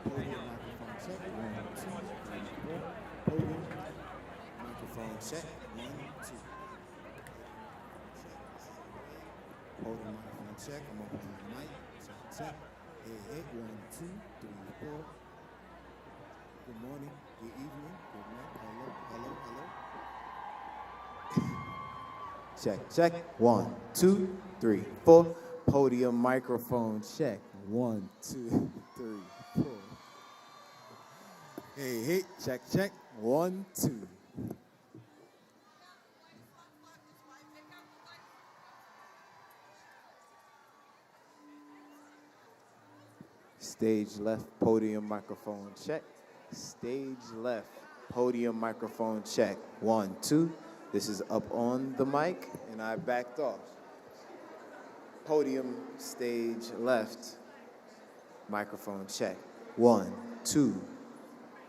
Podium microphone check. 1, 2, 3, 4. Podium microphone check. 1, 2. Podium microphone check. This is a wave. Podium microphone check. I'm opening my mic. Check, check. Hey, hey. 1, 2, 3, 4. Good morning. Good evening. Good night. Hello, hello, hello. Check, check. 1, 2, 3, 4. Podium microphone check. 1, 2, 3, 4. Hey, hey. Check, check. 1, 2. Stage left, podium microphone check. Stage left, podium microphone check. 1, 2. This is up on the mic, and I backed off. Podium, stage left, microphone check. 1, 2,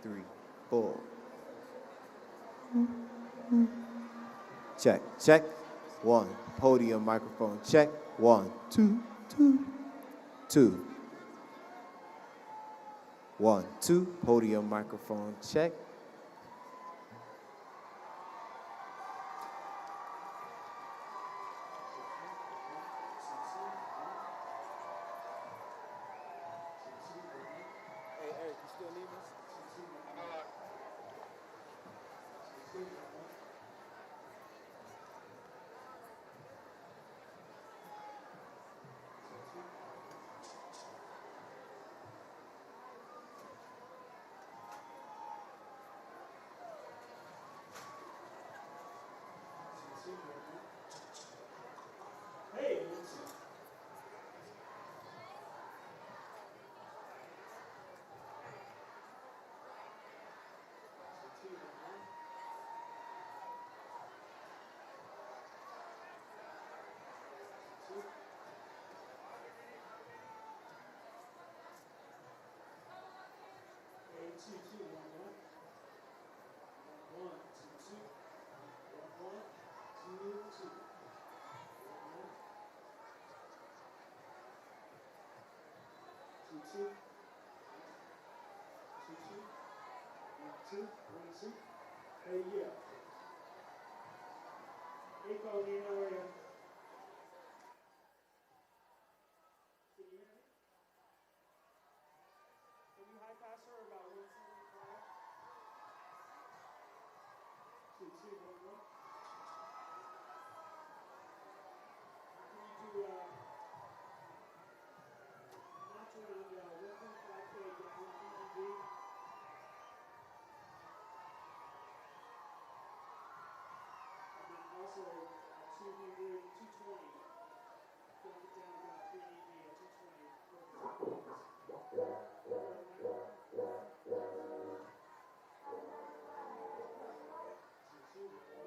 3, 4. Check, check. 1. Podium microphone check. 1, 2, 2, 2. 1, 2. Podium microphone check. Hey, Eric, you still need us? Hey! Hey, yeah. Hey, Pauline, how are you? Can you hear me? Can you high pass her about 175? 2, 2, 1, 1. Can you do, notch around 1.5K down EMV? And then also 200, 220. Drop it down about 3 EMV at 2, 2.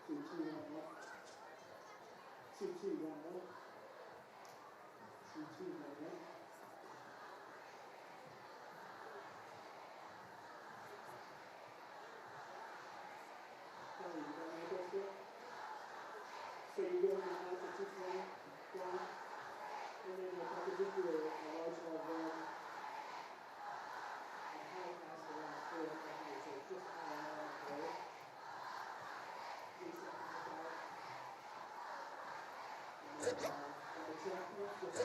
Two, two, one, one. 2, 2, 1, 1. 2, 2, 1, 1. You got my best there? So you go in the house at 220, down, and then if I could just do a large love run, a high pass around 4 at the height, so just around 4. 3 seconds apart. And then on the track one, just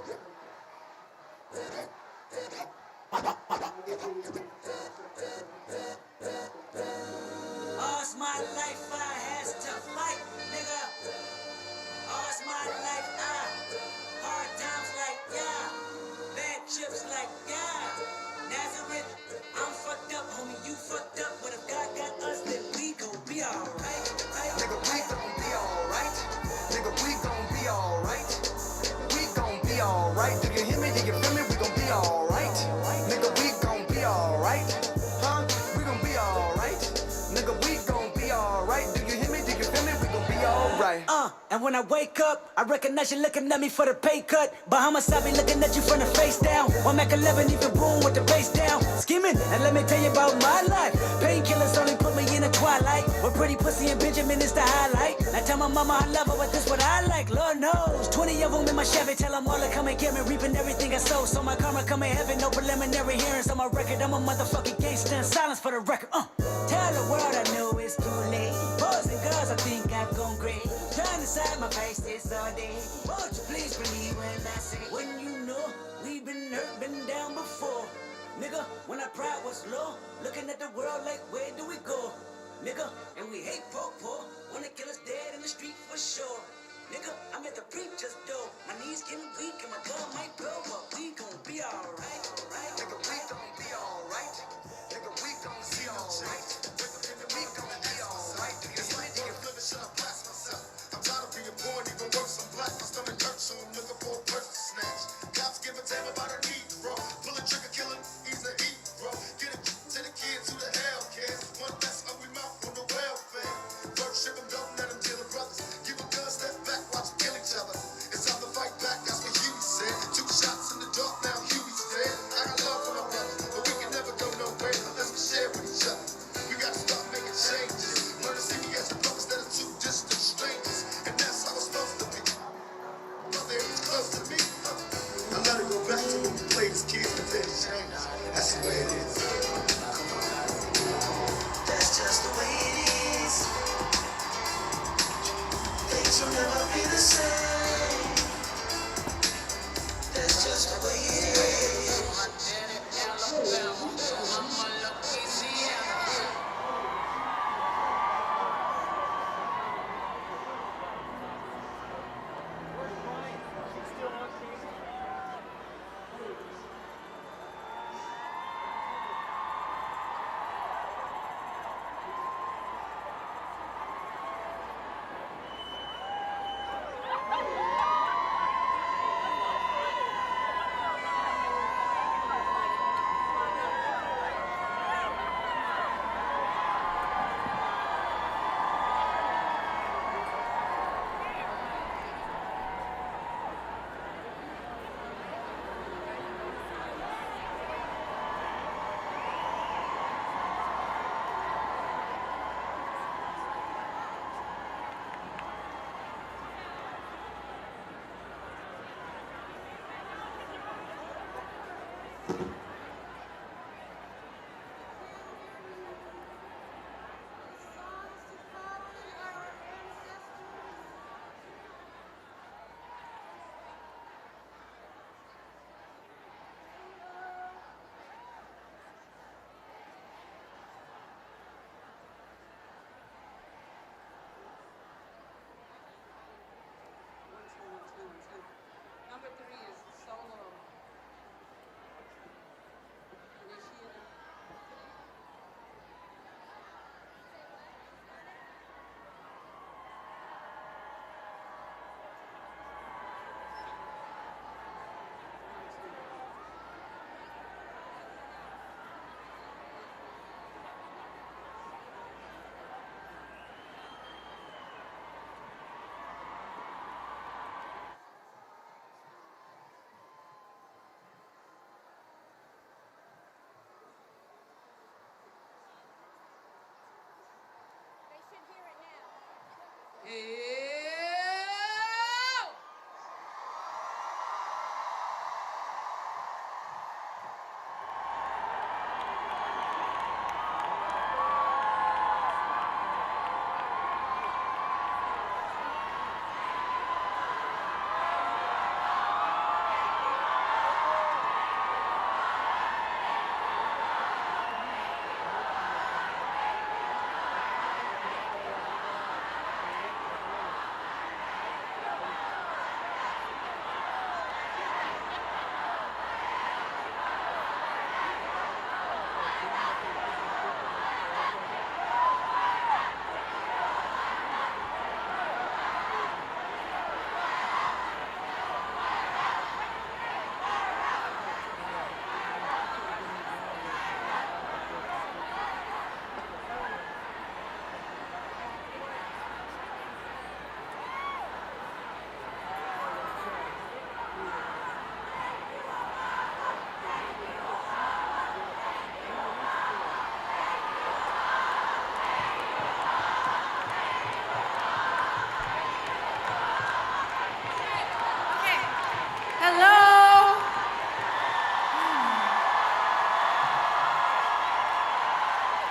I'll get you 5 seconds. And when I wake up, I recognize you looking at me for the pay cut. Bahamas, I be looking at you from the face down. One Mac 11, even boom with the bass down. Scheming, and let me tell you about my life. Painkillers only put me in the twilight. But pretty pussy and Benjamin is the highlight. I tell my mama I love her, but this what I like, Lord knows. 20 of them in my Chevy, tell them all to come and get me. Reaping everything I sow, so my karma come in heaven. No preliminary hearings on my record. I'm a motherfucking gangster in silence for the record. Tell the world I know it's too late. Boys and girls, I think I've gone great. Trying to side my face this all day. Won't you please believe when I say, when you know we've been hurt, been down before. Nigga, when our pride was low, looking at the world like, where do we go? Nigga, and we hate poor, wanna kill us dead in the street for sure. Nigga, I'm at the preacher's door. My knees getting weak and my gun might blow, but we gon' be alright, right? Nigga, we gon' be alright. Nigga, we gon' be alright. Nigga, we gon' be alright. It's like nigga, living shit, I blast myself. I'm tired of being poor and even worse, I'm black. My stomach hurts, so I'm looking for a person to snatch. Cops give a damn about a need, bro. Pull a trigger, kill him, he's a heat, bro. Get it to the kids who the hell cares. One less ugly mouth on the welfare. First ship them, don't let them kill the brothers. Give them guns, step back, watch them kill each other. It's time to fight back, that's what Huey said. 2 shots in the dark, now Huey's dead. I got love for my brothers, but we can never go nowhere unless we share with each other. We gotta start making changes. Learn to see me as a brother instead of 2 distant strangers. And that's how it's supposed to be. Brother, it's close to me. I let it go back to when we played as kids, but then it changed. That's the way it is. That's just the way it is. Things will never be the same. That's just the way it is. My daddy Alabama, mama Louisiana. Number 3 is solo. Initiative.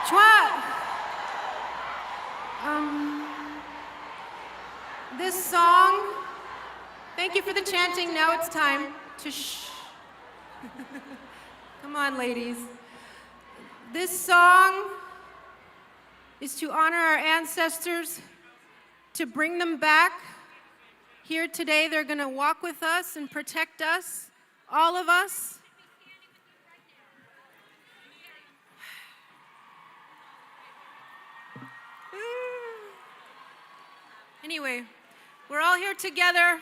Chua. This song, thank you for the chanting. Now it's time to shh. Come on, ladies. This song is to honor our ancestors, to bring them back. Here today, they're going to walk with us and protect us, all of us. Anyway, we're all here together.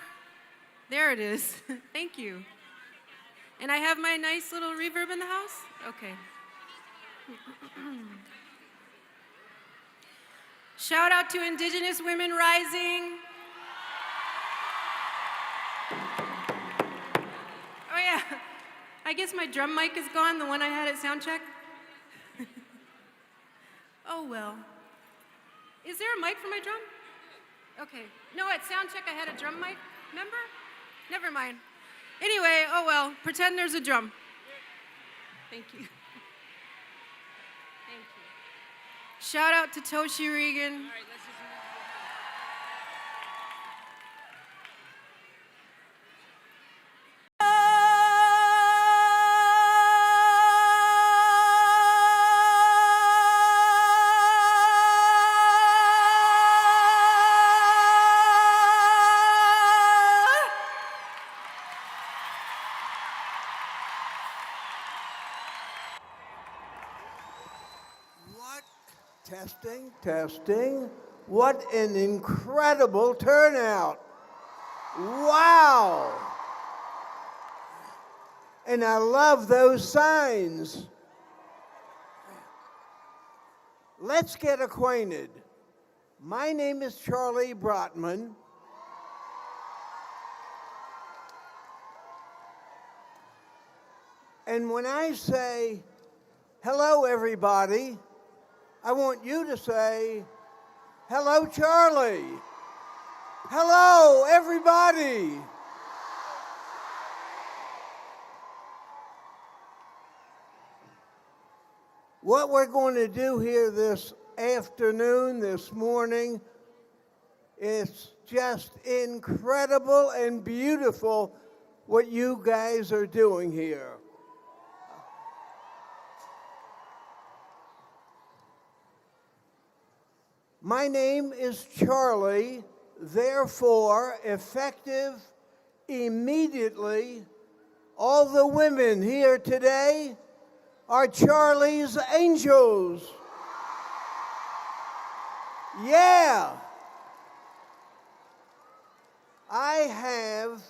There it is. Thank you. And I have my nice little reverb in the house? Okay. Shout out to Indigenous Women Rising. Oh yeah, I guess my drum mic is gone, the one I had at soundcheck. Oh well. Is there a mic for my drum? Okay. No, at soundcheck I had a drum mic, remember? Never mind. Anyway, oh well, pretend there's a drum. Thank you. Thank you. Shout out to Toshi Regan. Testing, testing. What an incredible turnout. Wow. And I love those signs. Let's get acquainted. My name is Charlie Brotman. And when I say, hello, everybody, I want you to say, hello, Charlie. Hello, everybody. What we're going to do here this afternoon, this morning, is just incredible and beautiful what you guys are doing here. My name is Charlie, therefore, effective immediately, all the women here today are Charlie's angels. Yeah. I have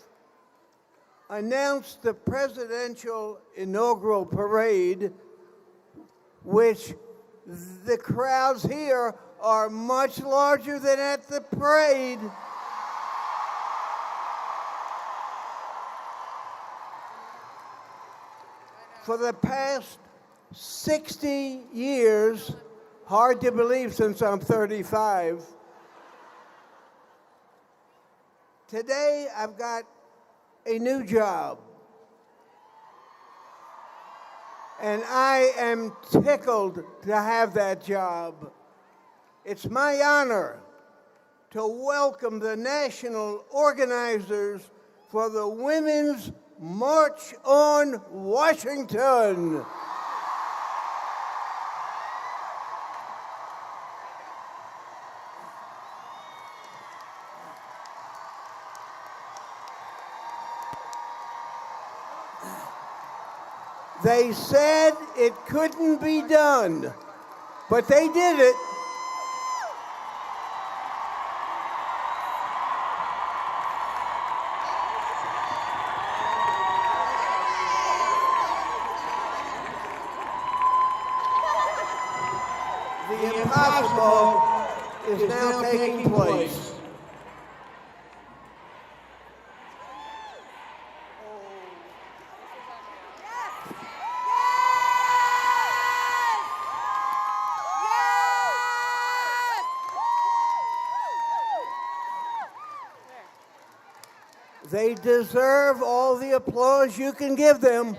announced the presidential inaugural parade, which the crowds here are much larger than at the parade. For the past 60 years, hard to believe since I'm 35, today I've got a new job. And I am tickled to have that job. It's my honor to welcome the national organizers for the Women's March on Washington. They said it couldn't be done, but they did it. The impossible is now taking place. They deserve all the applause you can give them.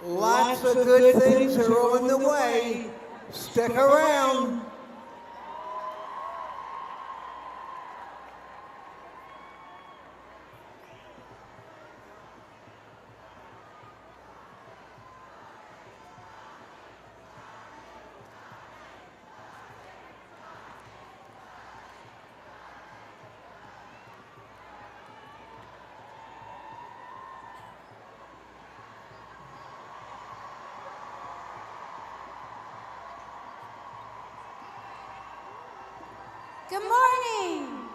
Lots of good things are on the way. Stick around. Good morning.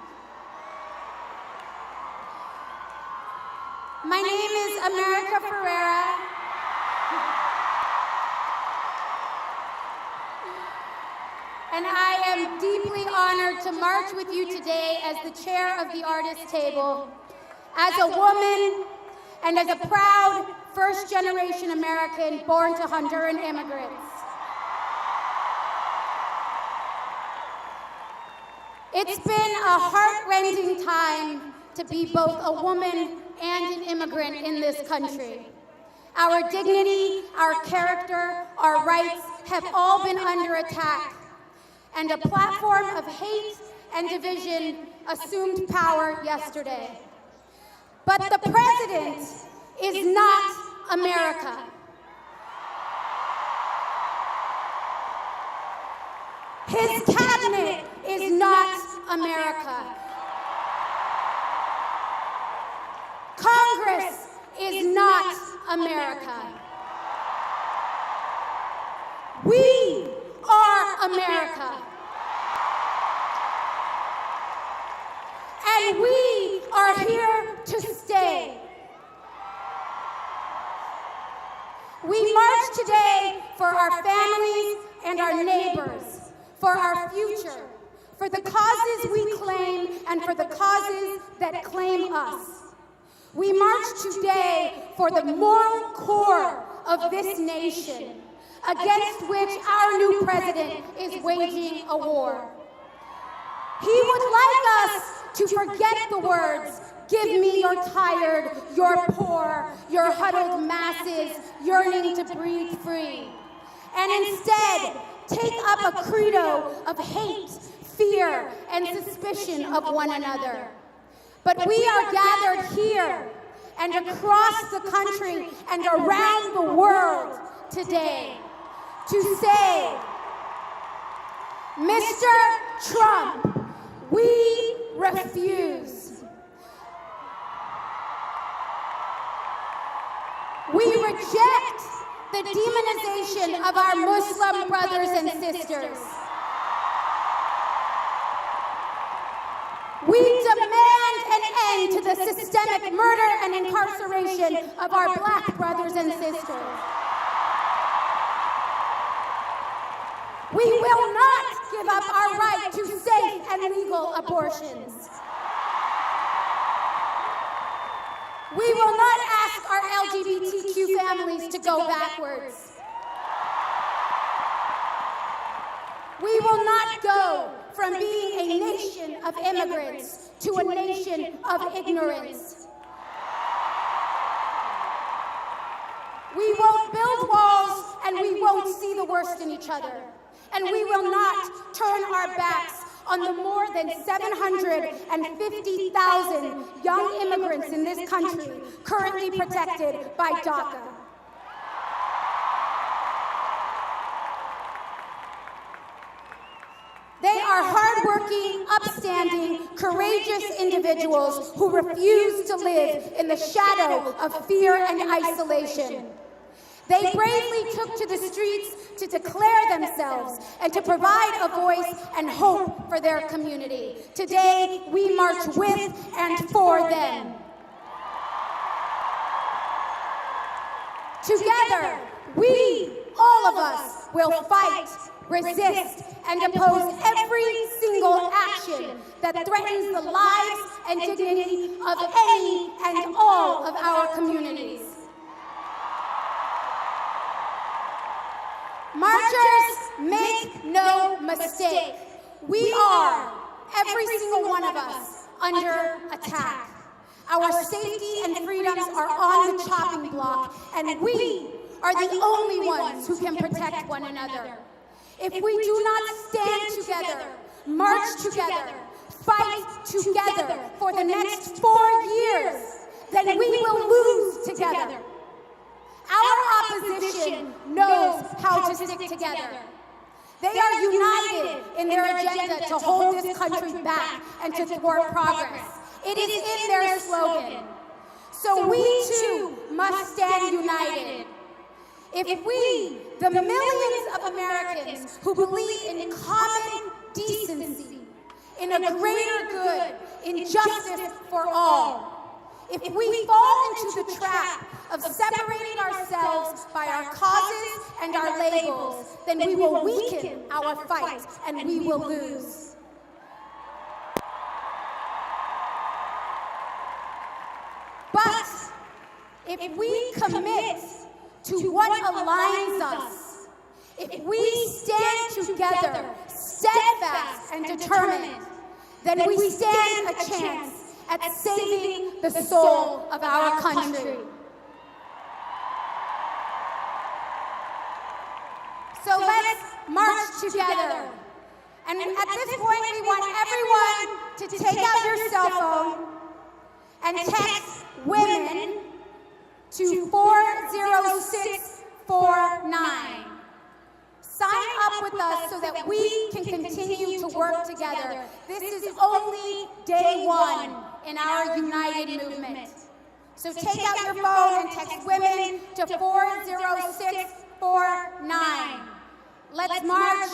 My name is America Ferreira. And I am deeply honored to march with you today as the chair of the Artist Table, as a woman and as a proud first-generation American born to Honduran immigrants. It's been a heart-rending time to be both a woman and an immigrant in this country. Our dignity, our character, our rights have all been under attack, and a platform of hate and division assumed power yesterday. But the president is not America. His cabinet is not America. Congress is not America. We are America. And we are here to stay. We march today for our families and our neighbors, for our future, for the causes we claim and for the causes that claim us. We march today for the moral core of this nation, against which our new president is waging a war. He would like us to forget the words, "Give me your tired, your poor, your huddled masses yearning to breathe free," and instead take up a credo of hate, fear, and suspicion of one another. But we are gathered here and across the country and around the world today to say, Mr. Trump, we refuse. We reject the demonization of our Muslim brothers and sisters. We demand an end to the systemic murder and incarceration of our Black brothers and sisters. We will not give up our right to safe and legal abortions. We will not ask our LGBTQ families to go backwards. We will not go from being a nation of immigrants to a nation of ignorance. We won't build walls and we won't see the worst in each other. And we will not turn our backs on the more than 750,000 young immigrants in this country currently protected by DACA. They are hardworking, upstanding, courageous individuals who refuse to live in the shadow of fear and isolation. They bravely took to the streets to declare themselves and to provide a voice and hope for their community. Today, we march with and for them. Together, we, all of us, will fight, resist, and oppose every single action that threatens the lives and dignity of any and all of our communities. Marchers, make no mistake. We are, every single one of us, under attack. Our safety and freedoms are on the chopping block, and we are the only ones who can protect one another. If we do not stand together, march together, fight together for the next 4 years, then we will lose together. Our opposition knows how to stick together. They are united in their agenda to hold this country back and to thwart progress. It is in their slogan. So we too must stand united. If we, the millions of Americans who believe in common decency, in a greater good, in justice for all, if we fall into the trap of separating ourselves by our causes and our labels, then we will weaken our fight and we will lose. But if we commit to what aligns us, if we stand together, steadfast and determined, then we stand a chance at saving the soul of our country. So let's march together. And at this point, we want everyone to take out your cell phone and text women to 40649. Sign up with us so that we can continue to work together. This is only day one in our united movement. So take out your phone and text women to 40649. Let's march.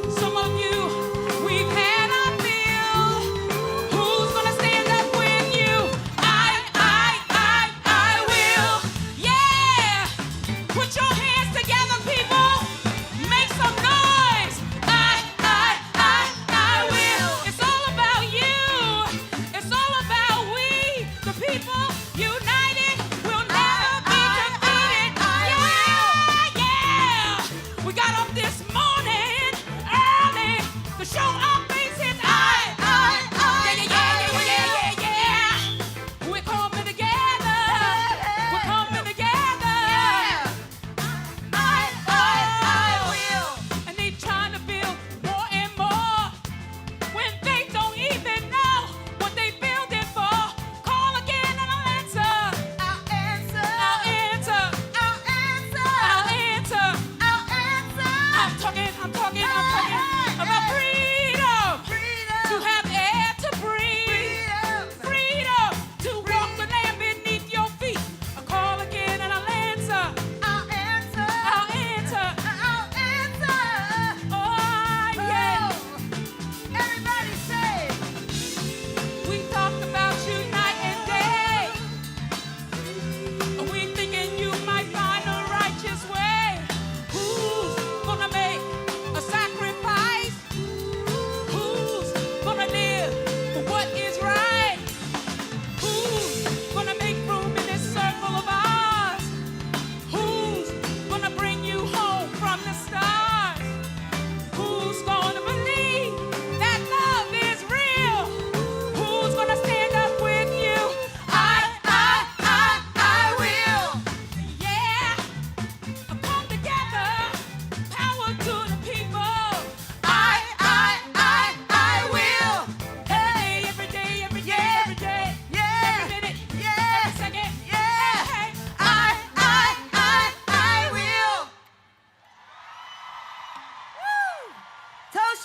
Some of you, we've had our fill.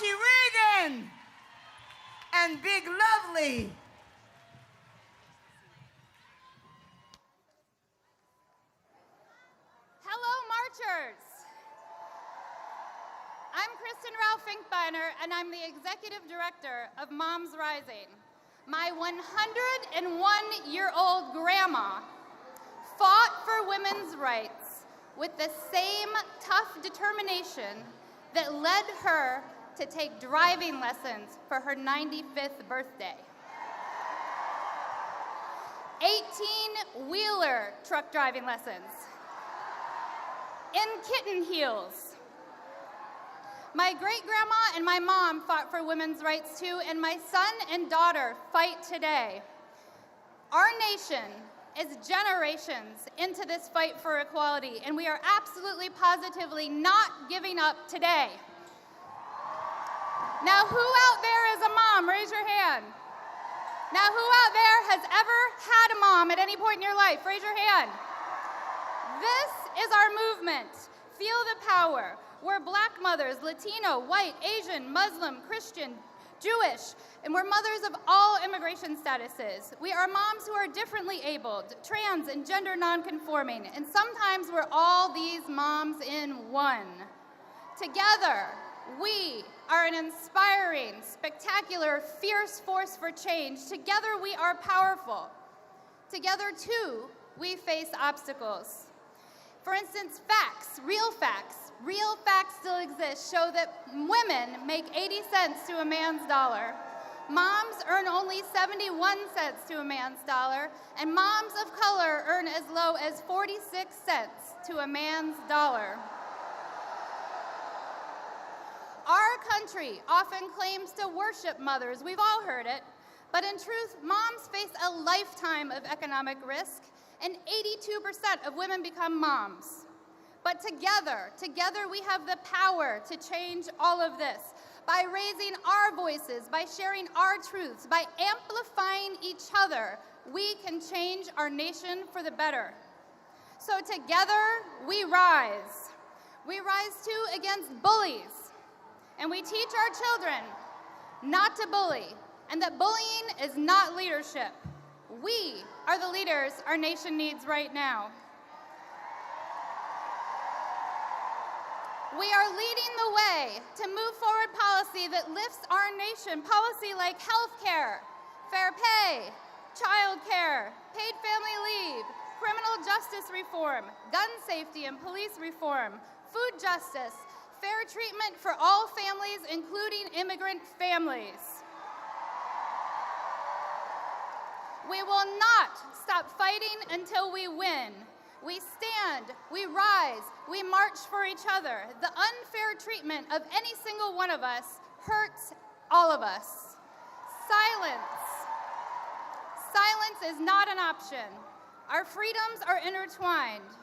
Nancy Reagan and Big Lovely. Hello, marchers. I'm Kristen Ralph Finkbeiner, and I'm the Executive Director of Moms Rising. My 101-year-old grandma fought for women's rights with the same tough determination that led her to take driving lessons for her 95th birthday. 18-wheeler truck driving lessons in kitten heels. My great-grandma and my mom fought for women's rights too, and my son and daughter fight today. Our nation is generations into this fight for equality, and we are absolutely positively not giving up today. Now, who out there is a mom? Raise your hand. Now, who out there has ever had a mom at any point in your life? Raise your hand. This is our movement. Feel the power. We're Black mothers, Latino, white, Asian, Muslim, Christian, Jewish, and we're mothers of all immigration statuses. We are moms who are differently abled, trans and gender nonconforming, and sometimes we're all these moms in one. Together, we are an inspiring, spectacular, fierce force for change. Together, we are powerful. Together, too, we face obstacles. For instance, real facts still exist, show that women make 80 cents to a man's dollar. Moms earn only 71 cents to a man's dollar, and moms of color earn as low as 46 cents to a man's dollar. Our country often claims to worship mothers. We've all heard it. But in truth, moms face a lifetime of economic risk, and 82% of women become moms. But together we have the power to change all of this by raising our voices, by sharing our truths, by amplifying each other. We can change our nation for the better. So together we rise. We rise too against bullies. And we teach our children not to bully, and that bullying is not leadership. We are the leaders our nation needs right now. We are leading the way to move forward policy that lifts our nation, policy like health care, fair pay, child care, paid family leave, criminal justice reform, gun safety and police reform, food justice, fair treatment for all families, including immigrant families. We will not stop fighting until we win. We stand, we rise, we march for each other. The unfair treatment of any single one of us hurts all of us. Silence is not an option. Our freedoms are intertwined.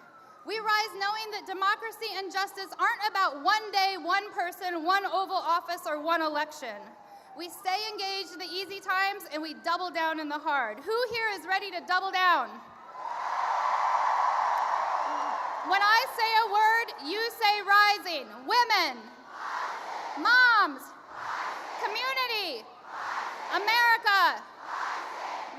We rise knowing that democracy and justice aren't about one day, one person, one Oval Office, or one election. We stay engaged in the easy times and we double down in the hard. Who here is ready to double down? When I say a word, you say rising. Women, moms, community, America.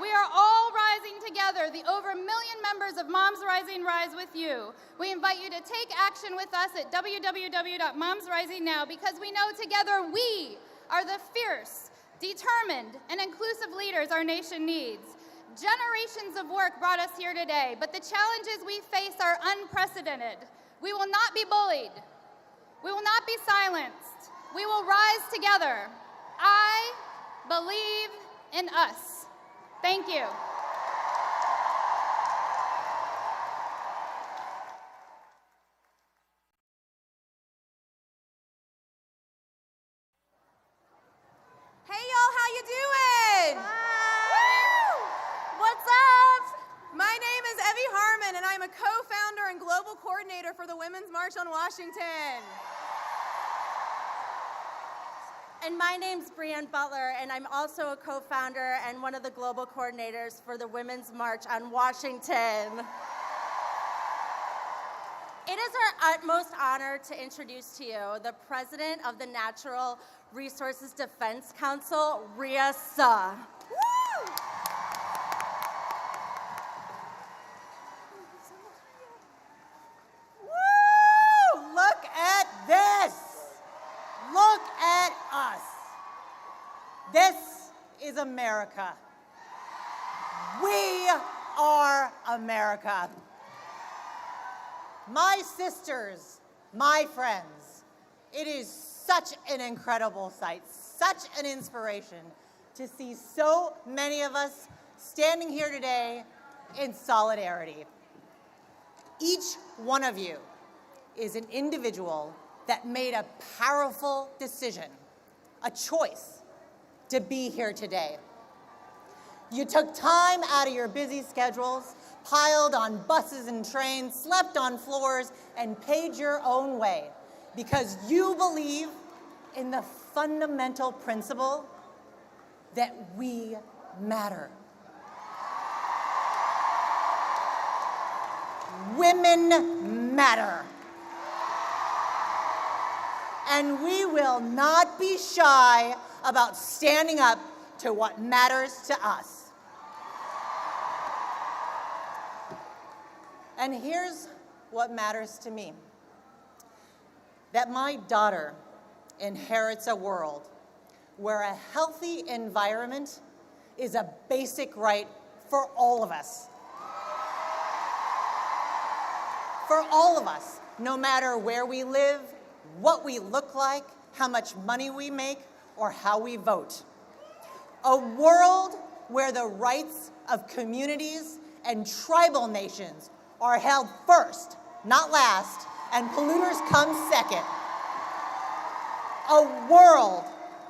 We are all rising together. The over 1 million members of Moms Rising rise with you. We invite you to take action with us at www.momsrisingnow because we know together we are the fierce, determined, and inclusive leaders our nation needs. Generations of work brought us here today, but the challenges we face are unprecedented. We will not be bullied. We will not be silenced. We will rise together. I believe in us. Thank you. Hey y'all, how you doing? Woo! What's up? My name is Evie Harmon and I'm a co-founder and global coordinator for the Women's March on Washington. And my name's Brianne Butler, and I'm also a co-founder and one of the global coordinators for the Women's March on Washington. It is our utmost honor to introduce to you the President of the Natural Resources Defense Council, Ria Suh. Woo! Woo! Look at this. Look at us. This is America. We are America. My sisters, my friends, it is such an incredible sight, such an inspiration to see so many of us standing here today in solidarity. Each one of you is an individual that made a powerful decision, a choice to be here today. You took time out of your busy schedules, piled on buses and trains, slept on floors, and paid your own way because you believe in the fundamental principle that we matter. Women matter. And we will not be shy about standing up to what matters to us. And here's what matters to me. That my daughter inherits a world where a healthy environment is a basic right for all of us. For all of us, no matter where we live, what we look like, how much money we make, or how we vote. A world where the rights of communities and tribal nations are held first, not last, and polluters come second. A world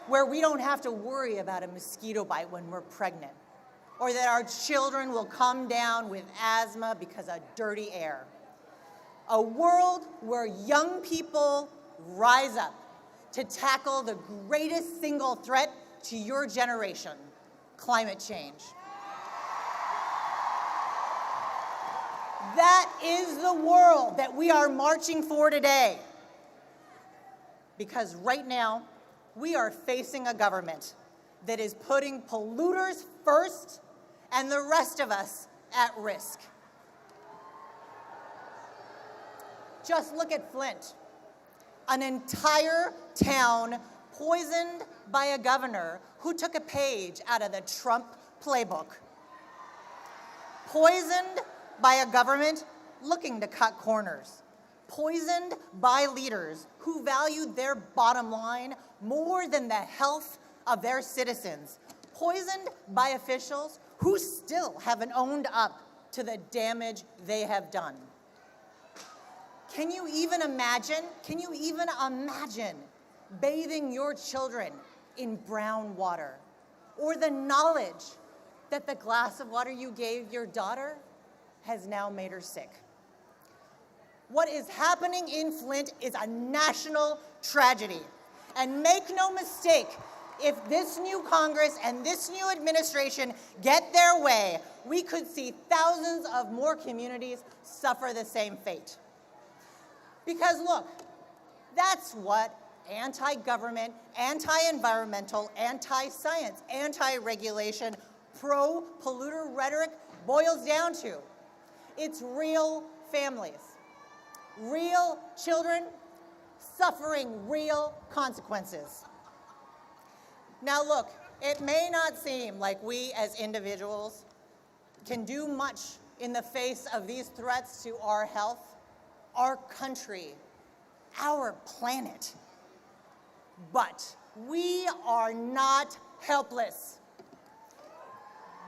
where we don't have to worry about a mosquito bite when we're pregnant, or that our children will come down with asthma because of dirty air. A world where young people rise up to tackle the greatest single threat to your generation, climate change. That is the world that we are marching for today. Because right now, we are facing a government that is putting polluters first and the rest of us at risk. Just look at Flint, an entire town poisoned by a governor who took a page out of the Trump playbook. Poisoned by a government looking to cut corners. Poisoned by leaders who valued their bottom line more than the health of their citizens. Poisoned by officials who still haven't owned up to the damage they have done. Can you even imagine bathing your children in brown water? Or the knowledge that the glass of water you gave your daughter has now made her sick? What is happening in Flint is a national tragedy. And make no mistake, if this new Congress and this new administration get their way, we could see thousands of more communities suffer the same fate. Because look, that's what anti-government, anti-environmental, anti-science, anti-regulation, pro-polluter rhetoric boils down to. It's real families, real children suffering real consequences. Now look, it may not seem like we as individuals can do much in the face of these threats to our health, our country, our planet. But we are not helpless.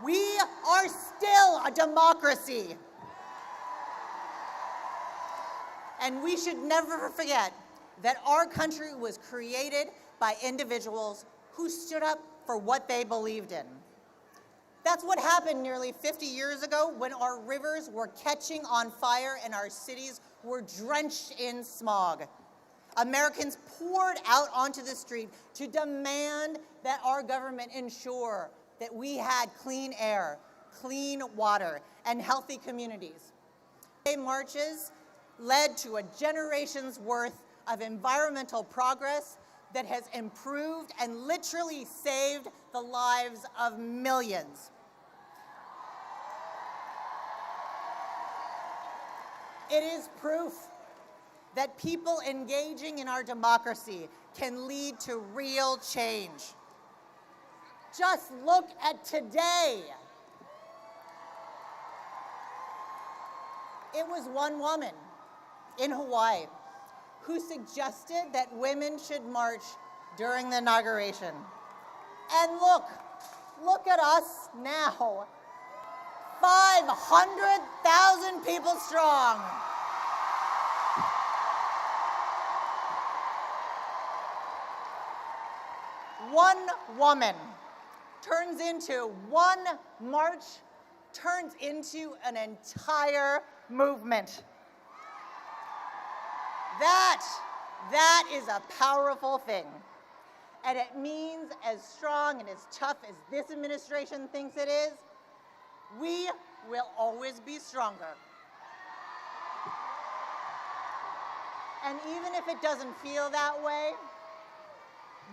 We are still a democracy. And we should never forget that our country was created by individuals who stood up for what they believed in. That's what happened nearly 50 years ago when our rivers were catching on fire and our cities were drenched in smog. Americans poured out onto the street to demand that our government ensure that we had clean air, clean water, and healthy communities. Marches led to a generation's worth of environmental progress that has improved and literally saved the lives of millions. It is proof that people engaging in our democracy can lead to real change. Just look at today. It was one woman in Hawaii who suggested that women should march during the inauguration. And look at us now. 500,000 people strong. One woman one march turns into an entire movement. That is a powerful thing. And it means as strong and as tough as this administration thinks it is, we will always be stronger. And even if it doesn't feel that way,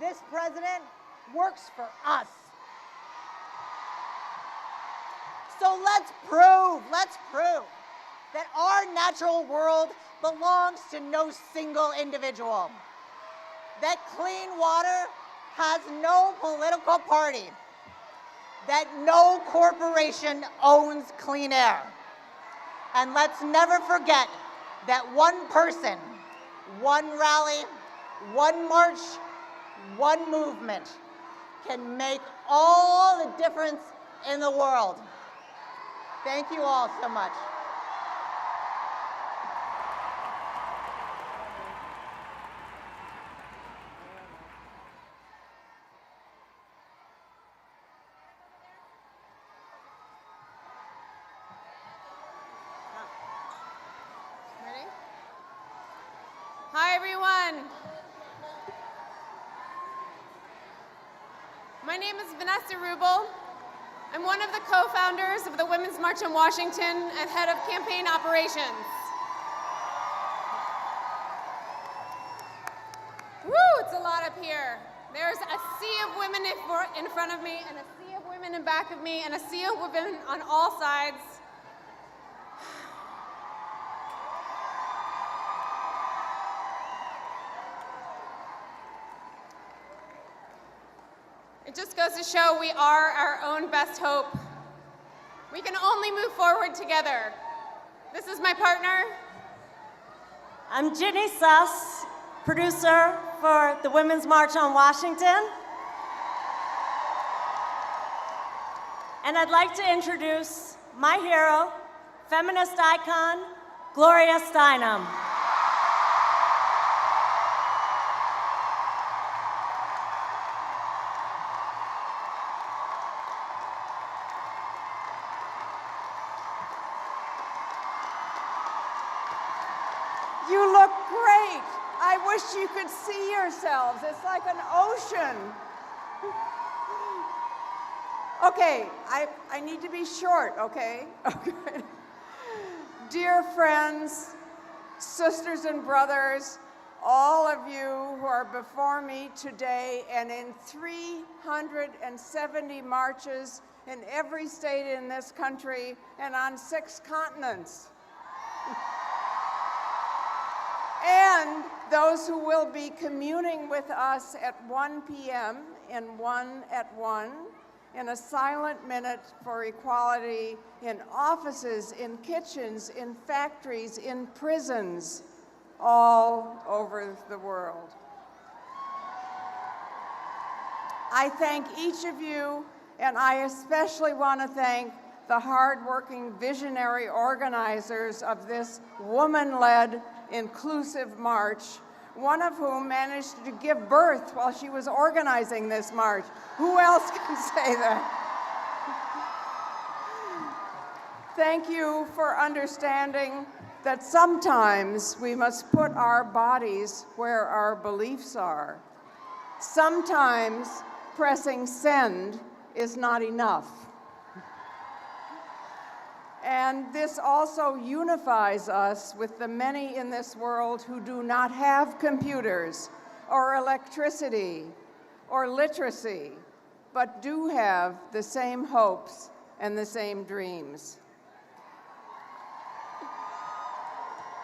this president works for us. So let's prove that our natural world belongs to no single individual. That clean water has no political party. That no corporation owns clean air. And let's never forget that one person, one rally, one march, one movement can make all the difference in the world. Thank you all so much. Ready? Hi, everyone. My name is Vanessa Rubel. I'm one of the co-founders of the Women's March in Washington and head of campaign operations. Woo, it's a lot up here. There's a sea of women in front of me and a sea of women in back of me and a sea of women on all sides. It just goes to show we are our own best hope. We can only move forward together. This is my partner. I'm Ginny Suss, producer for the Women's March on Washington. And I'd like to introduce my hero, feminist icon, Gloria Steinem. You look great. I wish you could see yourselves. It's like an ocean. Okay, I need to be short, okay? Okay. Dear friends, sisters and brothers, all of you who are before me today and in 370 marches in every state in this country and on 6 continents. And those who will be communing with us at 1 p.m. and 1 at 1 in a silent minute for equality in offices, in kitchens, in factories, in prisons, all over the world. I thank each of you, and I especially want to thank the hardworking visionary organizers of this woman-led inclusive march, one of whom managed to give birth while she was organizing this march. Who else can say that? Thank you for understanding that sometimes we must put our bodies where our beliefs are. Sometimes pressing send is not enough. And this also unifies us with the many in this world who do not have computers or electricity or literacy, but do have the same hopes and the same dreams.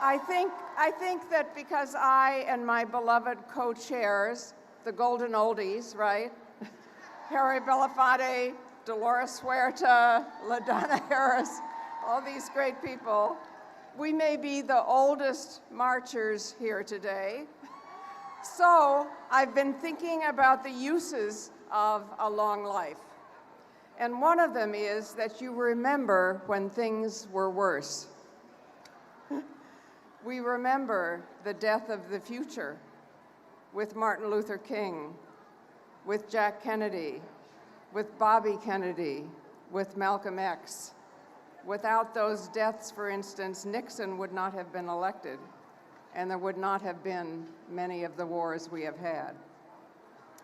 I think that because I and my beloved co-chairs, the Golden Oldies, right? Harry Belafonte, Dolores Huerta, LaDonna Harris, all these great people, we may be the oldest marchers here today. So I've been thinking about the uses of a long life. And one of them is that you remember when things were worse. We remember the death of the future with Martin Luther King, with Jack Kennedy, with Bobby Kennedy, with Malcolm X. Without those deaths, for instance, Nixon would not have been elected, and there would not have been many of the wars we have had.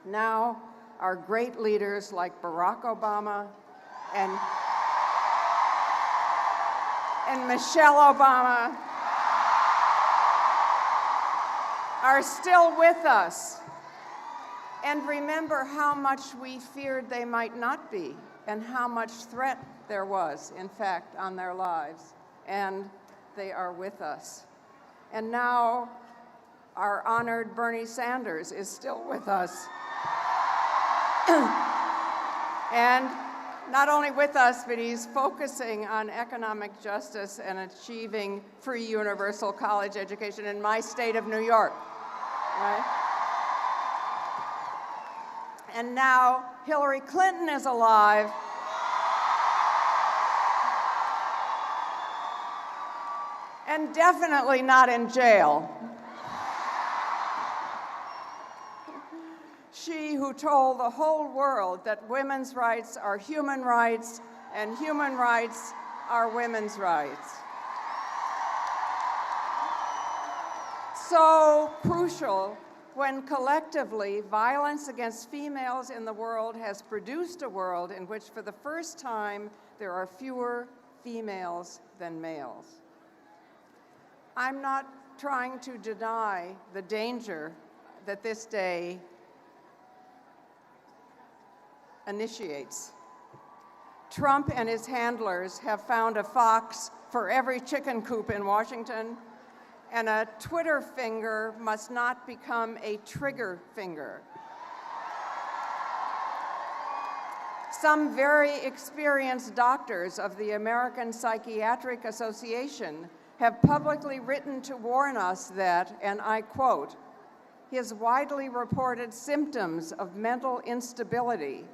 Now, our great leaders like Barack Obama and Michelle Obama are still with us. And remember how much we feared they might not be, and how much threat there was, in fact, on their lives. And they are with us. And now our honored Bernie Sanders is still with us. And not only with us, but he's focusing on economic justice and achieving free universal college education in my state of New York. Right? And now Hillary Clinton is alive. And definitely not in jail. She who told the whole world that women's rights are human rights and human rights are women's rights. So crucial when collectively violence against females in the world has produced a world in which for the first time there are fewer females than males. I'm not trying to deny the danger that this day initiates. Trump and his handlers have found a fox for every chicken coop in Washington, and a Twitter finger must not become a trigger finger. Some very experienced doctors of the American Psychiatric Association have publicly written to warn us that, and I quote, his widely reported symptoms of mental instability,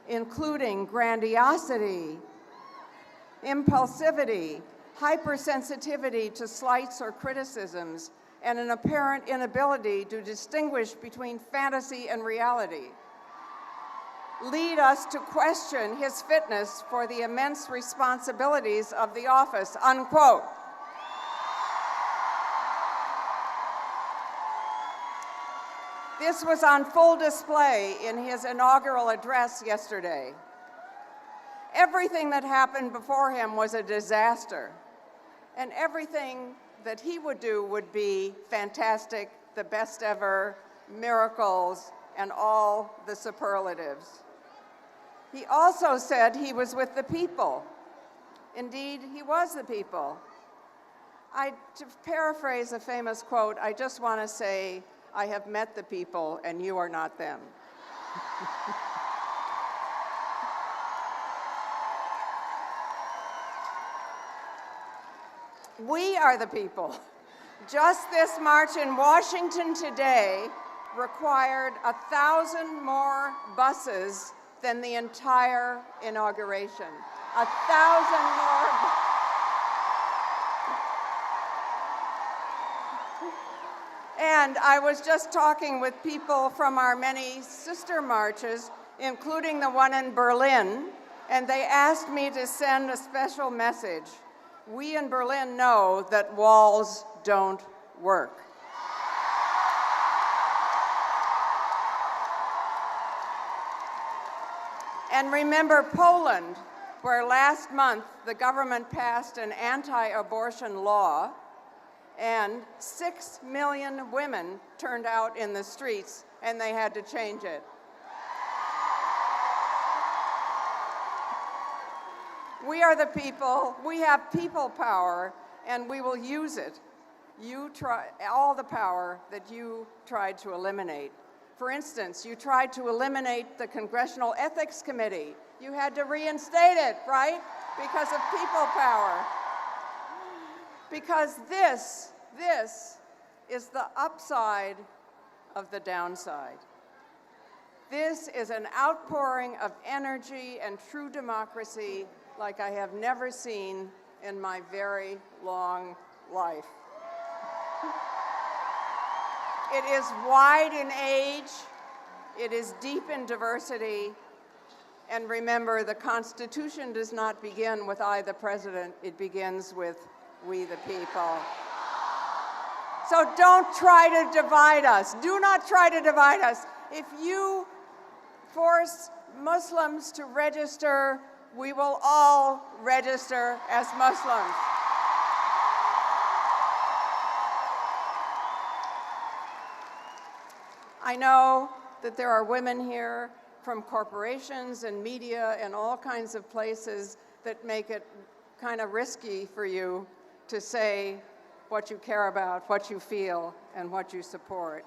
including grandiosity, impulsivity, hypersensitivity to slights or criticisms, and an apparent inability to distinguish between fantasy and reality, lead us to question his fitness for the immense responsibilities of the office, unquote. This was on full display in his inaugural address yesterday. Everything that happened before him was a disaster, and everything that he would do would be fantastic, the best ever, miracles, and all the superlatives. He also said he was with the people. Indeed, he was the people. To paraphrase a famous quote, I just want to say, I have met the people, and you are not them. We are the people. Just this march in Washington today required 1,000 more buses than the entire inauguration. 1,000 more. And I was just talking with people from our many sister marches, including the one in Berlin, and they asked me to send a special message. We in Berlin know that walls don't work. And remember Poland, where last month the government passed an anti-abortion law and 6 million women turned out in the streets and they had to change it. We are the people, we have people power, and we will use it. You try all the power that you tried to eliminate. For instance, you tried to eliminate the Congressional Ethics Committee. You had to reinstate it, right? Because of people power. Because this is the upside of the downside. This is an outpouring of energy and true democracy like I have never seen in my very long life. It is wide in age, it is deep in diversity, and remember, the Constitution does not begin with I, the President, it begins with we, the people. So don't try to divide us. Do not try to divide us. If you force Muslims to register, we will all register as Muslims. I know that there are women here from corporations and media and all kinds of places that make it kind of risky for you to say what you care about, what you feel, and what you support.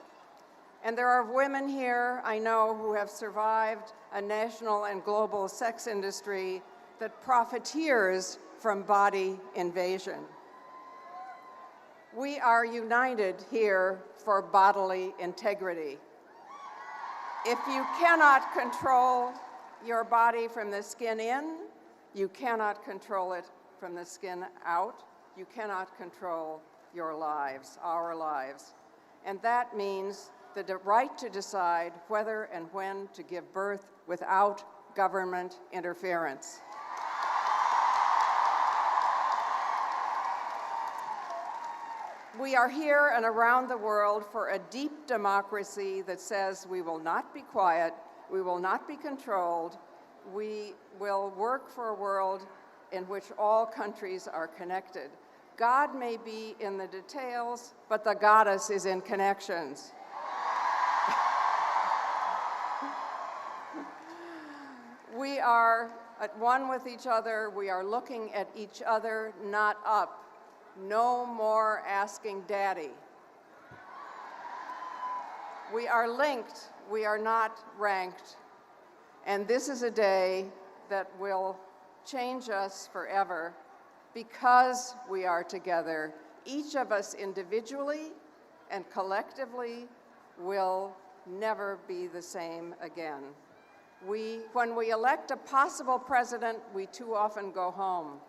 And there are women here, I know, who have survived a national and global sex industry that profiteers from body invasion. We are united here for bodily integrity. If you cannot control your body from the skin in, you cannot control it from the skin out. You cannot control your lives, our lives. And that means the right to decide whether and when to give birth without government interference. We are here and around the world for a deep democracy that says we will not be quiet, we will not be controlled, we will work for a world in which all countries are connected. God may be in the details, but the goddess is in connections. We are at one with each other. We are looking at each other, not up. No more asking daddy. We are linked. We are not ranked. And this is a day that will change us forever because we are together. Each of us individually and collectively will never be the same again. When we elect a possible president, we too often go home.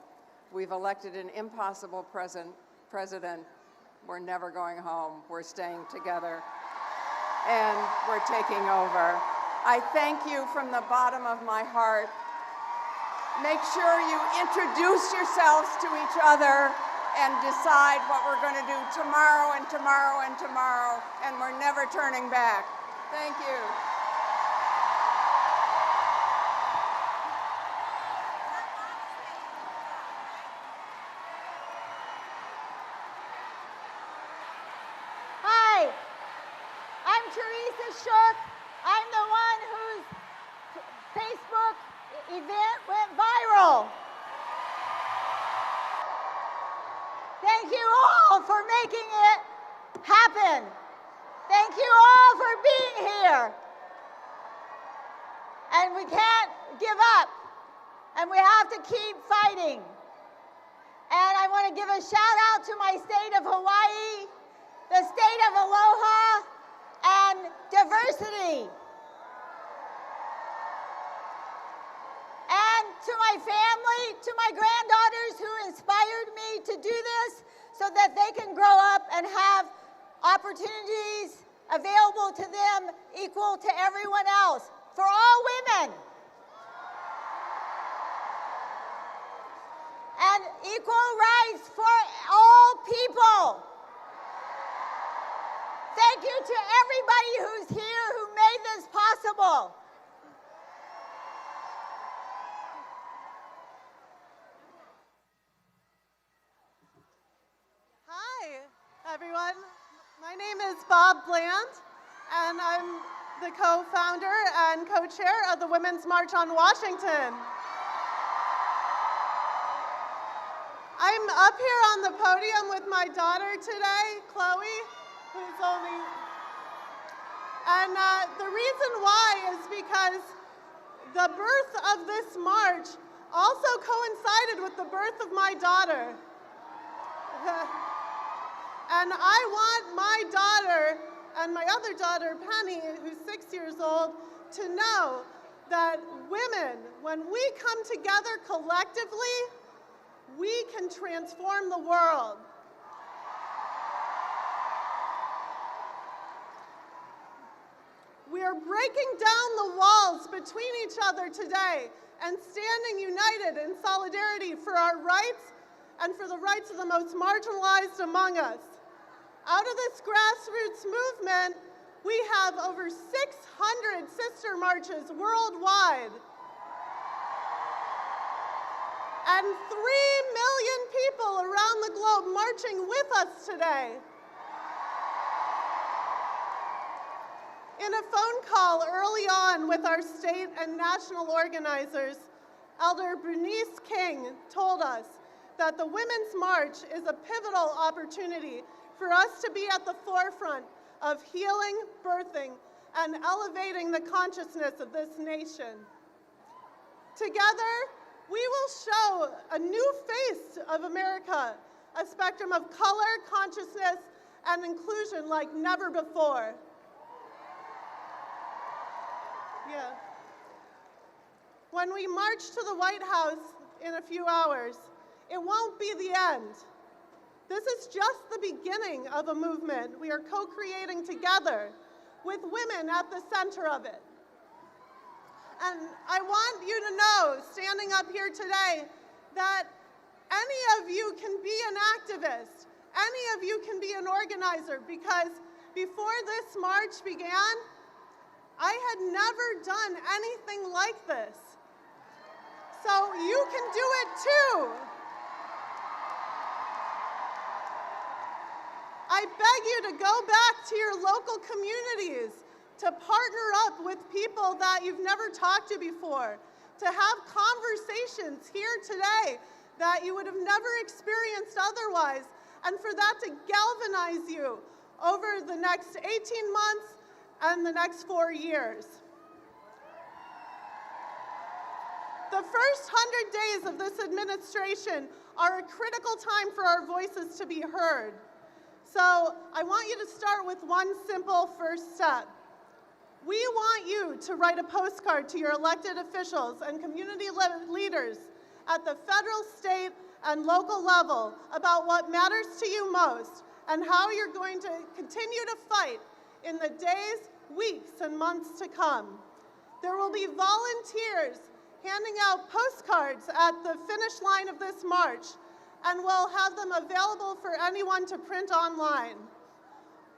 We've elected an impossible president. We're never going home. We're staying together. And we're taking over. I thank you from the bottom of my heart. Make sure you introduce yourselves to each other and decide what we're going to do tomorrow and tomorrow and tomorrow, and we're never turning back. Thank you. Hi, I'm Teresa Shook. I'm the one whose Facebook event went viral. Thank you all for making it happen. Thank you all for being here. And we can't give up. And we have to keep fighting. And I want to give a shout out to my state of Hawaii, the state of aloha and diversity. And to my family, to my granddaughters who inspired me to do this so that they can grow up and have opportunities available to them equal to everyone else, for all women. And equal rights for all people. Thank you to everybody who's here who made this possible. everyone. My name is Bob Bland, and I'm the co-founder and co-chair of the Women's March on Washington. I'm up here on the podium with my daughter today, Chloe, who's only... And the reason why is because the birth of this march also coincided with the birth of my daughter. And I want my daughter and my other daughter, Penny, who's 6 years old, to know that women, when we come together collectively, we can transform the world. We are breaking down the walls between each other today and standing united in solidarity for our rights and for the rights of the most marginalized among us. Out of this grassroots movement, we have over 600 sister marches worldwide. And 3 million people around the globe marching with us today. In a phone call early on with our state and national organizers, Elder Bernice King told us that the Women's March is a pivotal opportunity for us to be at the forefront of healing, birthing, and elevating the consciousness of this nation. Together, we will show a new face of America, a spectrum of color, consciousness, and inclusion like never before. Yeah. When we march to the White House in a few hours, it won't be the end. This is just the beginning of a movement we are co-creating together with women at the center of it. And I want you to know, standing up here today, that any of you can be an activist. Any of you can be an organizer, because before this march began, I had never done anything like this. So you can do it too. I beg you to go back to your local communities, to partner up with people that you've never talked to before, to have conversations here today that you would have never experienced otherwise, and for that to galvanize you over the next 18 months and the next 4 years. The first 100 days of this administration are a critical time for our voices to be heard. So I want you to start with one simple first step. We want you to write a postcard to your elected officials and community leaders at the federal, state, and local level about what matters to you most and how you're going to continue to fight in the days, weeks, and months to come. There will be volunteers handing out postcards at the finish line of this march, and we'll have them available for anyone to print online.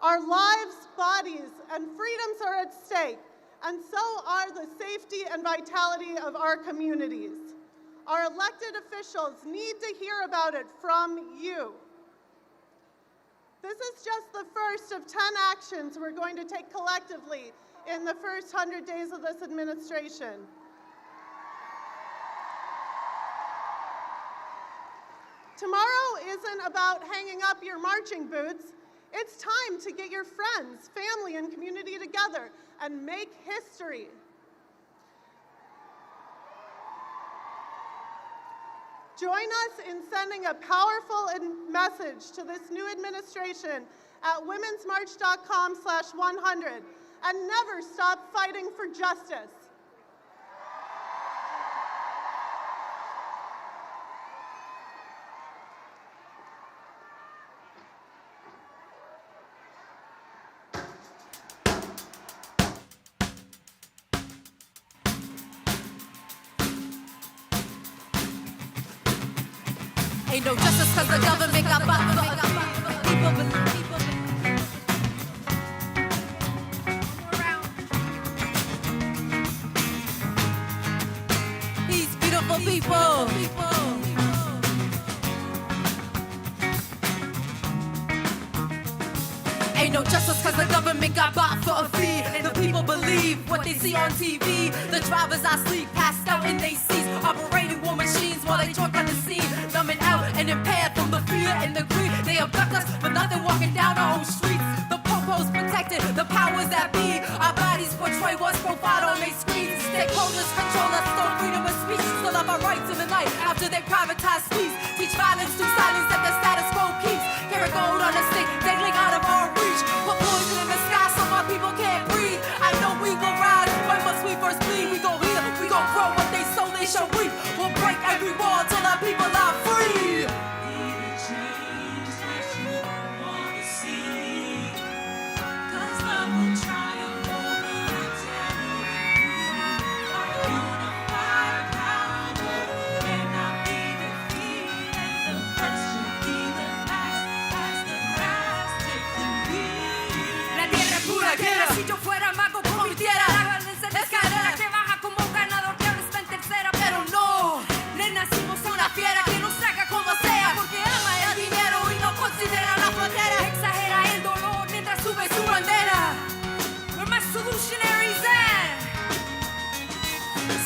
Our lives, bodies, and freedoms are at stake, and so are the safety and vitality of our communities. Our elected officials need to hear about it from you. This is just the first of 10 actions we're going to take collectively in the first 100 days of this administration. Tomorrow isn't about hanging up your marching boots. It's time to get your friends, family, and community together and make history. Join us in sending a powerful message to this new administration at womensmarch.com/100 and never stop fighting for justice. Ain't no justice cause the government got people believe. These beautiful people. no justice cause the government got bought for a fee. And the people believe what they see on TV. The drivers are asleep, passed out in they seats, operating war machines while they talk on the scene. Numbing out and impaired from the fear and the greed. They abduct us, but nothing walking down our own streets. The popos protected, the powers that be. Our bodies portray what's profiled on their screens. Stakeholders control us, stole freedom of speech. Still have our rights in the night after they privatize peace. Teach violence through silence that the status quo keeps. Carry gold on a stick, dangling out of our reach. Put poison in the sky so my people can't breathe. I know we will rise, when must we first bleed? We gon' heal, we gon' grow what they sow, they shall reap. We'll break every wall till our people are free. Si yo fuera mago convirtiera la violencia en escalera que baja como un ganador que ahora está en tercera. Pero no, le nacimos una fiera que nos saca como sea, porque ama el dinero y no considera la frontera. Exagera el dolor mientras sube su bandera. Where my solutionaries at?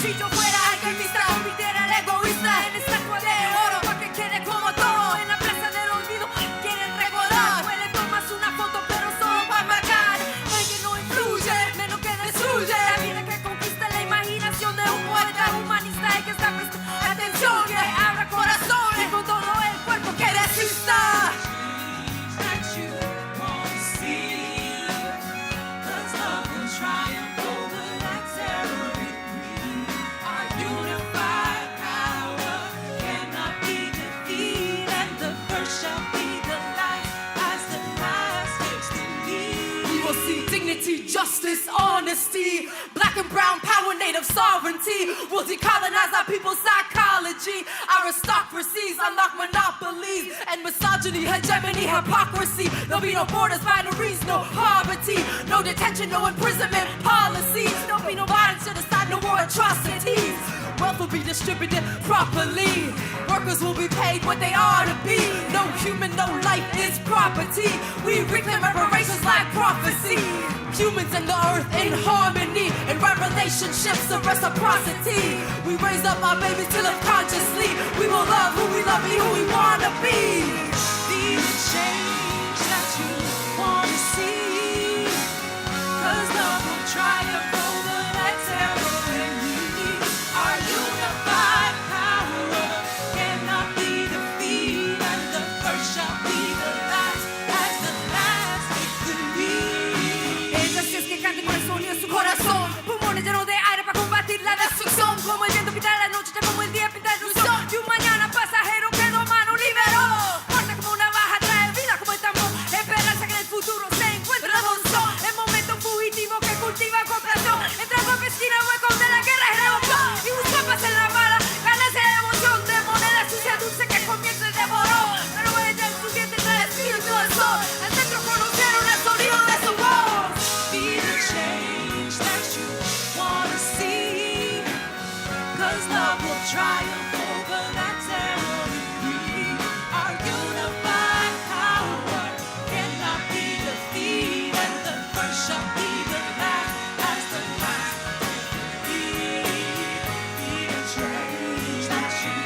Si yo fuera alquimista convirtiera al egoísta en estatua de oro para que quede como todo. En la plaza del olvido quieren recordar. Pues le tomas una foto pero solo para marcar. Menos que destruye la vida que conquista la imaginación de un poeta humanista y que está prestando atención, que abra corazones con todo el cuerpo que resista. Justice, honesty, black and brown power, native sovereignty. We'll decolonize our people's psychology. Aristocracies unlock monopolies and misogyny, hegemony, hypocrisy. There'll be no borders, binaries, no poverty, no detention, no imprisonment policies. There'll be no violence to decide, no more atrocities. Wealth will be distributed properly. Workers will be paid what they are to be. No human, no life is property. We reclaim reparations like prophecy. Humans and the earth in harmony, and right relationships of reciprocity. We raise up our babies to live consciously. We will love who we love, be who we wanna be. Be the change that you wanna see. 'Cause love will triumph over that terror in me. Our unified power cannot be defeated, and the first shall be the last, as the last victory. Ella sí es que cante con el sonido de su corazón, pulmones llenos de aire para combatir la destrucción. Como el viento pinta la noche, ya como el día pinta el sol. Y un mañana pasajero que dos manos liberó. Fuerte como una baja, trae vida como el tambor. Esperanza que en el futuro se encuentra la bonzón. El momento fugitivo que cultiva compasión. Entrando a pesquina huecos de la guerra y rebotó. Y busca paz en la bala, ganarse de emoción. De moneda sucia dulce que comienza y devoró. Pero ella en su vientre trae espíritu del sol. Al centro conocieron el sonido de su voz. Be the change that you wanna see. 'Cause love will triumph over that terror in me. Our unified power cannot be defeated, and the first shall be the last, as the last be the change that you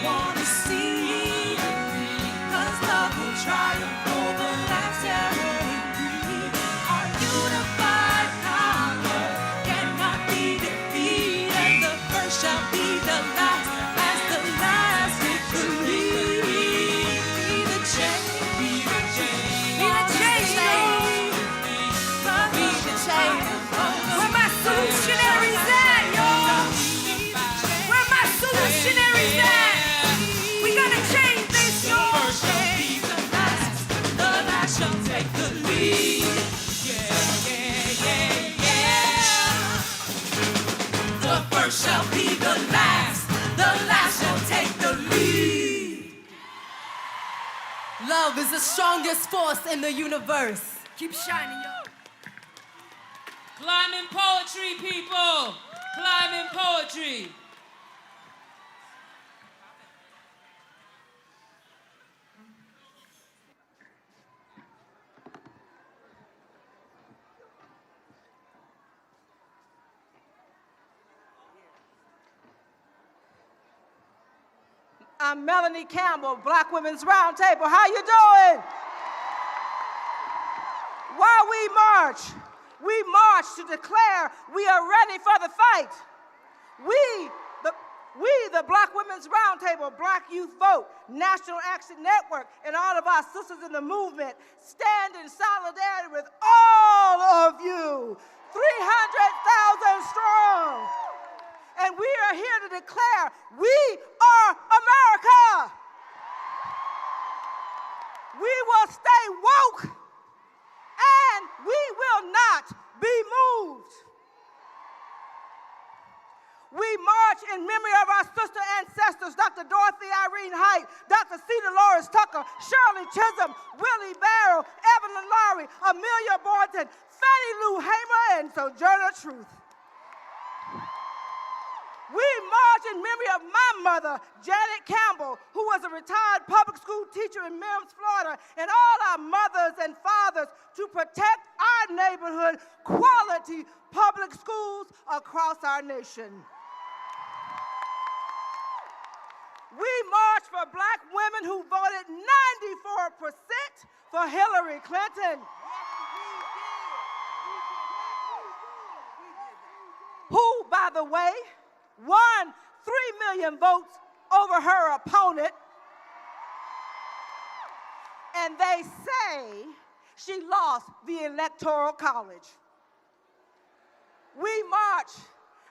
wanna see. 'Cause love will triumph over that terror in me. Our unified power cannot be defeated, and the first shall be the last, as the last victory. Be the change, be the change, be the change, be the change. Where my solutionaries at, y'all? Where my solutionaries at? We gonna change this, y'all. The first shall be the last shall take the lead. Yeah, yeah, yeah, yeah. The first shall be the last shall take the lead. Love is the strongest force in the universe. Keep shining, y'all. Climbing poetry, people. Climbing poetry. I'm Melanie Campbell, Black Women's Roundtable. How you doing? While we march to declare we are ready for the fight. We, the Black Women's Roundtable, Black Youth Vote, National Action Network, and all of our sisters in the movement stand in solidarity with all of you, 300,000 strong. And we are here to declare we are America. We will stay woke and we will not be moved. We march in memory of our sister ancestors, Dr. Dorothy Irene Height, Dr. Cedar Lawrence Tucker, Shirley Chisholm, Willie Barrow, Evelyn Laurie, Amelia Boynton, Fannie Lou Hamer, and Sojourner Truth. We march in memory of my mother, Janet Campbell, who was a retired public school teacher in Mims, Florida, and all our mothers and fathers to protect our neighborhood, quality public schools across our nation. We march for Black women who voted 94% for Hillary Clinton. Who, by the way, won 3 million votes over her opponent. And they say she lost the Electoral College. We march,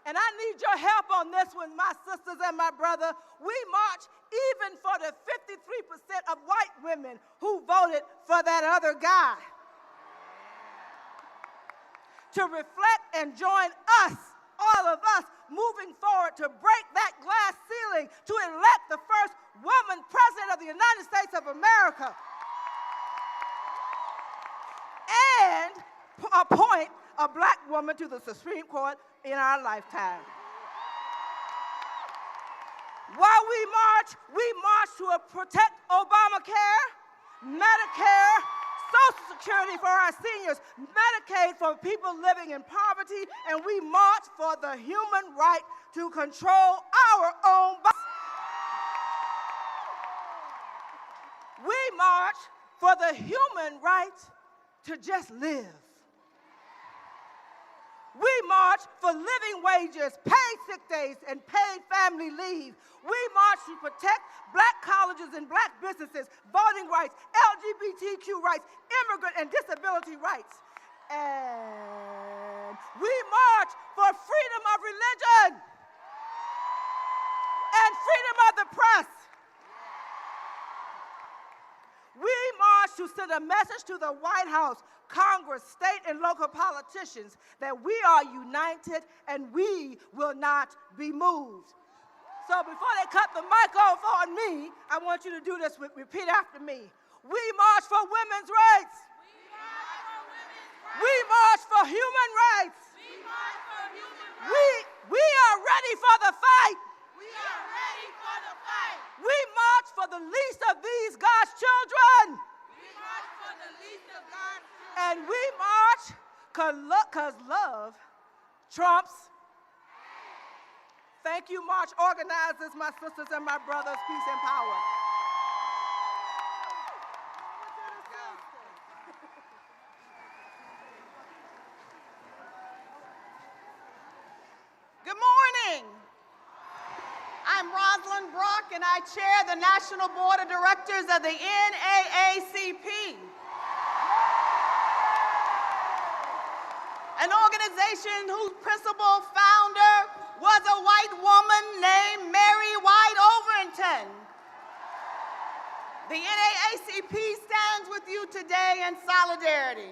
and I need your help on this one, my sisters and my brother. We march even for the 53% of white women who voted for that other guy. To reflect and join us, all of us, moving forward to break that glass ceiling, to elect the first woman president of the United States of America, and appoint a Black woman to the Supreme Court in our lifetime. While we march to protect Obamacare, Medicare, Social Security for our seniors, Medicaid for people living in poverty, and we march for the human right to control our own bodies. We march for the human right to just live. We march for living wages, paid sick days, and paid family leave. We march to protect Black colleges and Black businesses, voting rights, LGBTQ rights, immigrant and disability rights. And we march for freedom of religion and freedom of the press. We march to send a message to the White House, Congress, state, and local politicians that we are united and we will not be moved. So before they cut the mic off on me, I want you to do this, repeat after me. We march for women's rights. We march for human rights. We are ready for the fight. We march for the least of these God's children. And we march because love trumps. Thank you, march organizers, my sisters and my brothers. Peace and power. Good morning. I'm Rosalind Brock, and I chair the National Board of Directors of the NAACP, an organization whose principal founder was a white woman named Mary White Overington. The NAACP stands with you today in solidarity.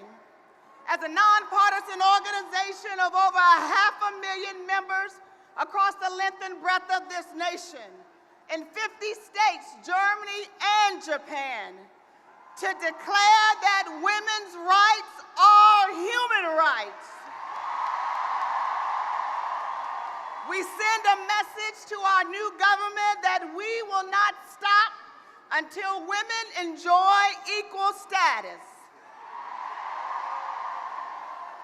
As a nonpartisan organization of over 500,000 members across the length and breadth of this nation, in 50 states, Germany, and Japan, to declare that women's rights are human rights. We send a message to our new government that we will not stop until women enjoy equal status.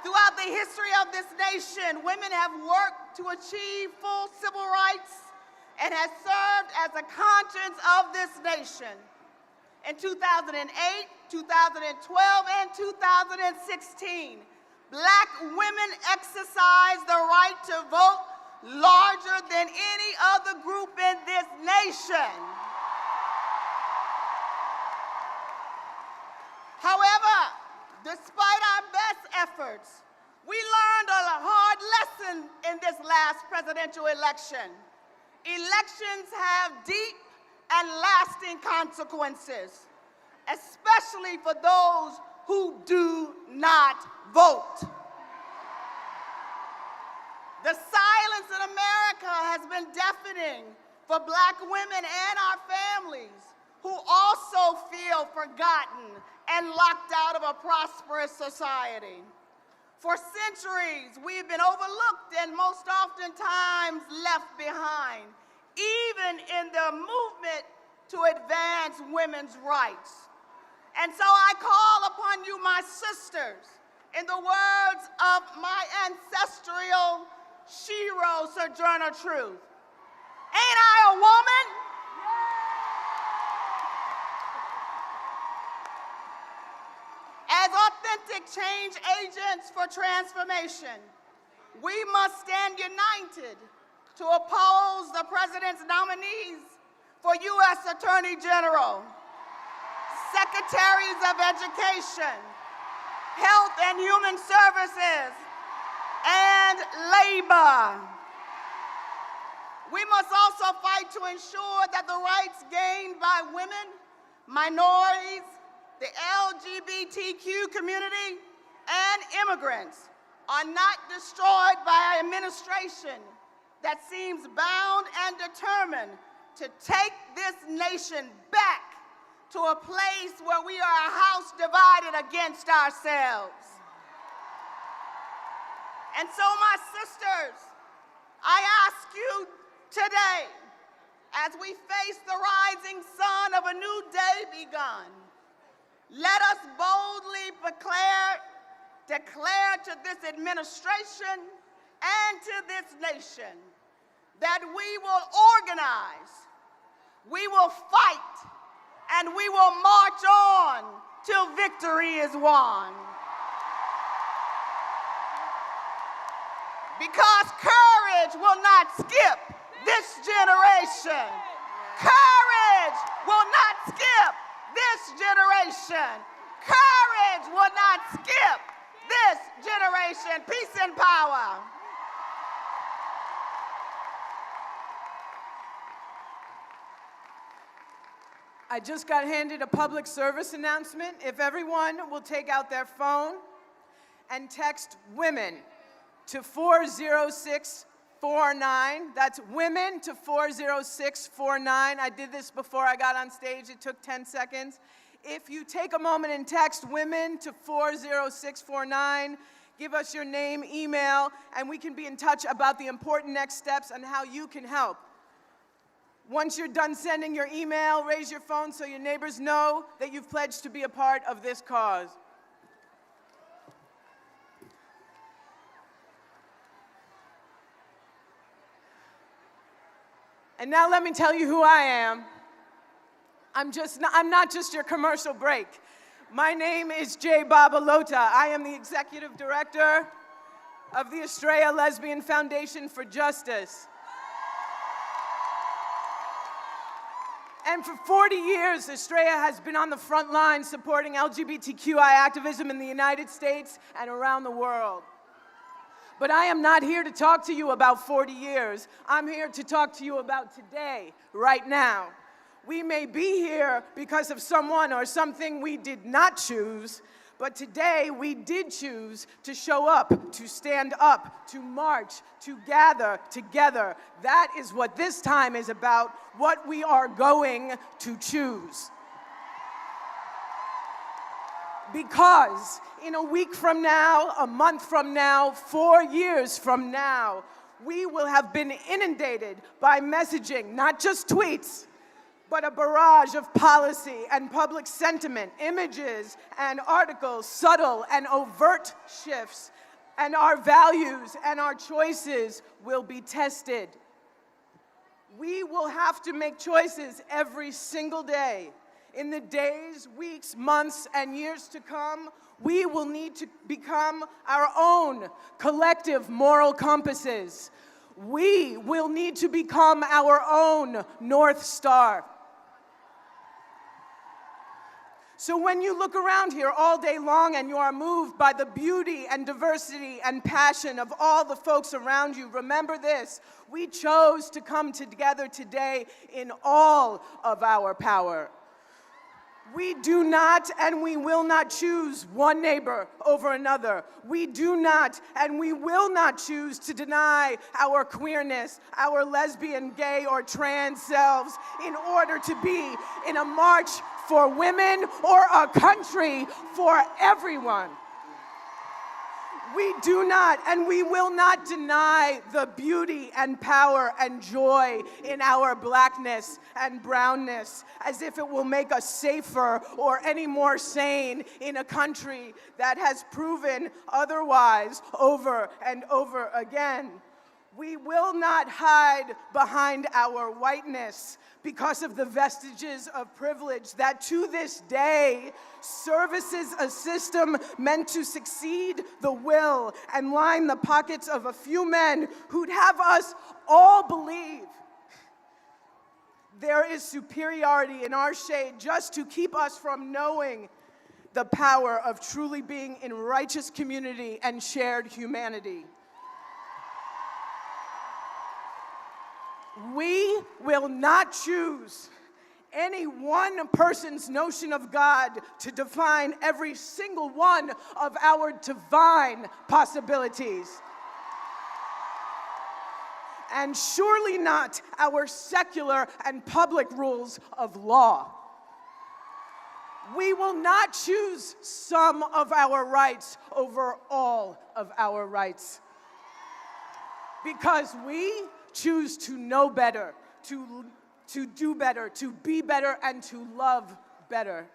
Throughout the history of this nation, women have worked to achieve full civil rights and has served as the conscience of this nation. In 2008, 2012, and 2016, Black women exercised the right to vote larger than any other group in this nation. However, despite our best efforts, we learned a hard lesson in this last presidential election. Elections have deep and lasting consequences, especially for those who do not vote. The silence in America has been deafening for Black women and our families who also feel forgotten and locked out of a prosperous society. For centuries, we've been overlooked and most oftentimes left behind, even in the movement to advance women's rights. And so I call upon you, my sisters, in the words of my ancestral shero, Sojourner Truth. Ain't I a woman? As authentic change agents for transformation, we must stand united to oppose the president's nominees for U.S. Attorney General, Secretaries of Education, Health and Human Services, and Labor. We must also fight to ensure that the rights gained by women, minorities, the LGBTQ community, and immigrants are not destroyed by an administration that seems bound and determined to take this nation back to a place where we are a house divided against ourselves. And so, my sisters, I ask you today, as we face the rising sun of a new day begun, let us boldly declare to this administration and to this nation that we will organize, we will fight, and we will march on till victory is won. Because courage will not skip this generation. Courage will not skip this generation. Courage will not skip this generation. Peace and power. I just got handed a public service announcement. If everyone will take out their phone and text women to 40649. That's women to 40649. I did this before I got on stage. It took 10 seconds. If you take a moment and text women to 40649, give us your name, email, and we can be in touch about the important next steps and how you can help. Once you're done sending your email, raise your phone so your neighbors know that you've pledged to be a part of this cause. And now let me tell you who I am. I'm not just your commercial break. My name is Jay Babalota. I am the executive director of the Estrella Lesbian Foundation for Justice. And for 40 years, Estrella has been on the front line supporting LGBTQI activism in the United States and around the world. But I am not here to talk to you about 40 years. I'm here to talk to you about today, right now. We may be here because of someone or something we did not choose, but today we did choose to show up, to stand up, to march, to gather together. That is what this time is about, what we are going to choose. Because in a week from now, a month from now, 4 years from now, we will have been inundated by messaging, not just tweets, but a barrage of policy and public sentiment, images and articles, subtle and overt shifts, and our values and our choices will be tested. We will have to make choices every single day. In the days, weeks, months, and years to come, we will need to become our own collective moral compasses. We will need to become our own North Star. So when you look around here all day long and you are moved by the beauty and diversity and passion of all the folks around you, remember this: we chose to come together today in all of our power. We do not and we will not choose one neighbor over another. We do not and we will not choose to deny our queerness, our lesbian, gay, or trans selves in order to be in a march for women or a country for everyone. We do not and we will not deny the beauty and power and joy in our blackness and brownness as if it will make us safer or any more sane in a country that has proven otherwise over and over again. We will not hide behind our whiteness because of the vestiges of privilege that to this day services a system meant to succeed the will and line the pockets of a few men who'd have us all believe there is superiority in our shade just to keep us from knowing the power of truly being in righteous community and shared humanity. We will not choose any one person's notion of God to define every single one of our divine possibilities. And surely not our secular and public rules of law. We will not choose some of our rights over all of our rights. Because we choose to know better, to do better, to be better, and to love better.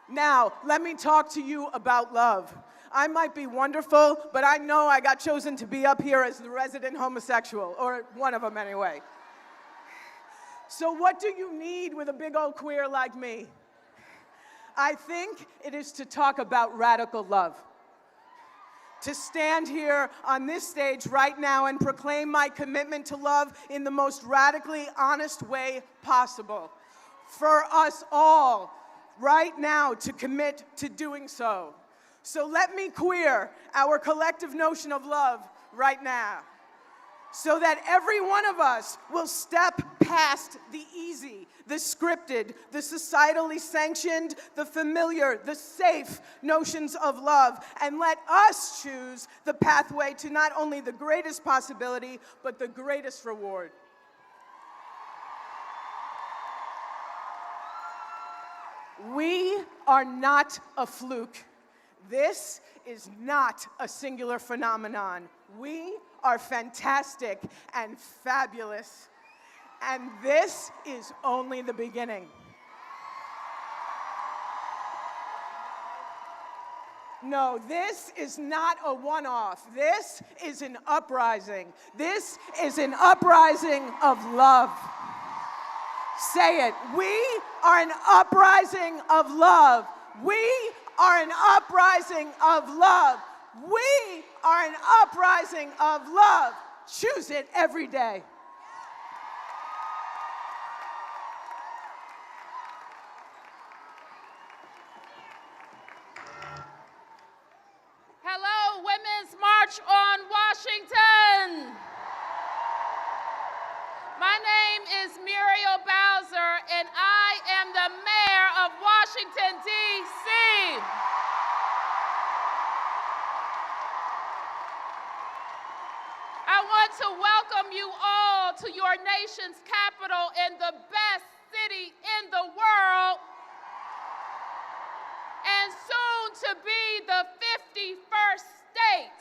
Now, let me talk to you about love. I might be wonderful, but I know I got chosen to be up here as the resident homosexual, or one of them anyway. So what do you need with a big old queer like me? I think it is to talk about radical love. To stand here on this stage right now and proclaim my commitment to love in the most radically honest way possible. For us all, right now, to commit to doing so. So let me queer our collective notion of love right now, so that every one of us will step past the easy, the scripted, the societally sanctioned, the familiar, the safe notions of love, and let us choose the pathway to not only the greatest possibility, but the greatest reward. We are not a fluke. This is not a singular phenomenon. We are fantastic and fabulous. And this is only the beginning. No, this is not a one-off. This is an uprising. This is an uprising of love. Say it. We are an uprising of love. We are an uprising of love. We are an uprising of love. Choose it every day. Hello, Women's March on Washington. My name is Muriel Bowser, and I am the mayor of Washington, D.C. I want to welcome you all to your nation's capital in the best city in the world, and soon to be the 51st state.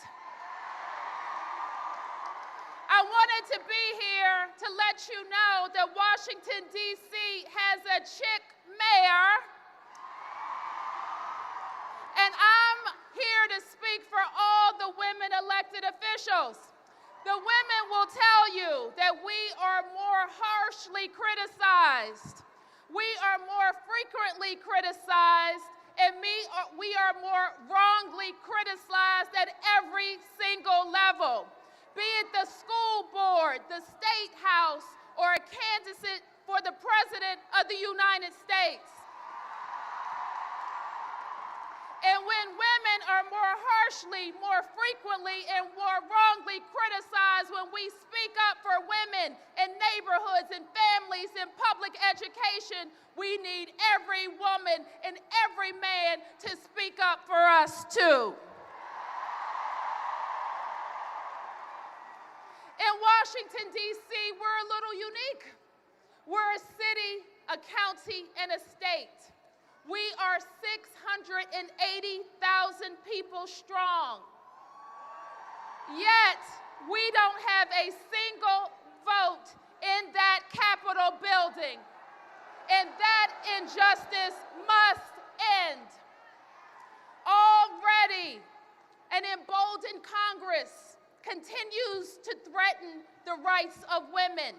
I wanted to be here to let you know that Washington, D.C. has a chick mayor, and I'm here to speak for all the women elected officials. The women will tell you that we are more hard harshly criticized. We are more frequently criticized, and we are more wrongly criticized at every single level, be it the school board, the state house, or a candidate for the President of the United States. And when women are more harshly, more frequently, and more wrongly criticized when we speak up for women in neighborhoods and families in public education, we need every woman and every man to speak up for us too. In Washington, D.C., we're a little unique. We're a city, a county, and a state. We are 680,000 people strong. Yet, we don't have a single vote in that Capitol building. And that injustice must end. Already, an emboldened Congress continues to threaten the rights of women.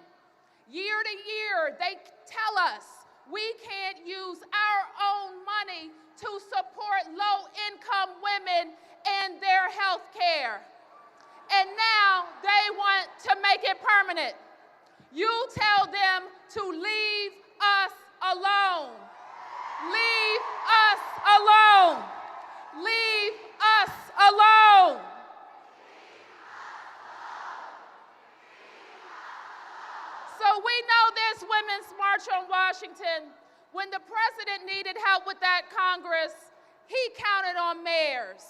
Year to year, they tell us we can't use our own money to support low-income women and their health care. And now they want to make it permanent. You tell them to leave us alone. Leave us alone. Leave us alone. So we know this Women's March on Washington. When the president needed help with that Congress, he counted on mayors.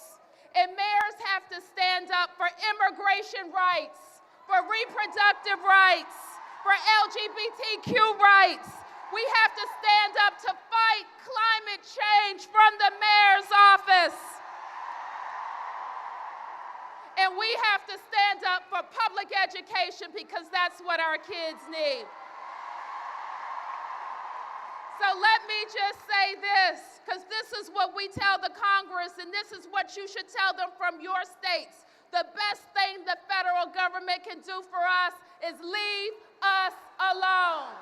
And mayors have to stand up for immigration rights, for reproductive rights, for LGBTQ rights. We have to stand up to fight climate change from the mayor's office. And we have to stand up for public education because that's what our kids need. So let me just say this, because this is what we tell the Congress, and this is what you should tell them from your states. The best thing the federal government can do for us is leave us alone.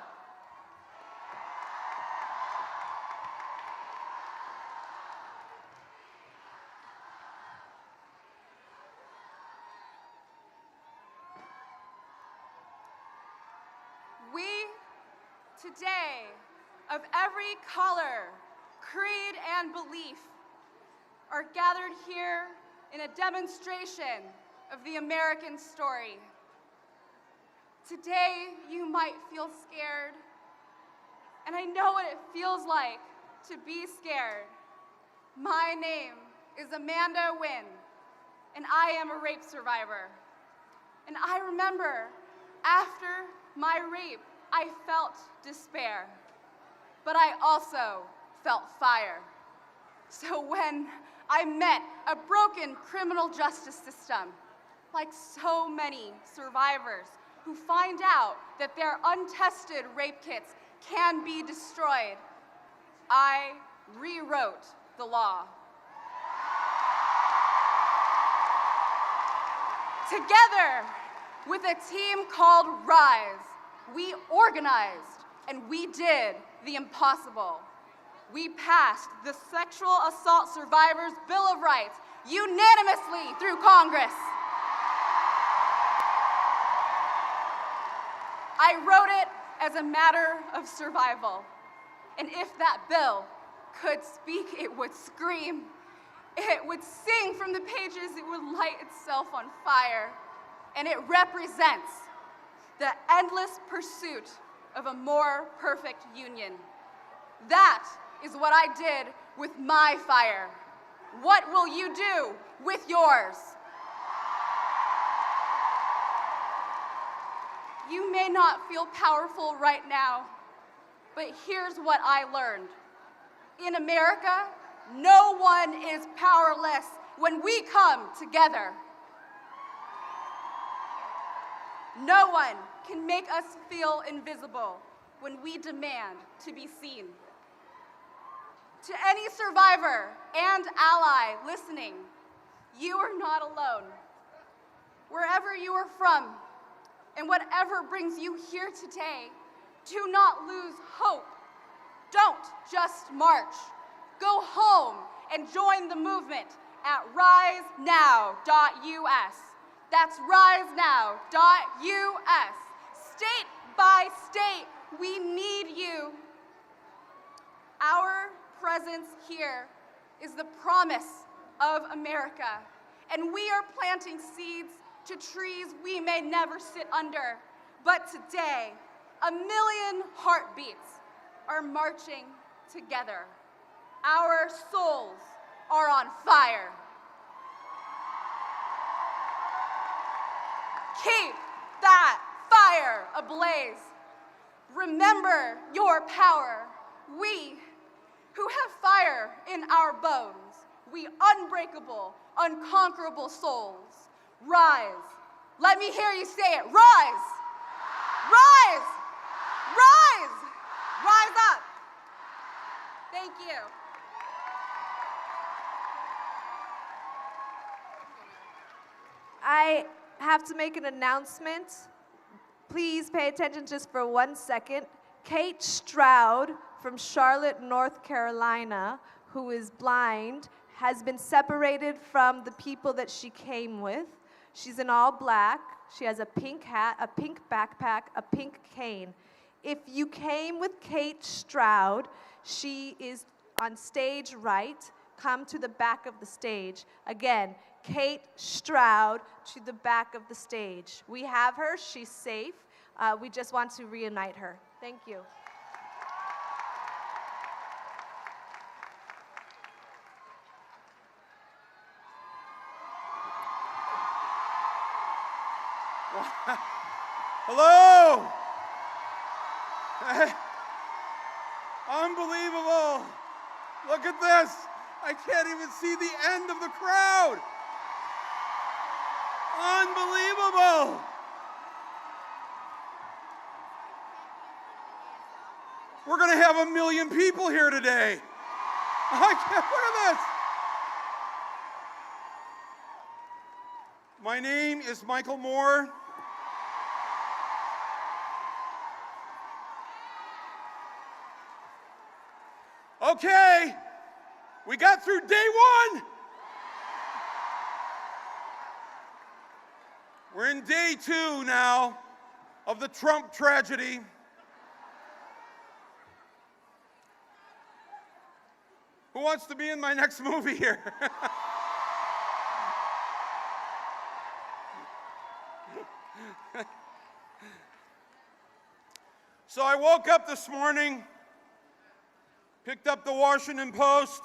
We today, of every color, creed, and belief, are gathered here in a demonstration of the American story. Today, you might feel scared, and I know what it feels like to be scared. My name is Amanda Wynn, and I am a rape survivor. And I remember after my rape, I felt despair, but I also felt fire. So when I met a broken criminal justice system, like so many survivors who find out that their untested rape kits can be destroyed, I rewrote the law. Together with a team called Rise, we organized and we did the impossible. We passed the Sexual Assault Survivors Bill of Rights unanimously through Congress. I wrote it as a matter of survival. And if that bill could speak, it would scream. It would sing from the pages, it would light itself on fire. And it represents the endless pursuit of a more perfect union. That is what I did with my fire. What will you do with yours? You may not feel powerful right now, but here's what I learned. In America, no one is powerless when we come together. No one can make us feel invisible when we demand to be seen. To any survivor and ally listening, you are not alone. Wherever you are from, and whatever brings you here today, Do not lose hope. Don't just march. Go home and join the movement at risenow.us. That's risenow.us. State by state, we need you. Our presence here is the promise of America, and we are planting seeds to trees we may never sit under. But today, 1 million heartbeats are marching together. Our souls are on fire. Keep that fire ablaze. Remember your power. We who have fire in our bones, we unbreakable, unconquerable souls, rise. Let me hear you say it. Rise! Rise! Rise! Rise up! Thank you. I have to make an announcement. Please pay attention just for 1 second. Kate Stroud from Charlotte, North Carolina, who is blind, has been separated from the people that she came with. She's in all black. She has a pink hat, a pink backpack, a pink cane. If you came with Kate Stroud, she is on stage right. Come to the back of the stage. Again, Kate Stroud to the back of the stage. We have her. She's safe. We just want to reunite her. Thank you. Hello! Hey. Unbelievable! Look at this! I can't even see the end of the crowd! Unbelievable! We're going to have 1 million people here today. I can't, look at this! My name is Michael Moore. Okay, we got through day one. We're in day two now of the Trump tragedy. Who wants to be in my next movie here? So I woke up this morning, picked up the Washington Post,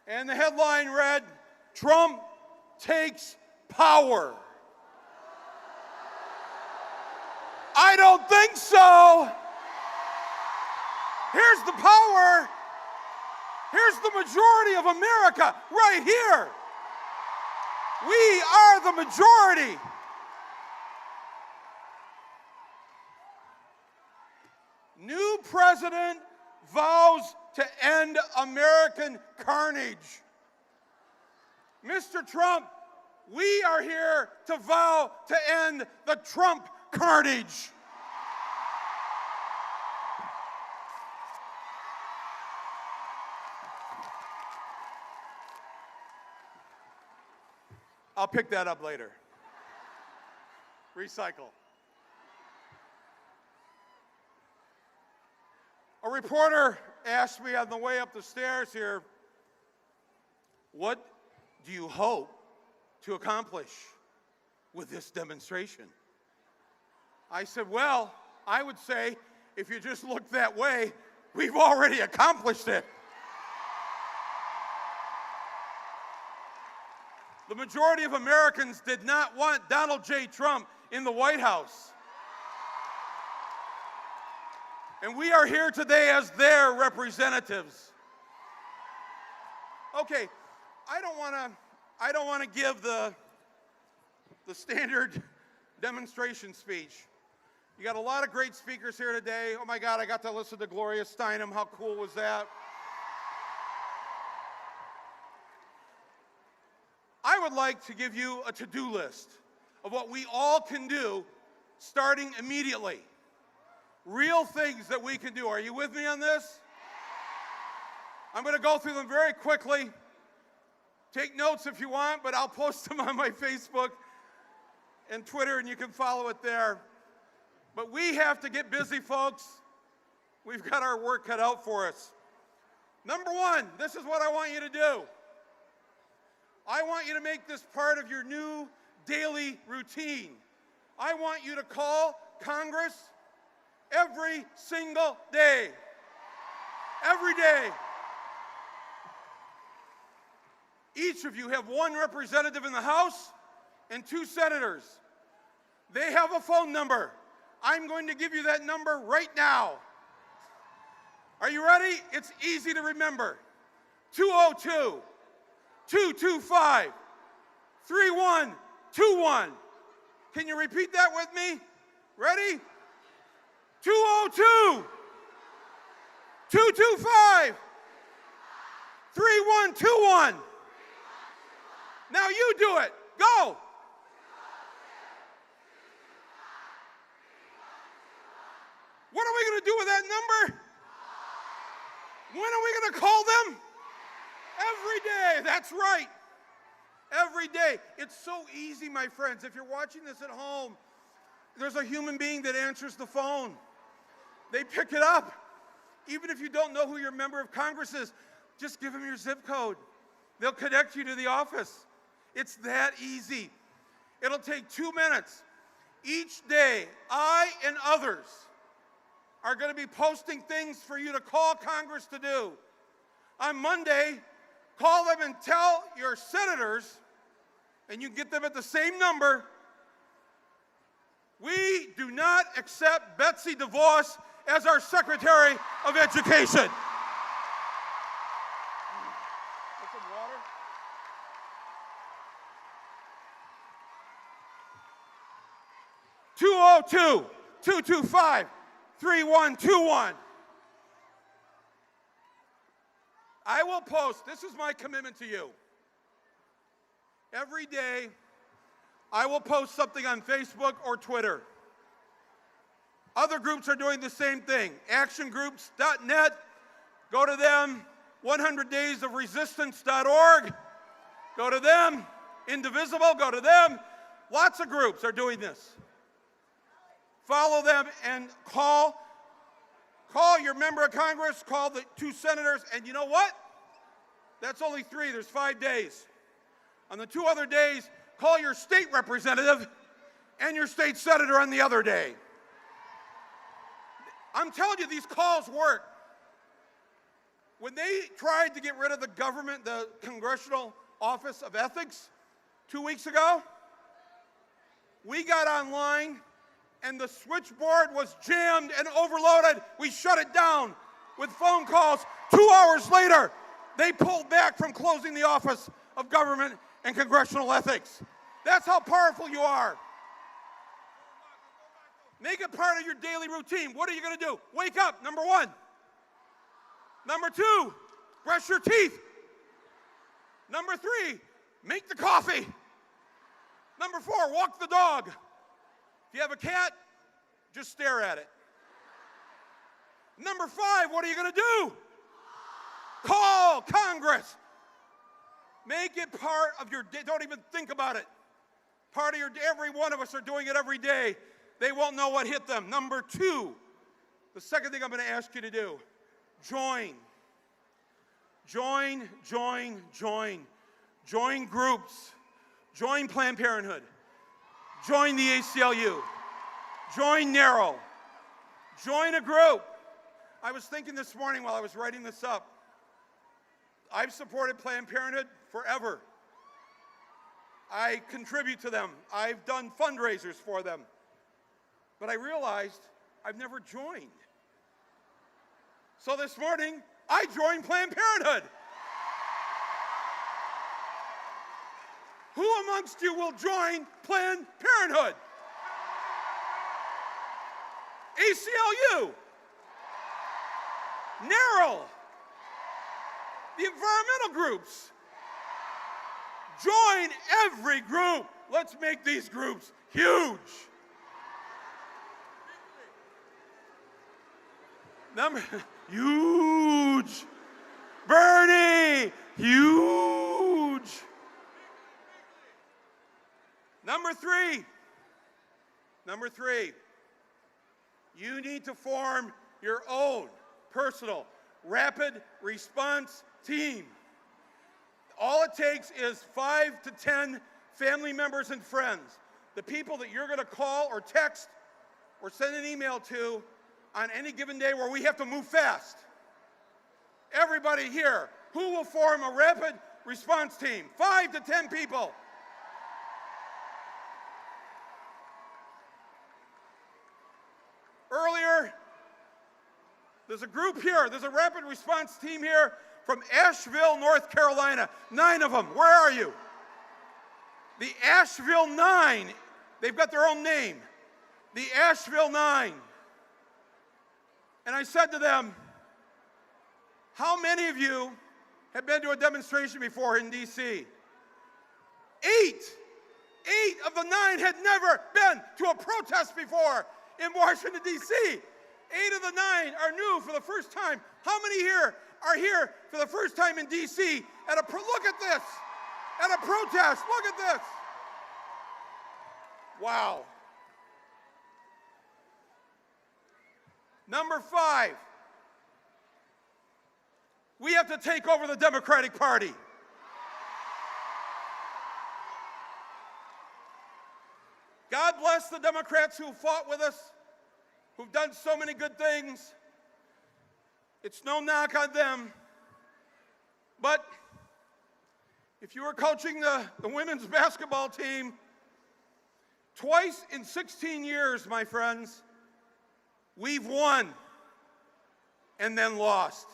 and the headline read, "Trump takes power." I don't think so. Here's the power. Here's the majority of America right here. We are the majority. New president vows to end American carnage. Mr. Trump, we are here to vow to end the Trump carnage. I'll pick that up later. Recycle. A reporter asked me on the way up the stairs here, "What do you hope to accomplish with this demonstration?" I said, "Well, I would say if you just look that way, we've already accomplished it." The majority of Americans did not want Donald J. Trump in the White House. And we are here today as their representatives. Okay, I don't want to give the standard demonstration speech. You got a lot of great speakers here today. Oh my God, I got to listen to Gloria Steinem. How cool was that? I would like to give you a to-do list of what we all can do starting immediately. real things that we can do. Are you with me on this? I'm going to go through them very quickly. Take notes if you want, but I'll post them on my Facebook and Twitter, and you can follow it there. But we have to get busy, folks. We've got our work cut out for us. Number one, this is what I want you to do. I want you to make this part of your new daily routine. I want you to call Congress every single day. Every day. Each of you have one representative in the House and 2 senators. They have a phone number. I'm going to give you that number right now. Are you ready? It's easy to remember. 202-225-3121. Can you repeat that with me? Ready? 202-225-3121. Now you do it. Go. What are we going to do with that number? When are we going to call them? Every day. That's right. Every day. It's so easy, my friends. If you're watching this at home, there's a human being that answers the phone. They pick it up. Even if you don't know who your member of Congress is, just give them your zip code. They'll connect you to the office. It's that easy. It'll take 2 minutes. Each day, I and others are going to be posting things for you to call Congress to do. On Monday, call them and tell your senators, and you get them at the same number, we do not accept Betsy DeVos as our Secretary of Education. 202-225-3121. I will post, this is my commitment to you. Every day, I will post something on Facebook or Twitter. Other groups are doing the same thing. Actiongroups.net, go to them. 100daysofresistance.org, go to them. Indivisible, go to them. Lots of groups are doing this. Follow them and call your member of Congress, call the 2 senators, and you know what? That's only 3, there's 5 days. On the 2 other days, call your state representative and your state senator on the other day. I'm telling you, these calls work. When they tried to get rid of the government, the Congressional Office of Ethics 2 weeks ago, we got online and the switchboard was jammed and overloaded. We shut it down with phone calls. 2 hours later, they pulled back from closing the Office of Government and Congressional Ethics. That's how powerful you are. Make it part of your daily routine. What are you going to do? Wake up, number 1. Number 2, brush your teeth. Number 3, make the coffee. Number 4, walk the dog. If you have a cat, just stare at it. Number 5, what are you going to do? Call Congress. Make it part of your day. Don't even think about it. Part of your day. Every one of us are doing it every day. They won't know what hit them. Number 2, the second thing I'm going to ask you to do, join. Join groups. Join Planned Parenthood. Join the ACLU. Join NARROW. Join a group. I was thinking this morning while I was writing this up, I've supported Planned Parenthood forever. I contribute to them. I've done fundraisers for them. But I realized I've never joined. So this morning, I joined Planned Parenthood. Who amongst you will join Planned Parenthood? ACLU, NARROW, the environmental groups. Join every group. Let's make these groups huge. Huge. Bernie, huge. Number three, you need to form your own personal rapid response team. All it takes is 5 to 10 family members and friends, the people that you're going to call or text or send an email to on any given day where we have to move fast. Everybody here, who will form a rapid response team? 5 to 10 people. Earlier, there's a group here, there's a rapid response team here from Asheville, North Carolina. 9 of them. Where are you? The Asheville 9. They've got their own name. The Asheville 9. And I said to them, how many of you have been to a demonstration before in D.C.? 8. 8 of the 9 had never been to a protest before in Washington, D.C. 8 of the 9 are new for the first time. How many here are here for the first time in D.C. at a look at this, at a protest? Look at this. Wow. Number 5, we have to take over the Democratic Party. God bless the Democrats who fought with us, who've done so many good things. It's no knock on them. But if you were coaching the women's basketball team, twice in 16 years, my friends, we've won and then lost.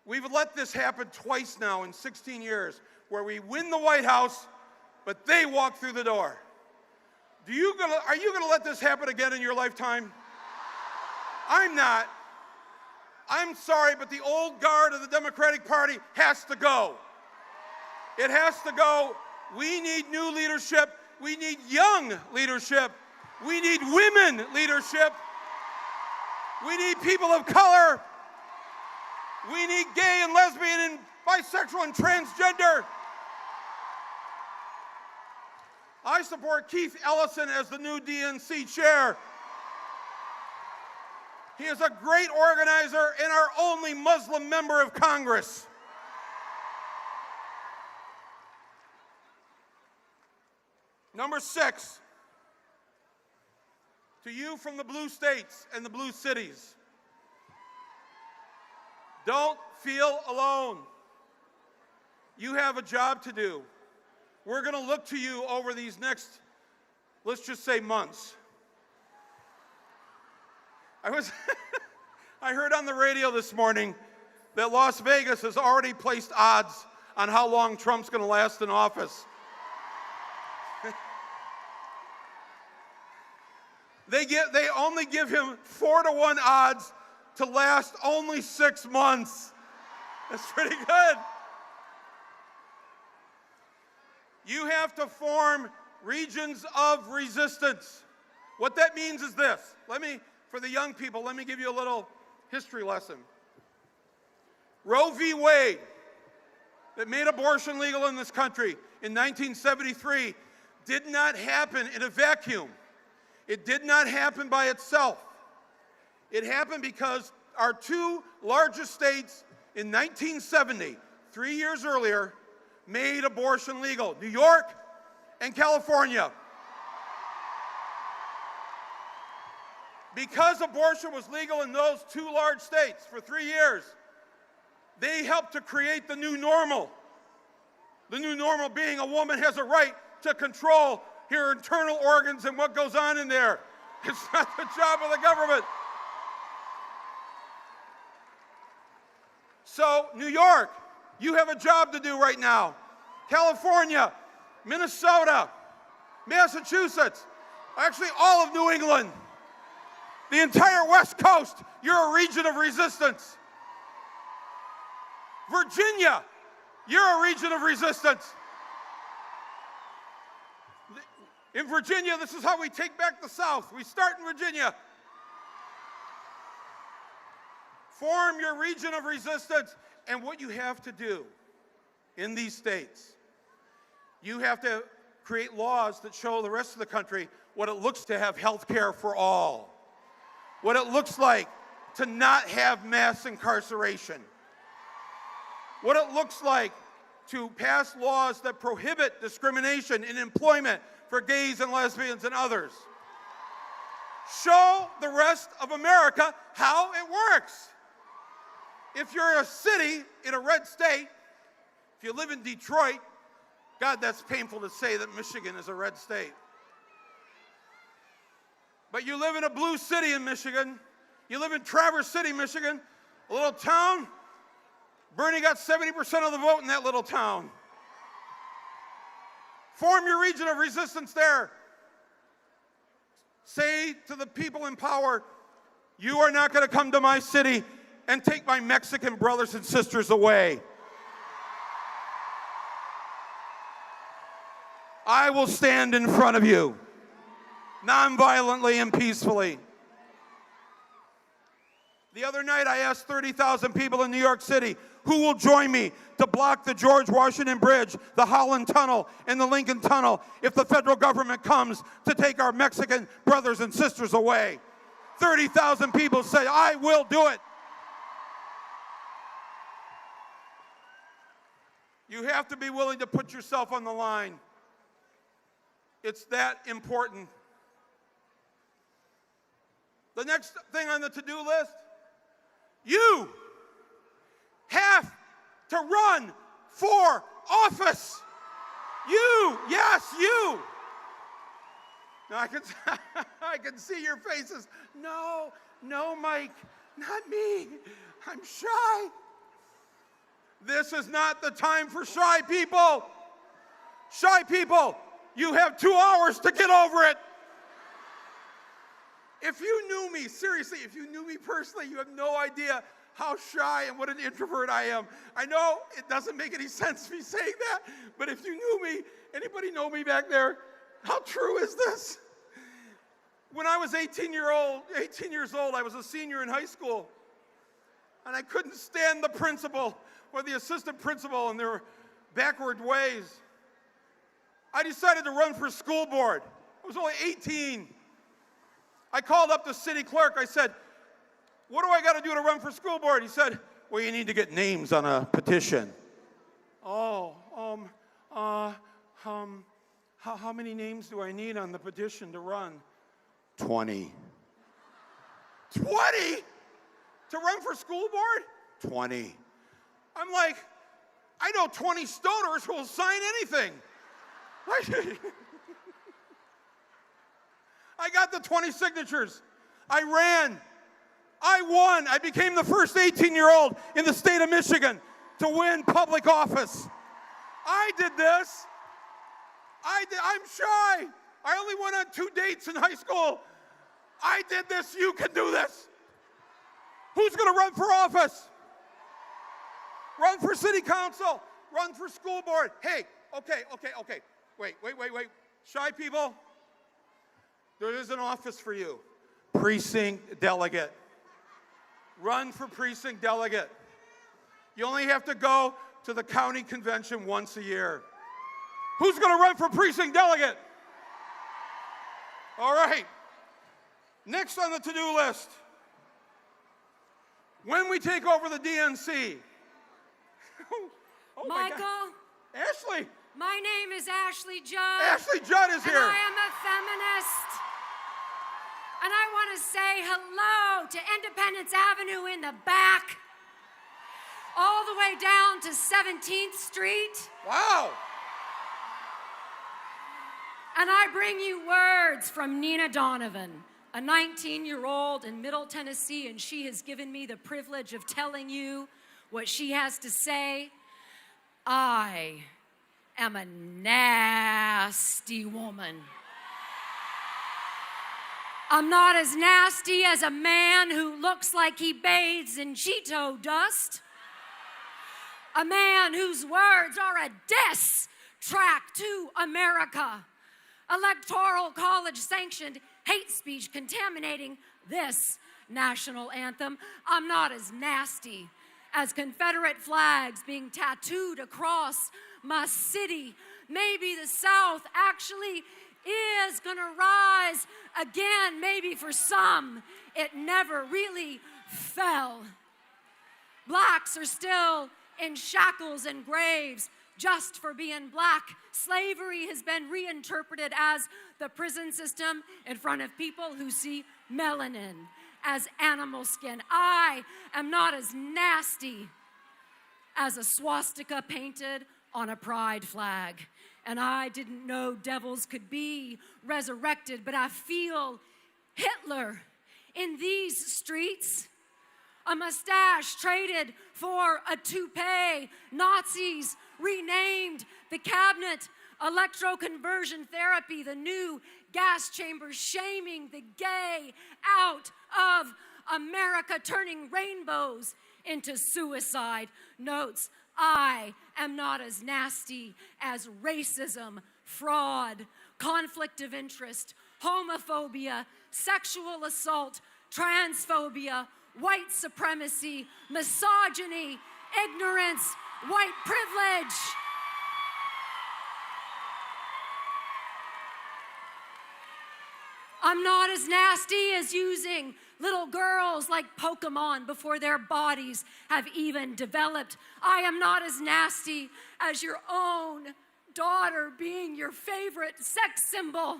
We've let this happen twice now in 16 years, where we win the White House, but they walk through the door. Are you gonna let this happen again in your lifetime? I'm not. I'm sorry, but the old guard of the Democratic Party has to go. It has to go. We need new leadership. We need young leadership. We need women leadership. We need people of color. We need gay and lesbian and bisexual and transgender. I support Keith Ellison as the new DNC chair. He is a great organizer and our only Muslim member of Congress. Number 6, to you from the blue states and the blue cities, don't feel alone. You have a job to do. We're going to look to you over these next, let's just say, months. I heard on the radio this morning that Las Vegas has already placed odds on how long Trump's going to last in office. They only give him 4-to-1 odds to last only 6 months. That's pretty good. You have to form regions of resistance. What that means is this. For the young people, let me give you a little history lesson. Roe v. Wade, that made abortion legal in this country in 1973, did not happen in a vacuum. It did not happen by itself. It happened because our 2 largest states in 1970, 3 years earlier, made abortion legal, New York and California. Because abortion was legal in those 2 large states for 3 years, they helped to create the new normal. The new normal being a woman has a right to control her internal organs and what goes on in there. It's not the job of the government. So, New York, you have a job to do right now. California, Minnesota, Massachusetts, actually all of New England, the entire West Coast, you're a region of resistance. Virginia, you're a region of resistance. In Virginia, this is how we take back the South. We start in Virginia. Form your region of resistance. And what you have to do in these states, you have to create laws that show the rest of the country what it looks to have health care for all, what it looks like to not have mass incarceration, what it looks like to pass laws that prohibit discrimination in employment for gays and lesbians and others. Show the rest of America how it works. If you're a city in a red state, if you live in Detroit, God, that's painful to say that Michigan is a red state. But you live in a blue city in Michigan, you live in Traverse City, Michigan, a little town. Bernie got 70% of the vote in that little town. Form your region of resistance there. Say to the people in power, you are not going to come to my city and take my Mexican brothers and sisters away. I will stand in front of you, nonviolently and peacefully. The other night I asked 30,000 people in New York City, who will join me to block the George Washington Bridge, the Holland Tunnel, and the Lincoln Tunnel if the federal government comes to take our Mexican brothers and sisters away? 30,000 people say, I will do it. You have to be willing to put yourself on the line. It's that important. The next thing on the to-do list, you have to run for office. You, yes, you. Now I can see your faces. No, Mike, not me. I'm shy. This is not the time for shy people. Shy people, you have 2 hours to get over it. If you knew me, seriously, if you knew me personally, you have no idea how shy and what an introvert I am. I know it doesn't make any sense me saying that, but if you knew me, anybody know me back there? How true is this? When I was 18 years old, I was a senior in high school, and I couldn't stand the principal or the assistant principal in their backward ways. I decided to run for school board. I was only 18. I called up the city clerk. I said, what do I got to do to run for school board? He said, well, you need to get names on a petition. Oh, how many names do I need on the petition to run? 20. 20? To run for school board? 20. I'm like, I know 20 stoners who will sign anything. I got the 20 signatures. I ran. I won. I became the first 18-year-old in the state of Michigan to win public office. I did this. I'm shy. I only went on 2 dates in high school. I did this. You can do this. Who's going to run for office? Run for city council. Run for school board. Hey, okay. Wait. Shy people, there is an office for you. Precinct delegate. Run for precinct delegate. You only have to go to the county convention once a year. Who's going to run for precinct delegate? All right. Next on the to-do list, when we take over the DNC. Oh Michael? my God. Ashley. My name is Ashley Judd. Ashley Judd is here. And I am a feminist. And I want to say hello to Independence Avenue in the back, all the way down to 17th Street. Wow. And I bring you words from Nina Donovan, a 19-year-old in Middle Tennessee, and she has given me the privilege of telling you what she has to say. I am a nasty woman. I'm not as nasty as a man who looks like he bathes in Cheeto dust. A man whose words are a diss track to America. Electoral college sanctioned hate speech contaminating this national anthem. I'm not as nasty as Confederate flags being tattooed across my city. Maybe the South actually is gonna rise again. Maybe for some, it never really fell. Blacks are still in shackles and graves just for being black. Slavery has been reinterpreted as the prison system in front of people who see melanin as animal skin. I am not as nasty as a swastika painted on a pride flag. And I didn't know devils could be resurrected, but I feel Hitler in these streets. A mustache traded for a toupee. Nazis renamed the cabinet electroconversion therapy, the new gas chamber, shaming the gay out of America, turning rainbows into suicide notes. I am not as nasty as racism, fraud, conflict of interest, homophobia, sexual assault, transphobia, white supremacy, misogyny, ignorance, white privilege. I'm not as nasty as using little girls like Pokemon before their bodies have even developed. I am not as nasty as your own daughter being your favorite sex symbol.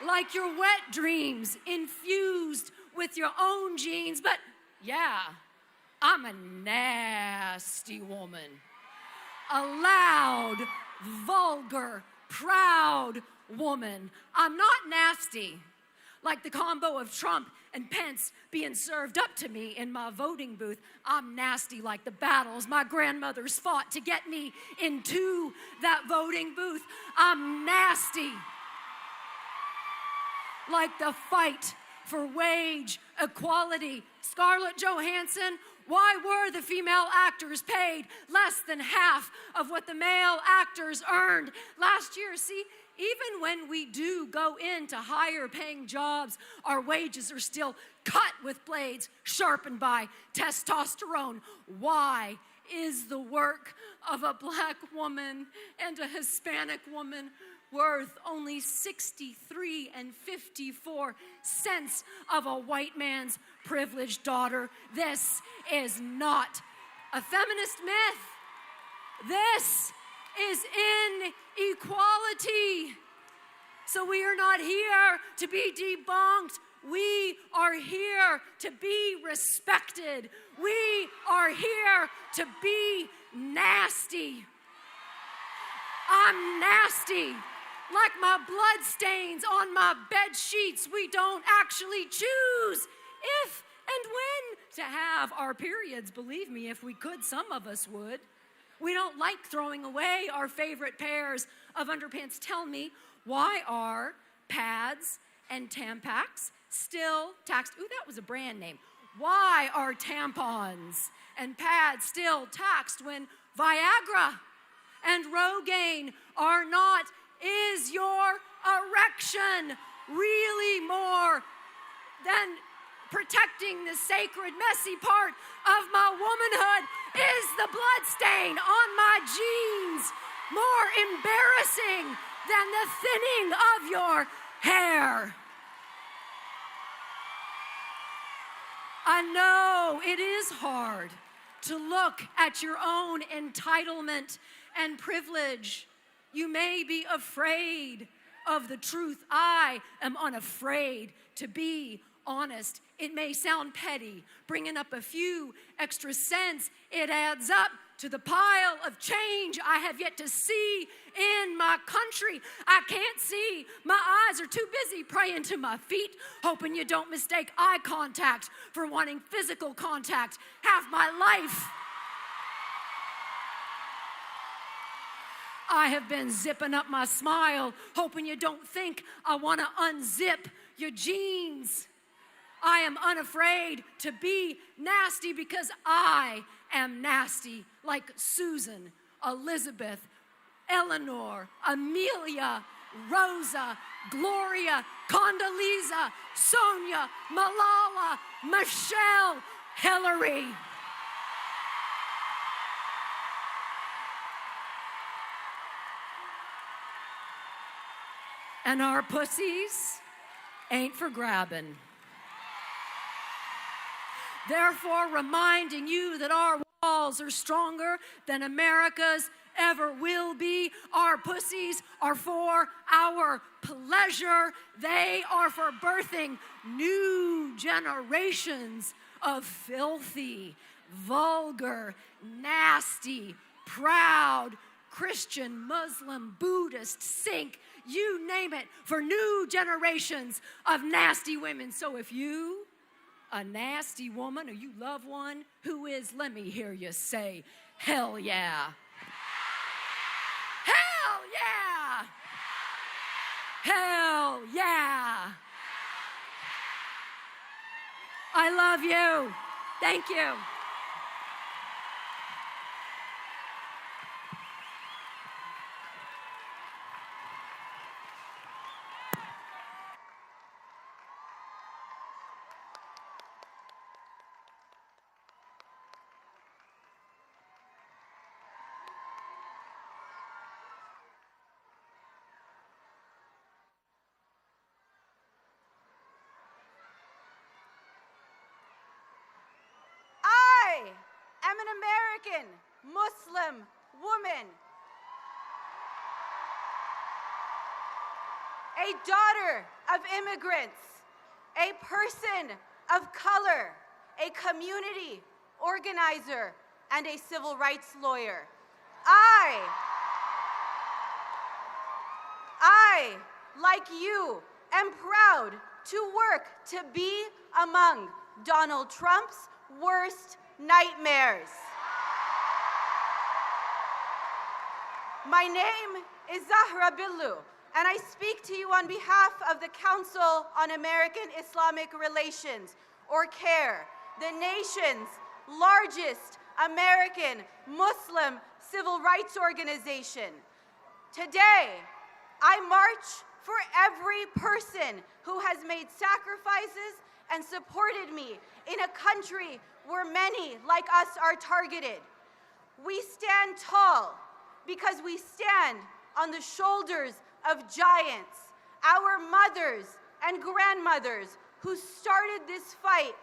Like your wet dreams infused with your own genes. But yeah, I'm a nasty woman. A loud, vulgar, proud woman. I'm not nasty like the combo of Trump and Pence being served up to me in my voting booth. I'm nasty like the battles my grandmothers fought to get me into that voting booth. I'm nasty like the fight for wage equality. Scarlett Johansson, why were the female actors paid less than half of what the male actors earned last year? See, even when we do go into higher paying jobs, our wages are still cut with blades sharpened by testosterone. Why is the work of a black woman and a Hispanic woman worth only 63 and 54 cents of a white man's privileged daughter? This is not a feminist myth. This is inequality. So we are not here to be debunked. We are here to be respected. We are here to be nasty. I'm nasty. Like my blood stains on my bed sheets. We don't actually choose if and when to have our periods. Believe me, if we could, some of us would. We don't like throwing away our favorite pairs of underpants. Tell me, why are pads and Tampax still taxed? Ooh, that was a brand name. Why are tampons and pads still taxed when Viagra and Rogaine are not? Is your erection really more than protecting the sacred, messy part of my womanhood? Is the blood stain on my jeans more embarrassing than the thinning of your hair? I know it is hard to look at your own entitlement and privilege. You may be afraid of the truth. I am unafraid to be honest. It may sound petty, bringing up a few extra cents. It adds up to the pile of change I have yet to see in my country. I can't see. My eyes are too busy praying to my feet, hoping you don't mistake eye contact for wanting physical contact. Half my life I have been zipping up my smile, hoping you don't think I want to unzip your jeans. I am unafraid to be nasty because I am nasty, like Susan, Elizabeth, Eleanor, Amelia, Rosa, Gloria, Condoleezza, Sonia, Malala, Michelle, Hillary. And our pussies ain't for grabbing. Therefore, reminding you that our walls are stronger than America's ever will be. Our pussies are for our pleasure. They are for birthing new generations of filthy, vulgar, nasty, proud, Christian, Muslim, Buddhist, Sikh, you name it, for new generations of nasty women. So if you, a nasty woman, or you love one who is, let me hear you say, hell yeah. Hell yeah. Hell yeah. I love you. Thank you. I am an American Muslim woman, a daughter of immigrants, a person of color, a community organizer, and a civil rights lawyer. I, like you, am proud to work to be among Donald Trump's worst nightmares. My name is Zahra Billu, and I speak to you on behalf of the Council on American Islamic Relations, or CARE, the nation's largest American Muslim civil rights organization. Today, I march for every person who has made sacrifices and supported me in a country where many like us are targeted. We stand tall because we stand on the shoulders of giants, our mothers and grandmothers who started this fight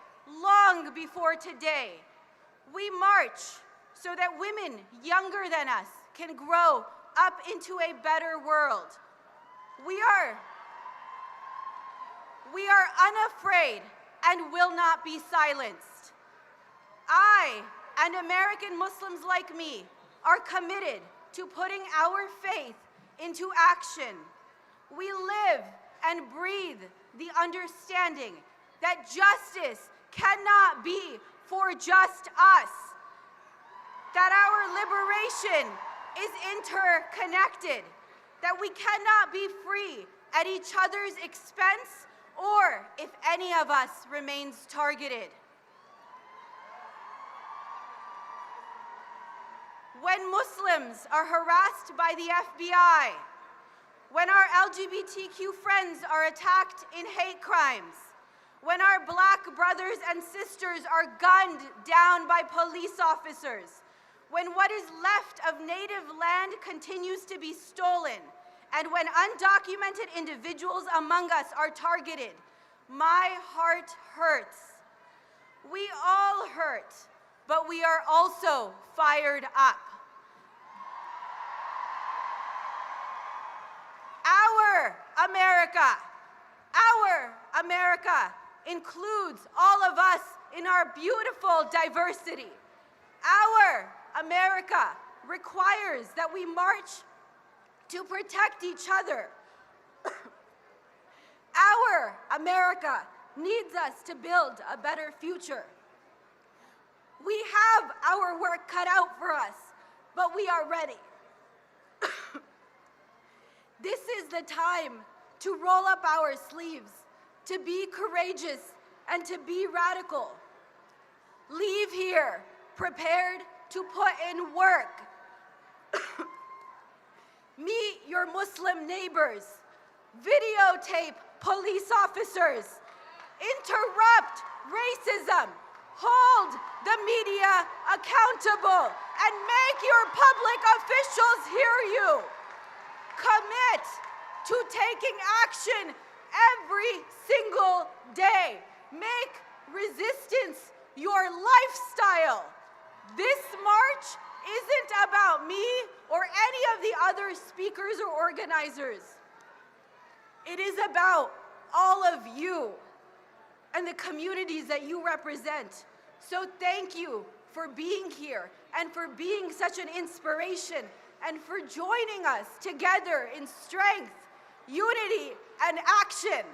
long before today. We march so that women younger than us can grow up into a better world. We are unafraid and will not be silenced. I and American Muslims like me are committed to putting our faith into action. We live and breathe the understanding that justice cannot be for just us, that our liberation is interconnected, that we cannot be free at each other's expense or if any of us remains targeted. When Muslims are harassed by the FBI, when our LGBTQ friends are attacked in hate crimes, when our Black brothers and sisters are gunned down by police officers, when what is left of native land continues to be stolen, and when undocumented individuals among us are targeted, my heart hurts. We all hurt, but we are also fired up. Our America includes all of us in our beautiful diversity. Our America requires that we march to protect each other. Our America needs us to build a better future. We have our work cut out for us, but we are ready. This is the time to roll up our sleeves, to be courageous, and to be radical. Leave here prepared to put in work. Meet your Muslim neighbors. Videotape police officers. Interrupt racism. Hold the media accountable and make your public officials hear you. Commit to taking action every single day. Make resistance your lifestyle. This march isn't about me or any of the other speakers or organizers. It is about all of you and the communities that you represent. So thank you for being here and for being such an inspiration and for joining us together in strength, unity, and action.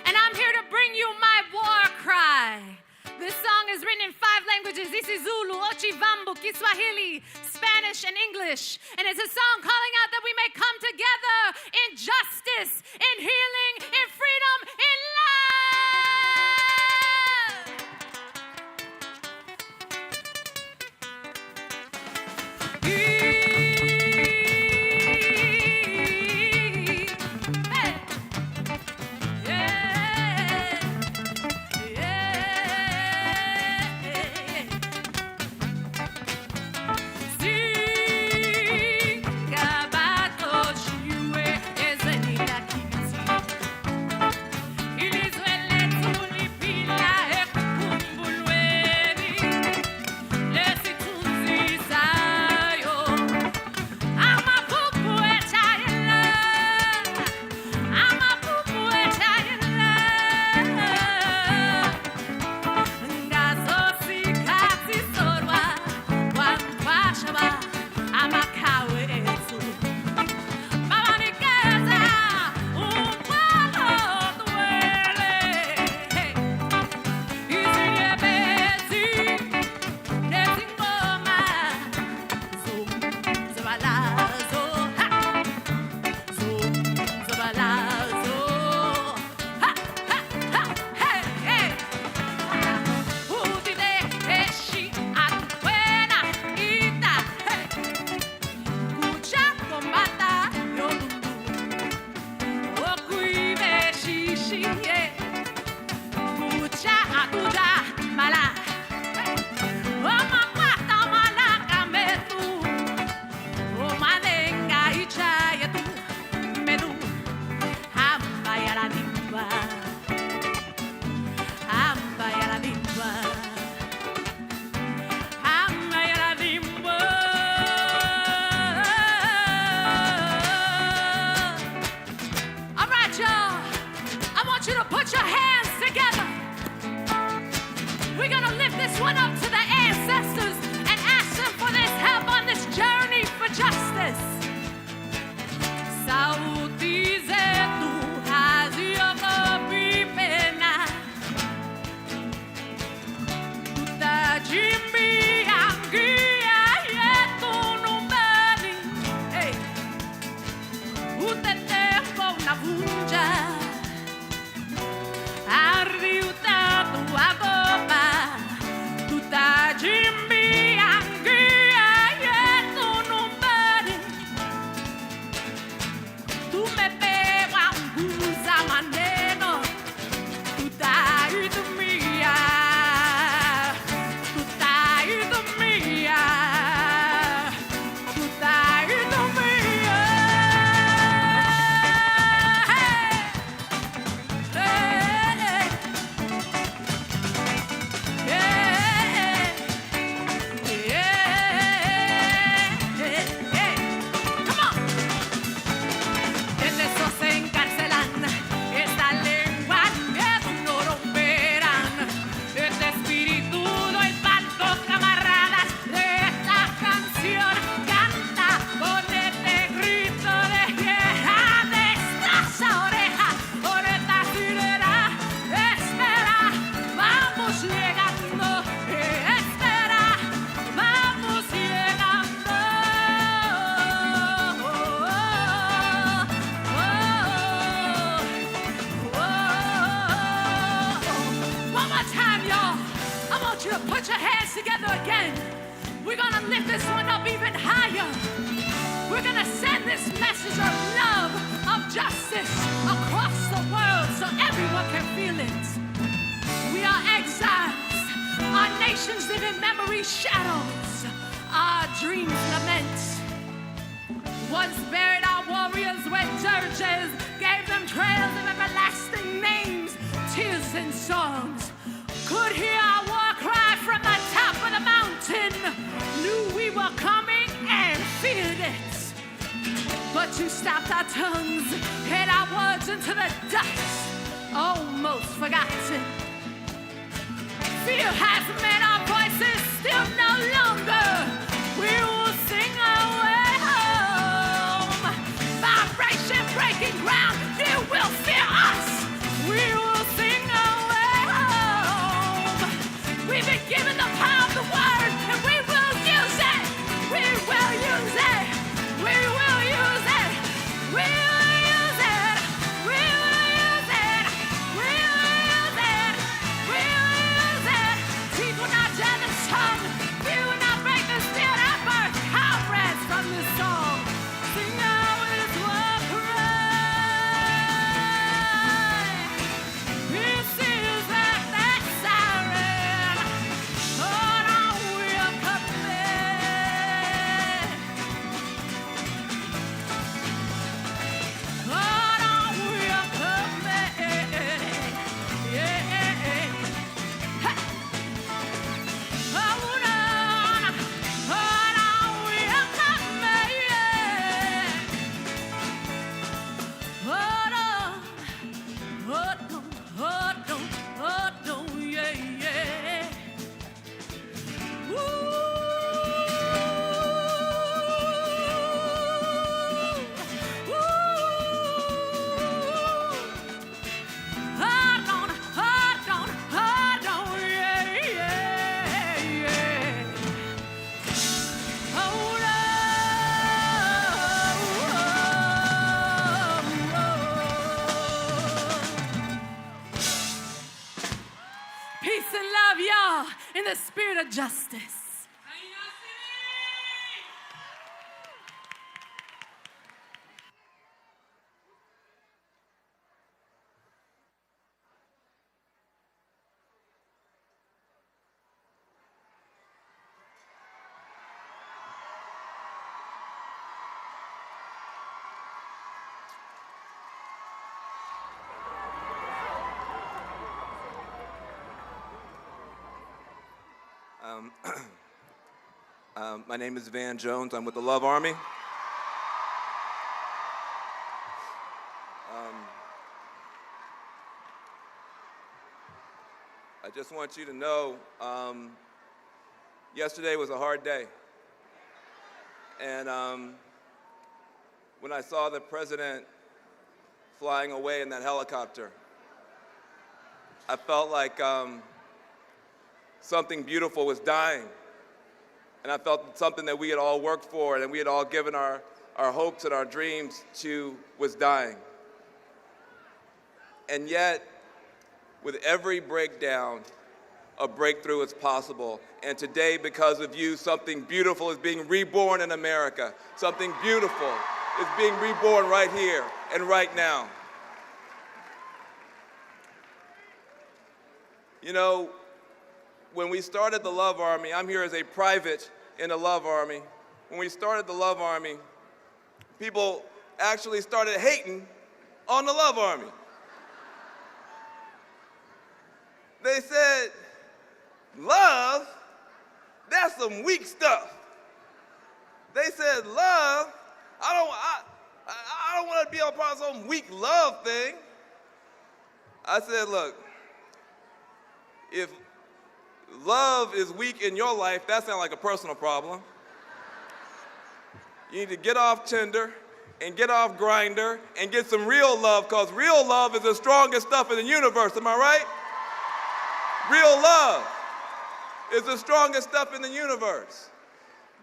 And I'm here to bring you my war cry. This song is written in 5 languages. This is Zulu, Ochivambo, Kiswahili, Spanish, and English. And it's a song calling out that we may come together in justice, in healing, in freedom, in you to put your hands together again. We're gonna lift this one up even higher. We're gonna send this message of love, of justice across the world so everyone can feel it. We are exiles. Our nations live in memory's shadows. Our dreams lament. Once buried our warriors where dirges gave them trails of everlasting names, tears and songs. Could hear our war cry from the top of the mountain. Knew we were coming and feared it. But you stopped our tongues, hid our words into the dust, almost forgotten. Fear has made our voices still no longer. We will sing our way home. Vibration breaking ground, you will fear us. We will sing our way home. We've been given the power of the word, and we will use it. We will use it. We will use it. We will use it. We will use it. We will use it. We will use it. Teeth will not tear the tongue. We will not break the spirit at birth. Comrades from this song, sing out with war cry. This is that siren. Hold on, we are coming. Hold on, we are coming. Yeah. Hey. Hold on, we are coming. Hold on, yeah. Peace and love, y'all, in the spirit of justice. My name is Van Jones. I'm with the Love Army. I just want you to know, yesterday was a hard day. And when I saw the president flying away in that helicopter, I felt like something beautiful was dying. And I felt something that we had all worked for and we had all given our hopes and our dreams to was dying. And yet, with every breakdown, a breakthrough is possible. And today, because of you, something beautiful is being reborn in America. Something beautiful is being reborn right here and right now. You know, when we started the Love Army, I'm here as a private in the Love Army. When we started the Love Army, people actually started hating on the Love Army. They said, love, that's some weak stuff. They said, love, I don't want to be a part of some weak love thing. I said, look, if love is weak in your life, that sounds like a personal problem. You need to get off Tinder and get off Grindr and get some real love, because real love is the strongest stuff in the universe, am I right? Real love is the strongest stuff in the universe.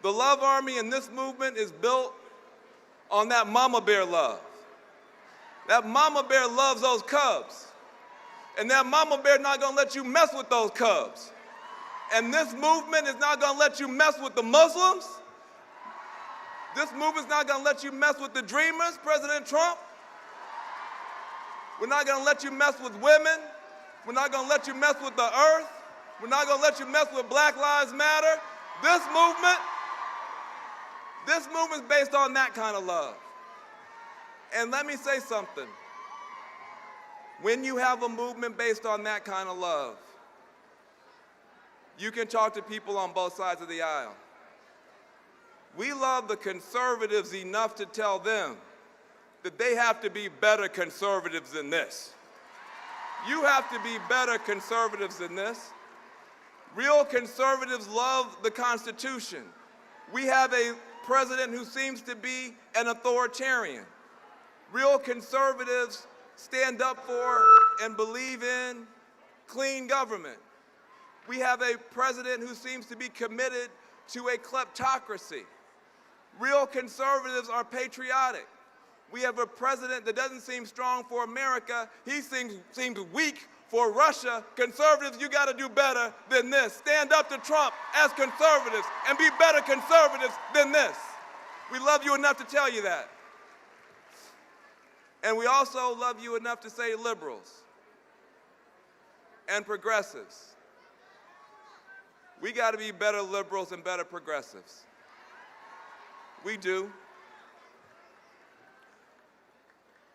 The Love Army in this movement is built on that mama bear love. That mama bear loves those cubs. And that mama bear not gonna let you mess with those cubs. And this movement is not going to let you mess with the Muslims. This movement's not going to let you mess with the dreamers, President Trump. We're not going to let you mess with women. We're not going to let you mess with the earth. We're not going to let you mess with Black Lives Matter. This movement's based on that kind of love. And let me say something. When you have a movement based on that kind of love, you can talk to people on both sides of the aisle. We love the conservatives enough to tell them that they have to be better conservatives than this. You have to be better conservatives than this. Real conservatives love the Constitution. We have a president who seems to be an authoritarian. Real conservatives stand up for and believe in clean government. We have a president who seems to be committed to a kleptocracy. Real conservatives are patriotic. We have a president that doesn't seem strong for America. He seems weak for Russia. Conservatives, you got to do better than this. Stand up to Trump as conservatives and be better conservatives than this. We love you enough to tell you that. And we also love you enough to say liberals and progressives. We got to be better liberals and better progressives. We do.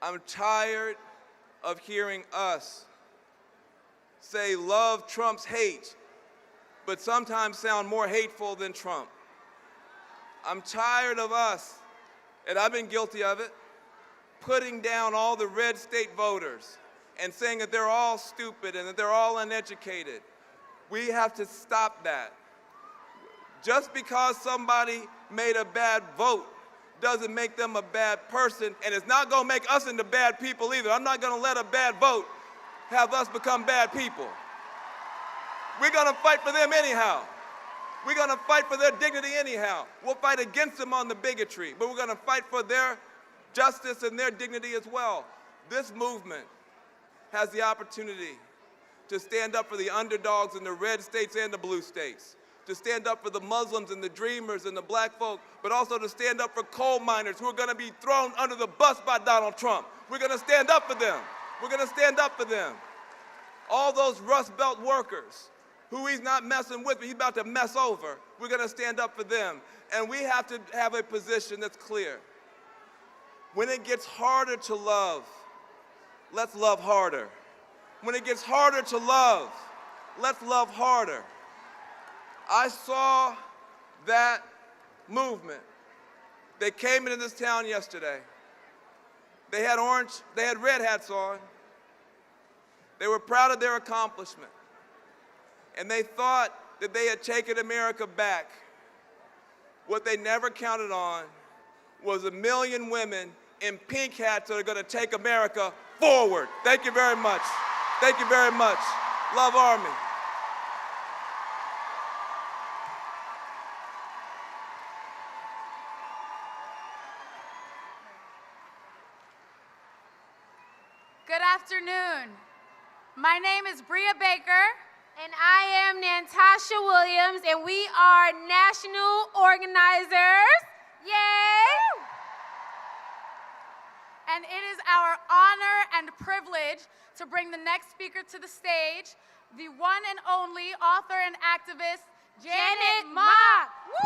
I'm tired of hearing us say love trumps hate, but sometimes sound more hateful than Trump. I'm tired of us, and I've been guilty of it, putting down all the red state voters and saying that they're all stupid and that they're all uneducated. We have to stop that. Just because somebody made a bad vote doesn't make them a bad person, and it's not going to make us into bad people either. I'm not going to let a bad vote have us become bad people. We're going to fight for them anyhow. We're going to fight for their dignity anyhow. We'll fight against them on the bigotry, but we're going to fight for their justice and their dignity as well. This movement has the opportunity to stand up for the underdogs in the red states and the blue states, to stand up for the Muslims and the dreamers and the black folk, but also to stand up for coal miners who are going to be thrown under the bus by Donald Trump. We're going to stand up for them. We're going to stand up for them. All those Rust Belt workers who he's not messing with, but he's about to mess over, we're going to stand up for them. And we have to have a position that's clear. When it gets harder to love, let's love harder. When it gets harder to love, let's love harder. I saw that movement. They came into this town yesterday. They had red hats on. They were proud of their accomplishment. And they thought that they had taken America back. What they never counted on was 1 million women in pink hats that are going to take America forward. Thank you very much. Thank you very much. Love Army. Good afternoon. My name is Bria Baker. And I am Natasha Williams, and we are national organizers. Yay! And it is our honor and privilege to bring the next speaker to the stage, the one and only author and activist, Janet Mock. Woo!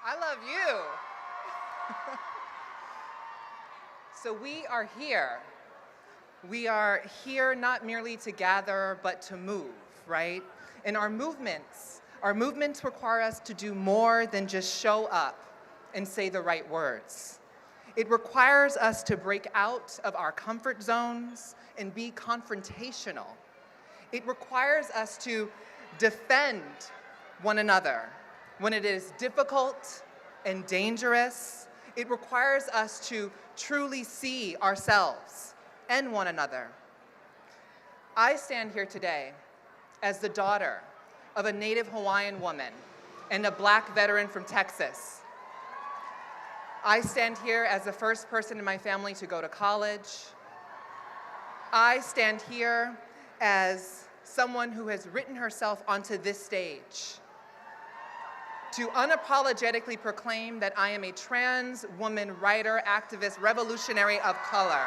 I love you. So we are here. We are here not merely to gather, but to move, right? And our movements require us to do more than just show up and say the right words. It requires us to break out of our comfort zones and be confrontational. It requires us to defend one another when it is difficult and dangerous. It requires us to truly see ourselves and one another. I stand here today as the daughter of a Native Hawaiian woman and a Black veteran from Texas. I stand here as the first person in my family to go to college. I stand here as someone who has written herself onto this stage to unapologetically proclaim that I am a trans woman, writer, activist, revolutionary of color.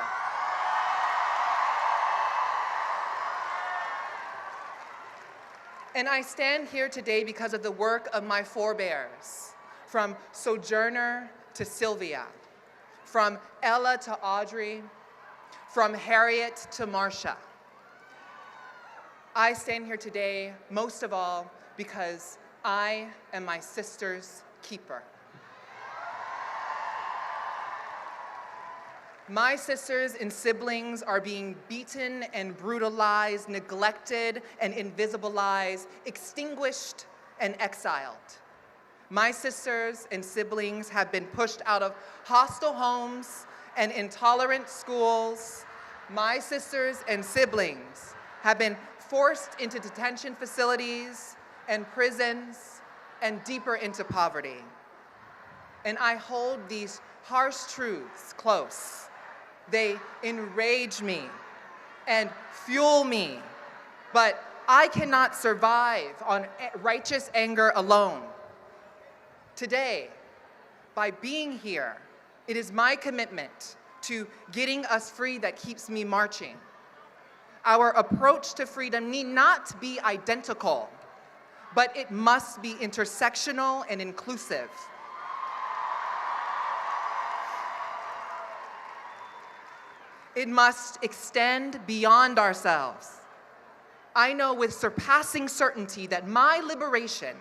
And I stand here today because of the work of my forebears, from Sojourner to Sylvia, from Ella to Audrey, from Harriet to Marcia. I stand here today, most of all, because I am my sister's keeper. My sisters and siblings are being beaten and brutalized, neglected and invisibilized, extinguished and exiled. My sisters and siblings have been pushed out of hostile homes and intolerant schools. My sisters and siblings have been forced into detention facilities and prisons and deeper into poverty. And I hold these harsh truths close. They enrage me and fuel me, but I cannot survive on righteous anger alone. Today, by being here, it is my commitment to getting us free that keeps me marching. Our approach to freedom need not be identical, but it must be intersectional and inclusive. It must extend beyond ourselves. I know with surpassing certainty that my liberation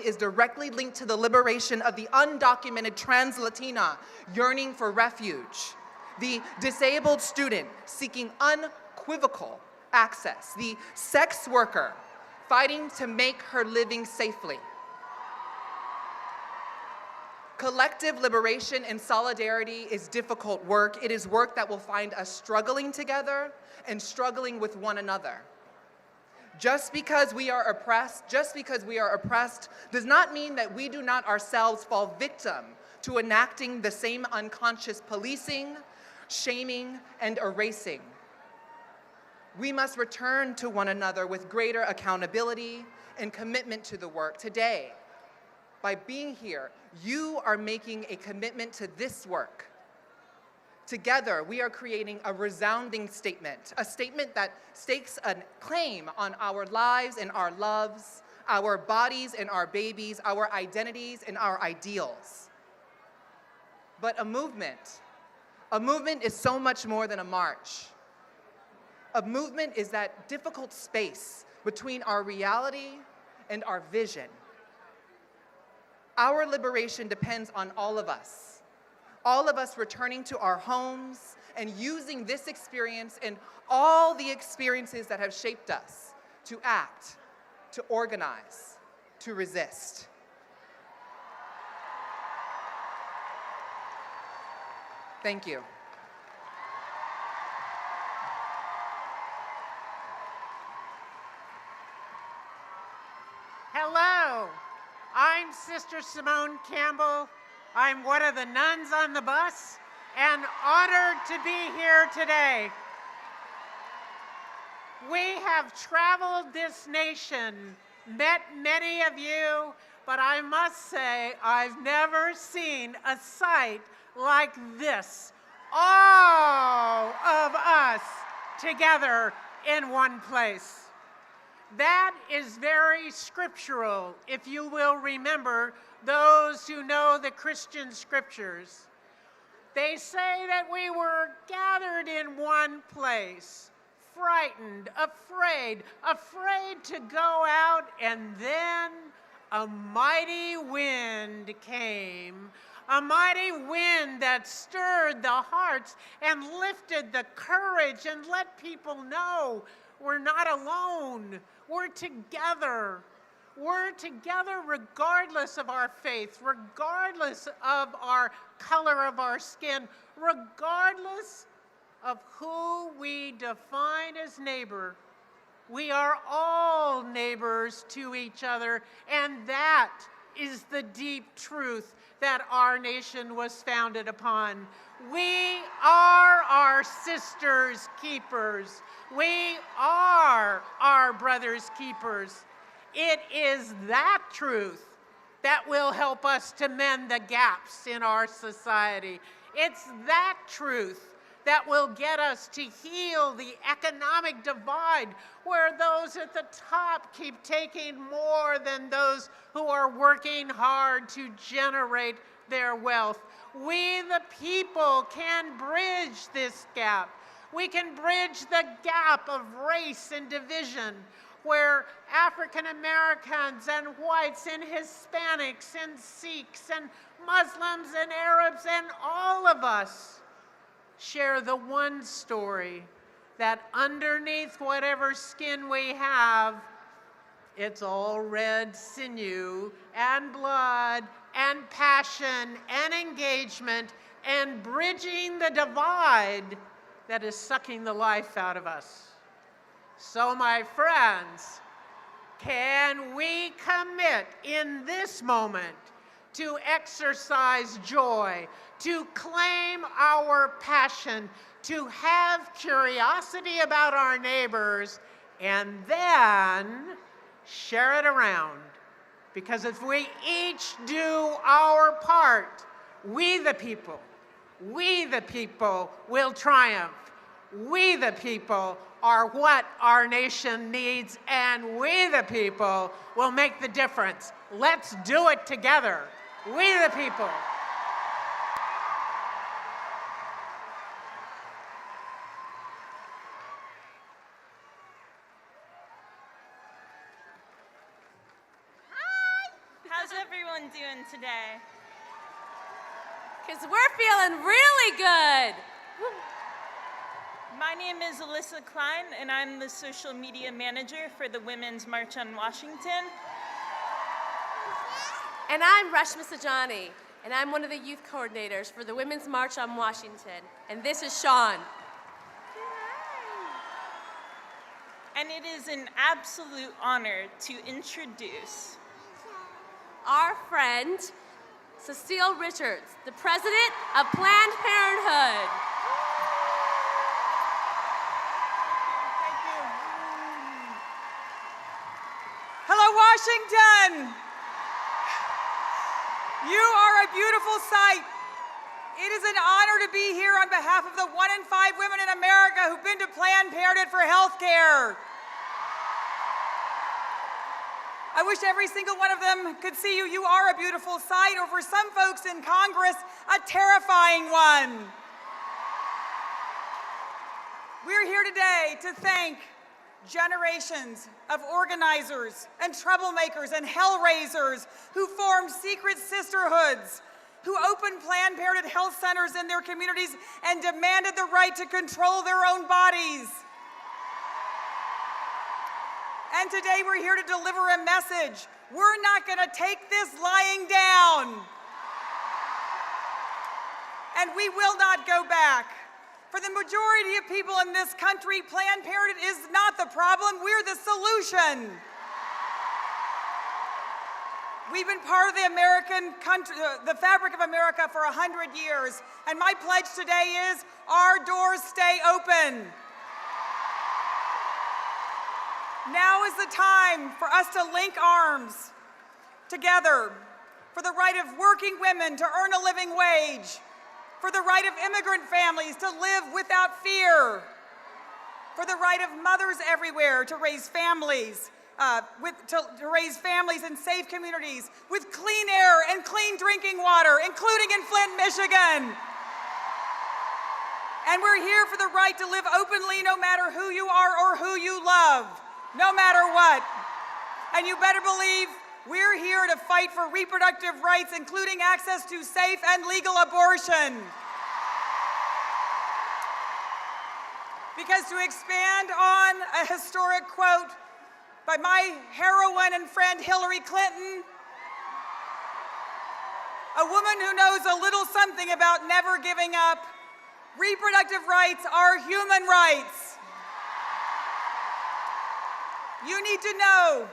is directly linked to the liberation of the undocumented trans Latina yearning for refuge, the disabled student seeking unequivocal access, the sex worker fighting to make her living safely. Collective liberation and solidarity is difficult work. It is work that will find us struggling together and struggling with one another. Just because we are oppressed does not mean that we do not ourselves fall victim to enacting the same unconscious policing, shaming, and erasing. We must return to one another with greater accountability and commitment to the work. Today, by being here, you are making a commitment to this work. Together, we are creating a resounding statement, a statement that stakes a claim on our lives and our loves, our bodies and our babies, our identities and our ideals. But a movement is so much more than a march. A movement is that difficult space between our reality and our vision. Our liberation depends on all of us returning to our homes and using this experience and all the experiences that have shaped us to act, to organize, to resist. Thank you. Hello. I'm Sister Simone Campbell. I'm one of the nuns on the bus and honored to be here today. We have traveled this nation, met many of you, but I must say I've never seen a sight like this. All of us together in one place. That is very scriptural, if you will remember those who know the Christian scriptures. They say that we were gathered in one place, frightened, afraid to go out, and then a mighty wind came. A mighty wind that stirred the hearts and lifted the courage and let people know we're not alone. We're together. We're together regardless of our faith, regardless of our color of our skin, regardless of who we define as neighbor. We are all neighbors to each other, and that is the deep truth that our nation was founded upon. We are our sisters' keepers. We are our brothers' keepers. It is that truth that will help us to mend the gaps in our society. It's that truth that will get us to heal the economic divide where those at the top keep taking more than those who are working hard to generate their wealth. We, the people, can bridge this gap. We can bridge the gap of race and division where African Americans and whites and Hispanics and Sikhs and Muslims and Arabs and all of us share the one story that underneath whatever skin we have, it's all red sinew and blood and passion and engagement and bridging the divide that is sucking the life out of us. So, my friends, can we commit in this moment to exercise joy, to claim our passion, to have curiosity about our neighbors, and then share it around? Because if we each do our part, we the people will triumph. We the people are what our nation needs, and we the people will make the difference. Let's do it together. We the people. How's everyone doing today? Because we're feeling really good. My name is Alyssa Klein, and I'm the social media manager for the Women's March on Washington. And I'm Rashma Sajani, and I'm one of the youth coordinators for the Women's March on Washington. And this is Sean. And it is an absolute honor to introduce our friend, Cecile Richards, the president of Planned Parenthood. Hello, Washington. You are a beautiful sight. It is an honor to be here on behalf of the 1 in 5 women in America who've been to Planned Parenthood for health care. I wish every single one of them could see you. You are a beautiful sight, or for some folks in Congress, a terrifying one. We're here today to thank generations of organizers and troublemakers and hellraisers who formed secret sisterhoods, who opened Planned Parenthood health centers in their communities and demanded the right to control their own bodies. And today we're here to deliver a message. We're not going to take this lying down. And we will not go back. For the majority of people in this country, Planned Parenthood is not the problem, we're the solution. We've been part of the American country, the fabric of America for 100 years, and my pledge today is our doors stay open. Now is the time for us to link arms together for the right of working women to earn a living wage, for the right of immigrant families to live without fear, for the right of mothers everywhere to raise families, to raise families in safe communities with clean air and clean drinking water, including in Flint, Michigan. And we're here for the right to live openly no matter who you are or who you love, no matter what. And you better believe we're here to fight for reproductive rights, including access to safe and legal abortion. Because to expand on a historic quote by my heroine and friend Hillary Clinton, a woman who knows a little something about never giving up, reproductive rights are human rights. You need to know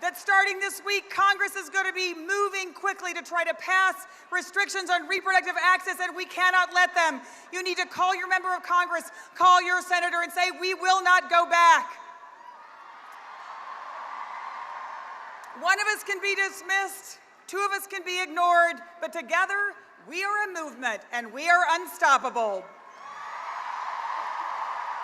that starting this week, Congress is going to be moving quickly to try to pass restrictions on reproductive access, and we cannot let them. You need to call your member of Congress, call your senator, and say, we will not go back. One of us can be dismissed, two of us can be ignored, but together, we are a movement, and we are unstoppable.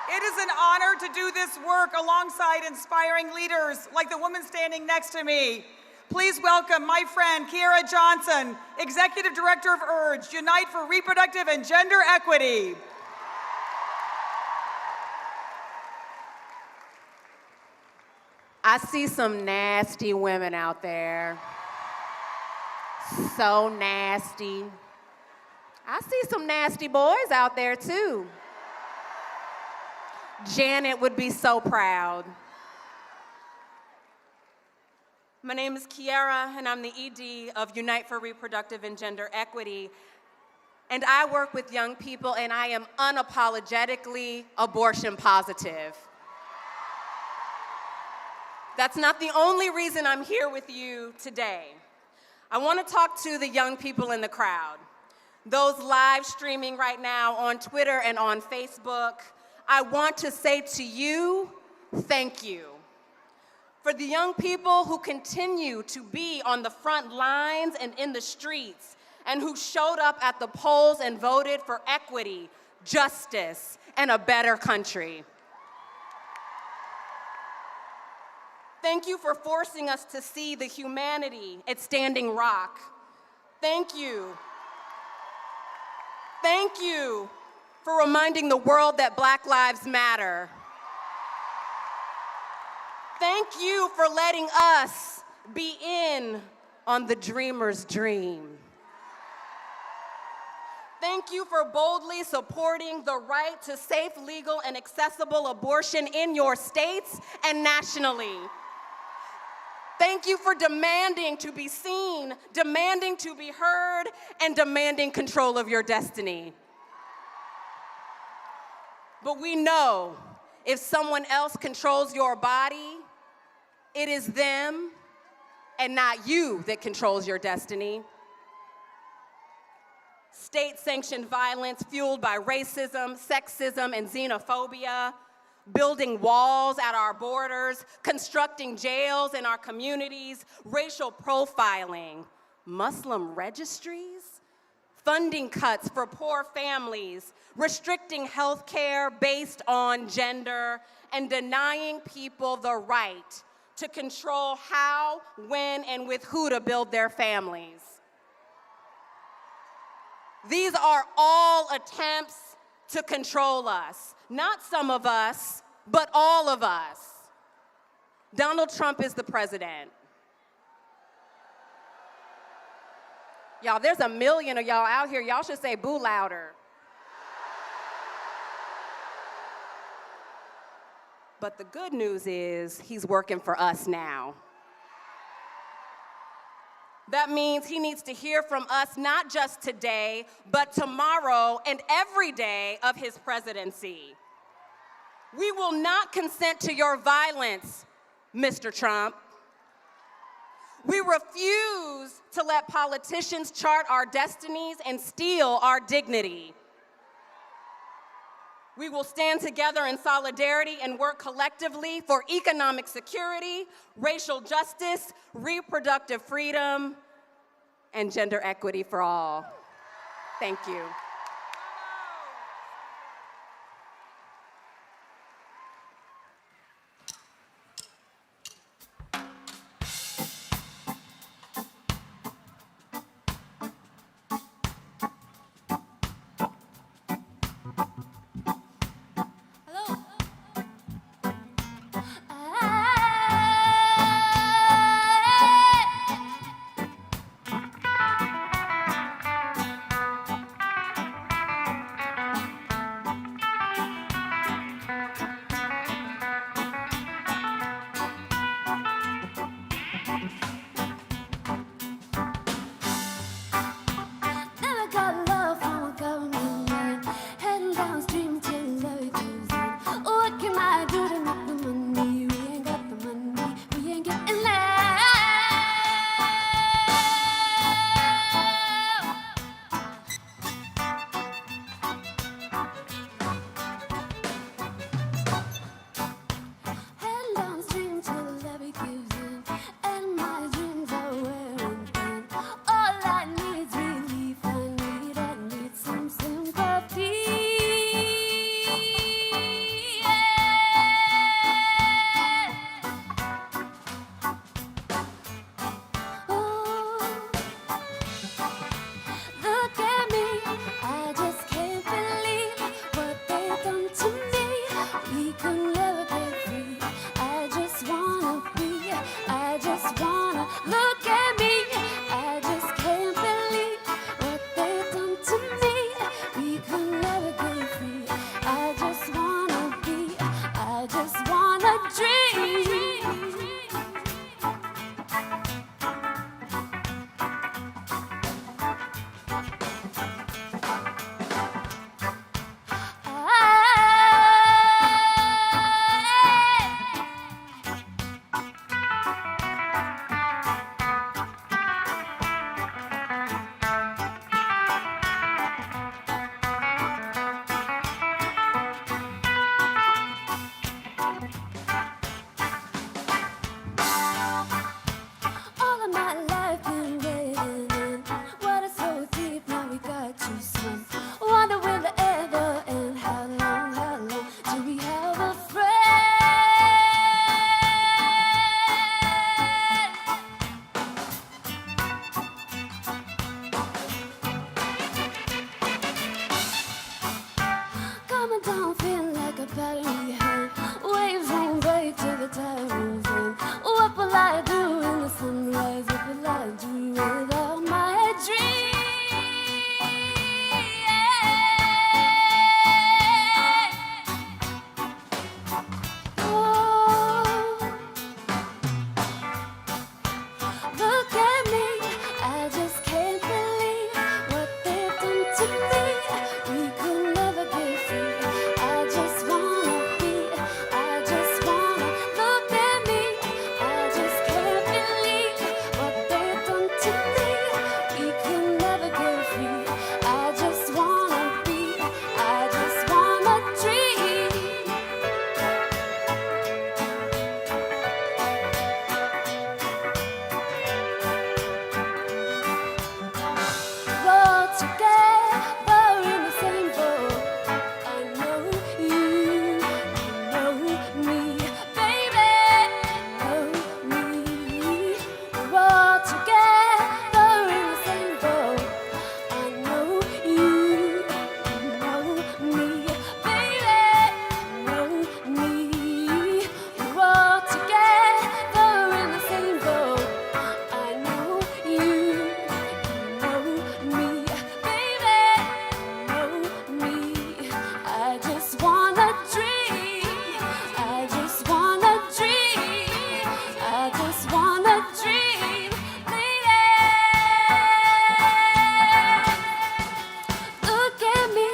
It is an honor to do this work alongside inspiring leaders like the woman standing next to me. Please welcome my friend, Kiara Johnson, Executive Director of URGE, Unite for Reproductive and Gender Equity. I see some nasty women out there. So nasty. I see some nasty boys out there too. Janet would be so proud. My name is Kiara, and I'm the ED of Unite for Reproductive and Gender Equity. And I work with young people, and I am unapologetically abortion positive. That's not the only reason I'm here with you today. I want to talk to the young people in the crowd, those live streaming right now on Twitter and on Facebook. I want to say to you, thank you. For the young people who continue to be on the front lines and in the streets, and who showed up at the polls and voted for equity, justice, and a better country. Thank you for forcing us to see the humanity at Standing Rock. Thank you. Thank you for reminding the world that Black Lives Matter. Thank you for letting us be in on the dreamer's dream. Thank you for boldly supporting the right to safe, legal, and accessible abortion in your states and nationally. Thank you for demanding to be seen, demanding to be heard, and demanding control of your destiny. But we know if someone else controls your body, it is them and not you that controls your destiny. State-sanctioned violence fueled by racism, sexism, and xenophobia, building walls at our borders, constructing jails in our communities, racial profiling, Muslim registries, funding cuts for poor families, restricting health care based on gender, and denying people the right to control how, when, and with who to build their families. These are all attempts to control us. Not some of us, but all of us. Donald Trump is the president. Y'all, there's a million of y'all out here. Y'all should say boo louder. But the good news is he's working for us now. That means he needs to hear from us not just today, but tomorrow and every day of his presidency. We will not consent to your violence, Mr. Trump. We refuse to let politicians chart our destinies and steal our dignity. We will stand together in solidarity and work collectively for economic security, racial justice, reproductive freedom, and gender equity for all. Thank you. together in the same boat. I know you know me, baby, know me. We're all together in the same boat. I know you know me, baby, know me. We're all together in the same boat. I know you know me, baby, know me. I just wanna dream. I just wanna dream. I just wanna dream, lady. Look at me,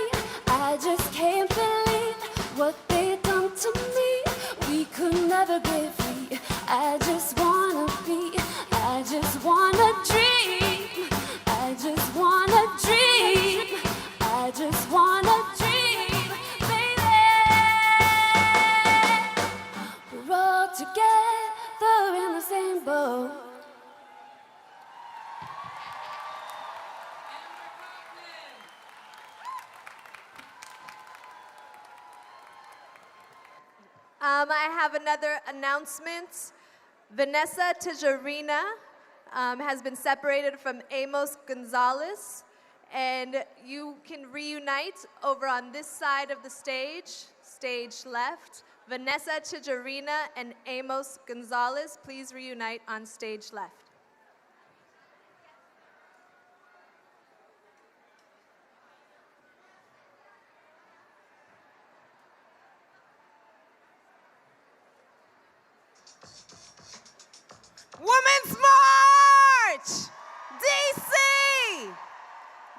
I just can't believe what they done to me. We could never get free. I just wanna be, I just wanna dream. I just wanna dream. I just wanna dream, baby. We're all together in the same boat. I have another announcement. Vanessa Tijerina has been separated from Amos Gonzalez, and you can reunite over on this side of the stage, stage left. Vanessa Tijerina and Amos Gonzalez, please reunite on stage left. Women's March! DC!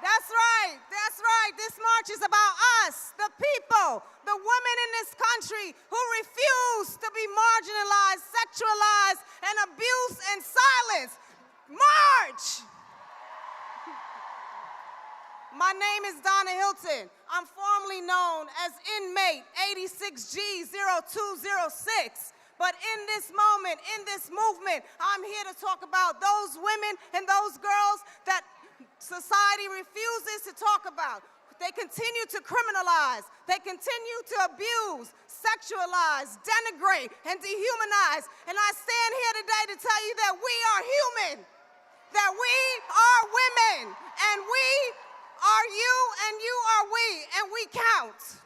That's right, that's right. This march is about us, the people, the women in this country who refuse to be marginalized, sexualized, and abused and silenced. March! My name is Donna Hilton. I'm formerly known as inmate 86G0206. But in this moment, in this movement, I'm here to talk about those women and those girls that society refuses to talk about. They continue to criminalize. They continue to abuse, sexualize, denigrate, and dehumanize. And I stand here today to tell you that we are human, that we are women, and we are you, and you are we, and we count.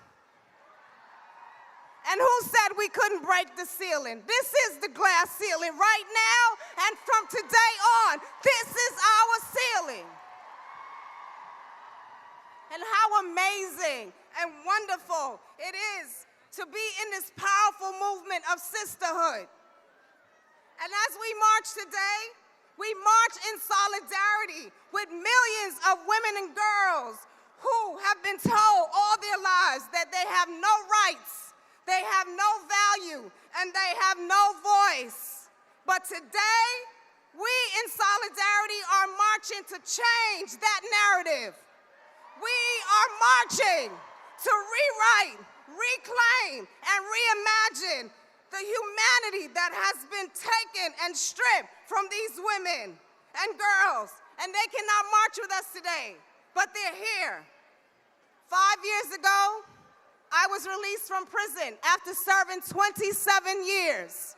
And who said we couldn't break the ceiling? This is the glass ceiling right now, and from today on, this is our ceiling. And how amazing and wonderful it is to be in this powerful movement of sisterhood. And as we march today, we march in solidarity with millions of women and girls who have been told all their lives that they have no rights, they have no value, and they have no voice. But today, we in solidarity are marching to change that narrative. We are marching to rewrite, reclaim, and reimagine the humanity that has been taken and stripped from these women and girls. And they cannot march with us today, but they're here. 5 years ago, I was released from prison after serving 27 years.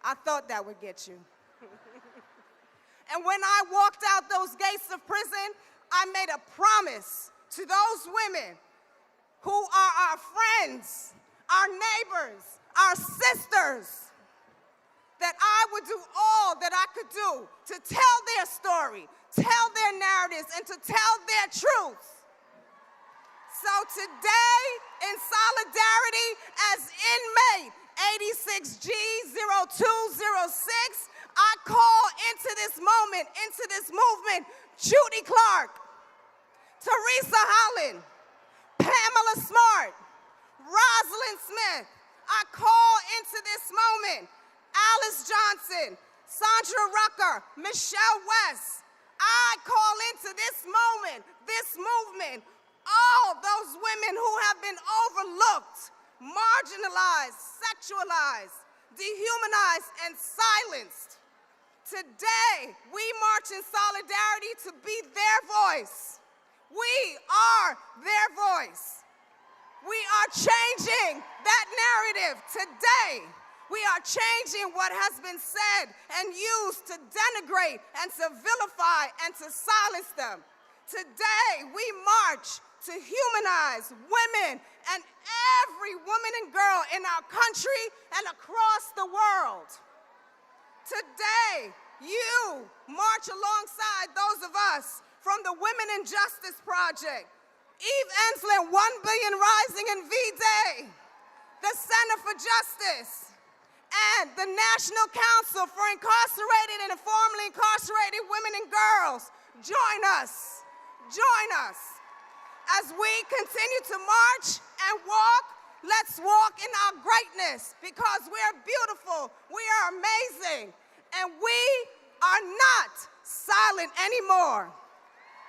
I thought that would get you. And when I walked out those gates of prison, I made a promise to those women who are our friends, our neighbors, our sisters, that I would do all that I could do to tell their story, tell their narratives, and to tell their truth. So today, in solidarity as inmate 86G0206, I call into this moment, into this movement, Judy Clark, Teresa Holland, Pamela Smart, Rosalind Smith. I call into this moment Alice Johnson, Sandra Rucker, Michelle West. I call into this moment, this movement, all those women who have been overlooked, marginalized, sexualized, dehumanized, and silenced, Today, we march in solidarity to be their voice. We are their voice. We are changing that narrative today. We are changing what has been said and used to denigrate and to vilify and to silence them. Today, we march to humanize women and every woman and girl in our country and across the world. Today, you march alongside those of us from the Women in Justice Project, Eve Ensslin, 1 Billion Rising in V-Day, the Center for Justice, and the National Council for Incarcerated and Formerly Incarcerated Women and Girls. Join us. Join us. As we continue to march and walk, let's walk in our greatness because we are beautiful, we are amazing, and we are not silent anymore.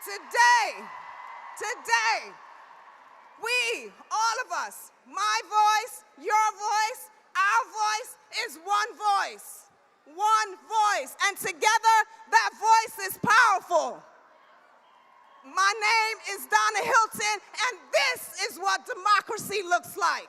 Today, we, all of us, my voice, your voice, our voice is one voice. One voice. And together, that voice is powerful. My name is Donna Hilton, and this is what democracy looks like.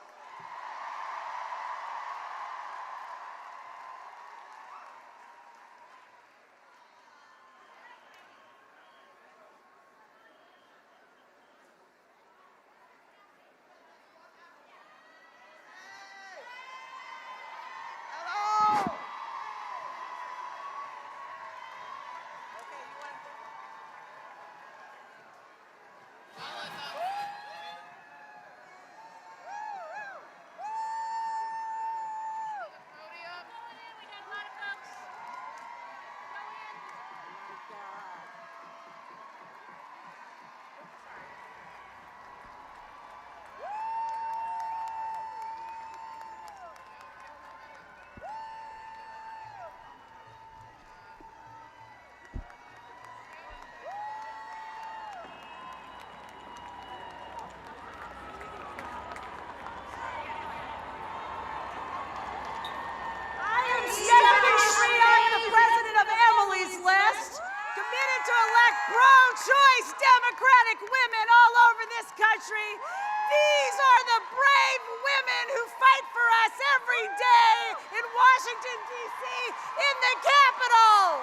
Pro-choice Democratic women all over this country. These are the brave women who fight for us every day in Washington, D.C., in the Capitol.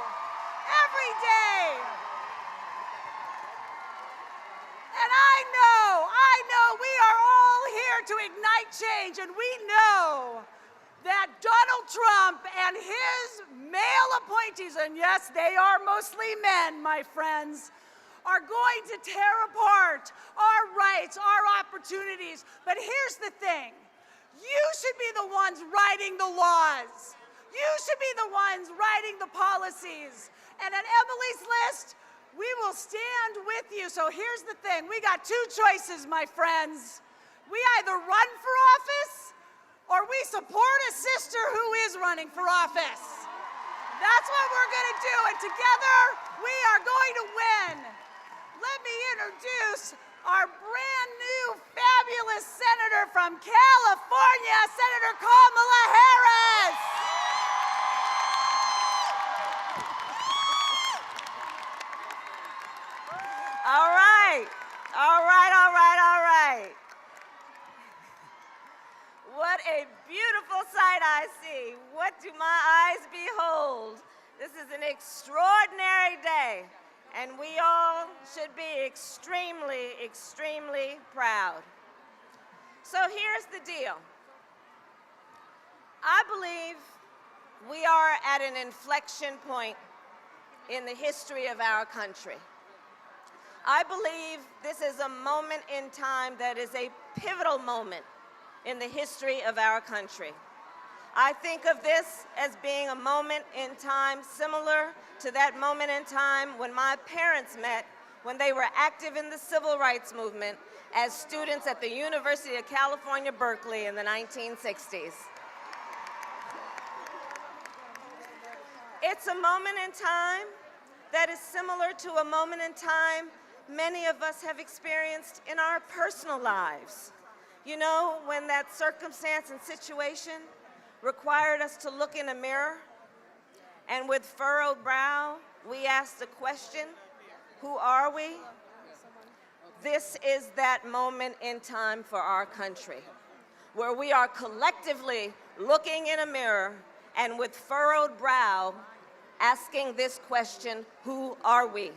Every day. And I know we are all here to ignite change, and we know that Donald Trump and his male appointees, and yes, they are mostly men, my friends, are going to tear apart our rights, our opportunities. But here's the thing. You should be the ones writing the laws. You should be the ones writing the policies. And at Emily's List, we will stand with you. So here's the thing. We got two choices, my friends. We either run for office or we support a sister who is running for office. That's what we're going to do, and together we are going to win. Let me introduce our brand new fabulous senator from California, Senator Kamala Harris. All right. What a beautiful sight I see. What do my eyes behold? This is an extraordinary day, and we all should be extremely, extremely proud. So here's the deal. I believe we are at an inflection point in the history of our country. I believe this is a moment in time that is a pivotal moment in the history of our country. I think of this as being a moment in time similar to that moment in time when my parents met when they were active in the civil rights movement as students at the University of California, Berkeley in the 1960s. It's a moment in time that is similar to a moment in time many of us have experienced in our personal lives. You know, when that circumstance and situation required us to look in a mirror And with furrowed brow, we ask the question, who are we? This is that moment in time for our country, where we are collectively looking in a mirror and with furrowed brow, asking this question, who are we?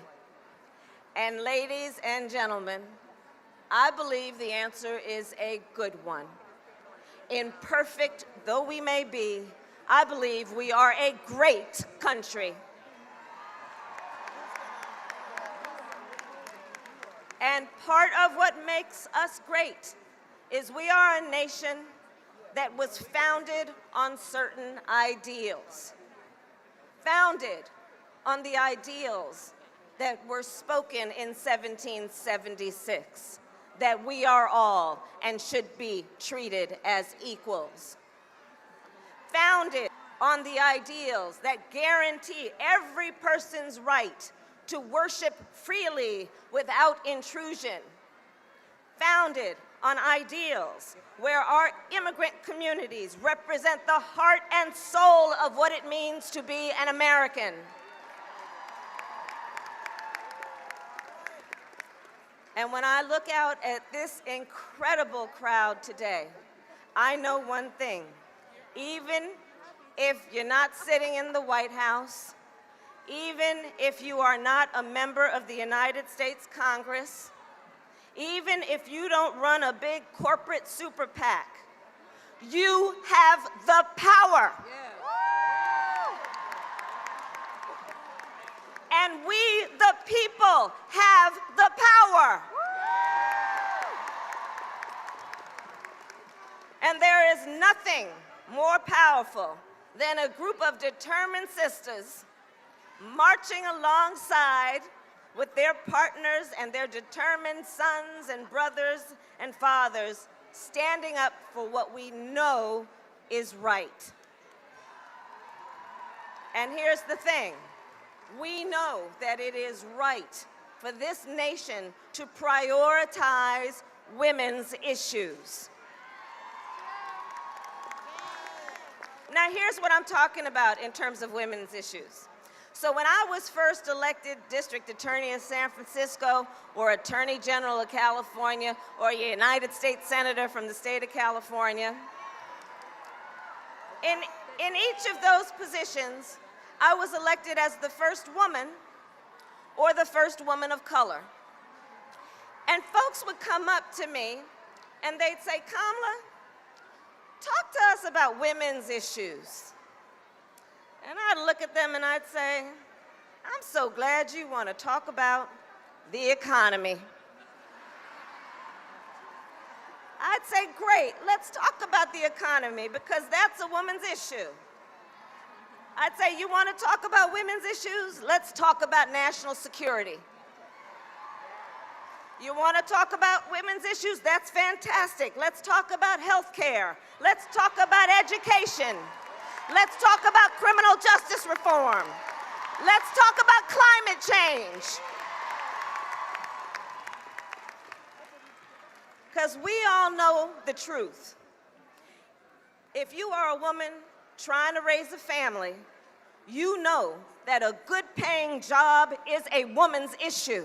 And ladies and gentlemen, I believe the answer is a good one. Imperfect though we may be, I believe we are a great country. And part of what makes us great is we are a nation that was founded on certain ideals. Founded on the ideals that were spoken in 1776, that we are all and should be treated as equals. Founded on the ideals that guarantee every person's right to worship freely without intrusion. Founded on ideals where our immigrant communities represent the heart and soul of what it means to be an American. And when I look out at this incredible crowd today, I know one thing. Even if you're not sitting in the White House, even if you are not a member of the United States Congress, even if you don't run a big corporate super PAC, you have the power. And we, the people, have the power. And there is nothing more powerful than a group of determined sisters marching alongside with their partners and their determined sons and brothers and fathers, standing up for what we know is right. And here's the thing. We know that it is right for this nation to prioritize women's issues. Now, here's what I'm talking about in terms of women's issues. So when I was first elected district attorney in San Francisco, or attorney general of California, or a United States senator from the state of California, in each of those positions, I was elected as the first woman or the first woman of color. And folks would come up to me and they'd say, Kamala, talk to us about women's issues. And I'd look at them and I'd say, I'm so glad you want to talk about the economy. I'd say, great, let's talk about the economy because that's a woman's issue. I'd say, you want to talk about women's issues? Let's talk about national security. You want to talk about women's issues? That's fantastic. Let's talk about health care. Let's talk about education. Let's talk about criminal justice reform. Let's talk about climate change. Because we all know the truth. If you are a woman trying to raise a family, you know that a good paying job is a woman's issue.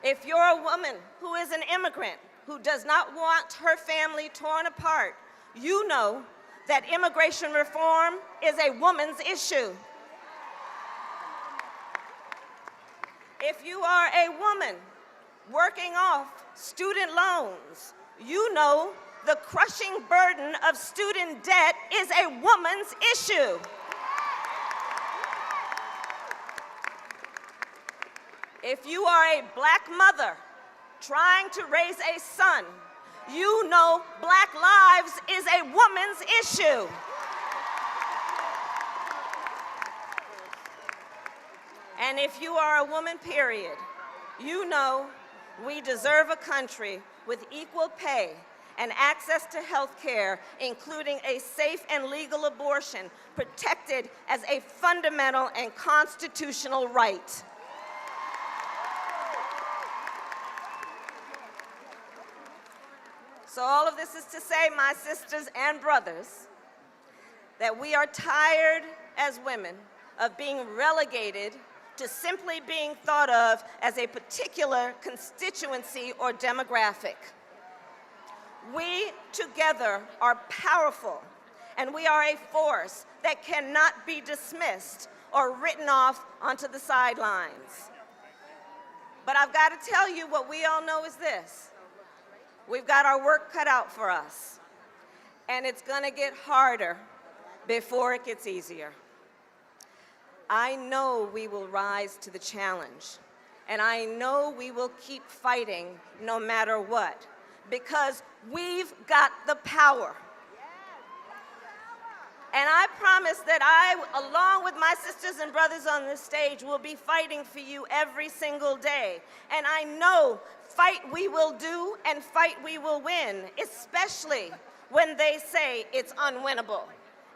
If you're a woman who is an immigrant who does not want her family torn apart, you know that immigration reform is a woman's issue. If you are a woman working off student loans, you know the crushing burden of student debt is a woman's issue. If you are a black mother trying to raise a son, you know black lives is a woman's issue. And if you are a woman, period, you know we deserve a country with equal pay and access to health care, including a safe and legal abortion, protected as a fundamental and constitutional right. So all of this is to say, my sisters and brothers, that we are tired as women of being relegated to simply being thought of as a particular constituency or demographic. We together are powerful, and we are a force that cannot be dismissed or written off onto the sidelines. But I've got to tell you, what we all know is this: we've got our work cut out for us, and it's going to get harder before it gets easier. I know we will rise to the challenge, and I know we will keep fighting no matter what, because we've got the power. And I promise that I, along with my sisters and brothers on this stage, will be fighting for you every single day. And I know fight we will do and fight we will win, especially when they say it's unwinnable.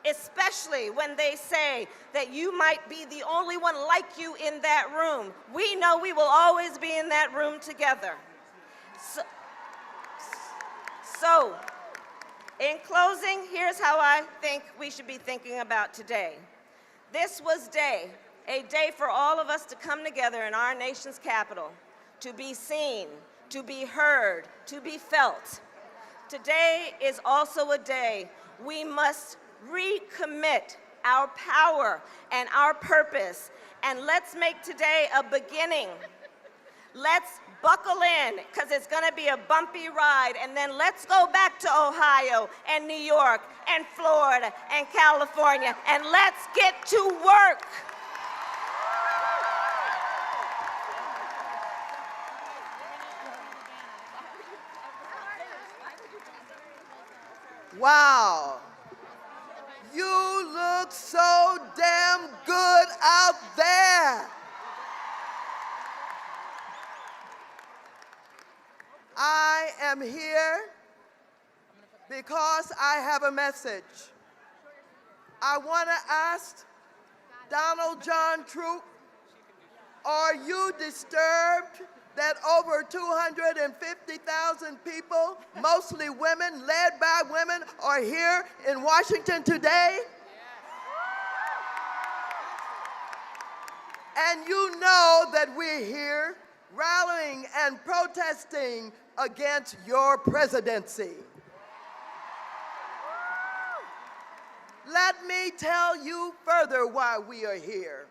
Especially when they say that you might be the only one like you in that room. We know we will always be in that room together. So, in closing, here's how I think we should be thinking about today. This was a day for all of us to come together in our nation's capital, to be seen, to be heard, to be felt. Today is also a day we must recommit our power and our purpose, and let's make today a beginning. Let's buckle in, because it's going to be a bumpy ride, and then let's go back to Ohio and New York and Florida and California, and let's get to work. Wow. You look so damn good out there. I am here because I have a message. I want to ask Donald John Trump, are you disturbed that over 250,000 people, mostly women, led by women, are here in Washington today? And you know that we're here rallying and protesting against your presidency. Let me tell you further why we are here.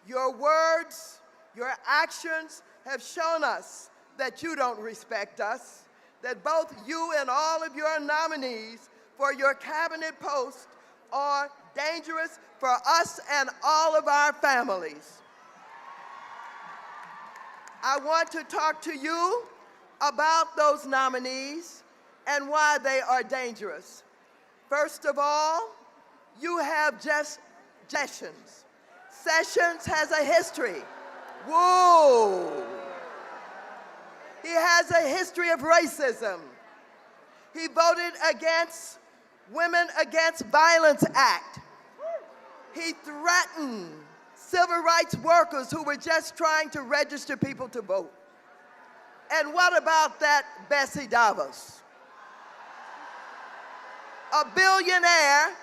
Your words, your actions have shown us that you don't respect us, that both you and all of your nominees for your cabinet posts are dangerous for us and all of our families. I want to talk to you about those nominees and why they are dangerous. First of all, you have just Sessions. Sessions has a history. Whoa! He has a history of racism. He voted against Women Against Violence Act. He threatened civil rights workers who were just trying to register people to vote. And what about that Bessie Davos? A billionaire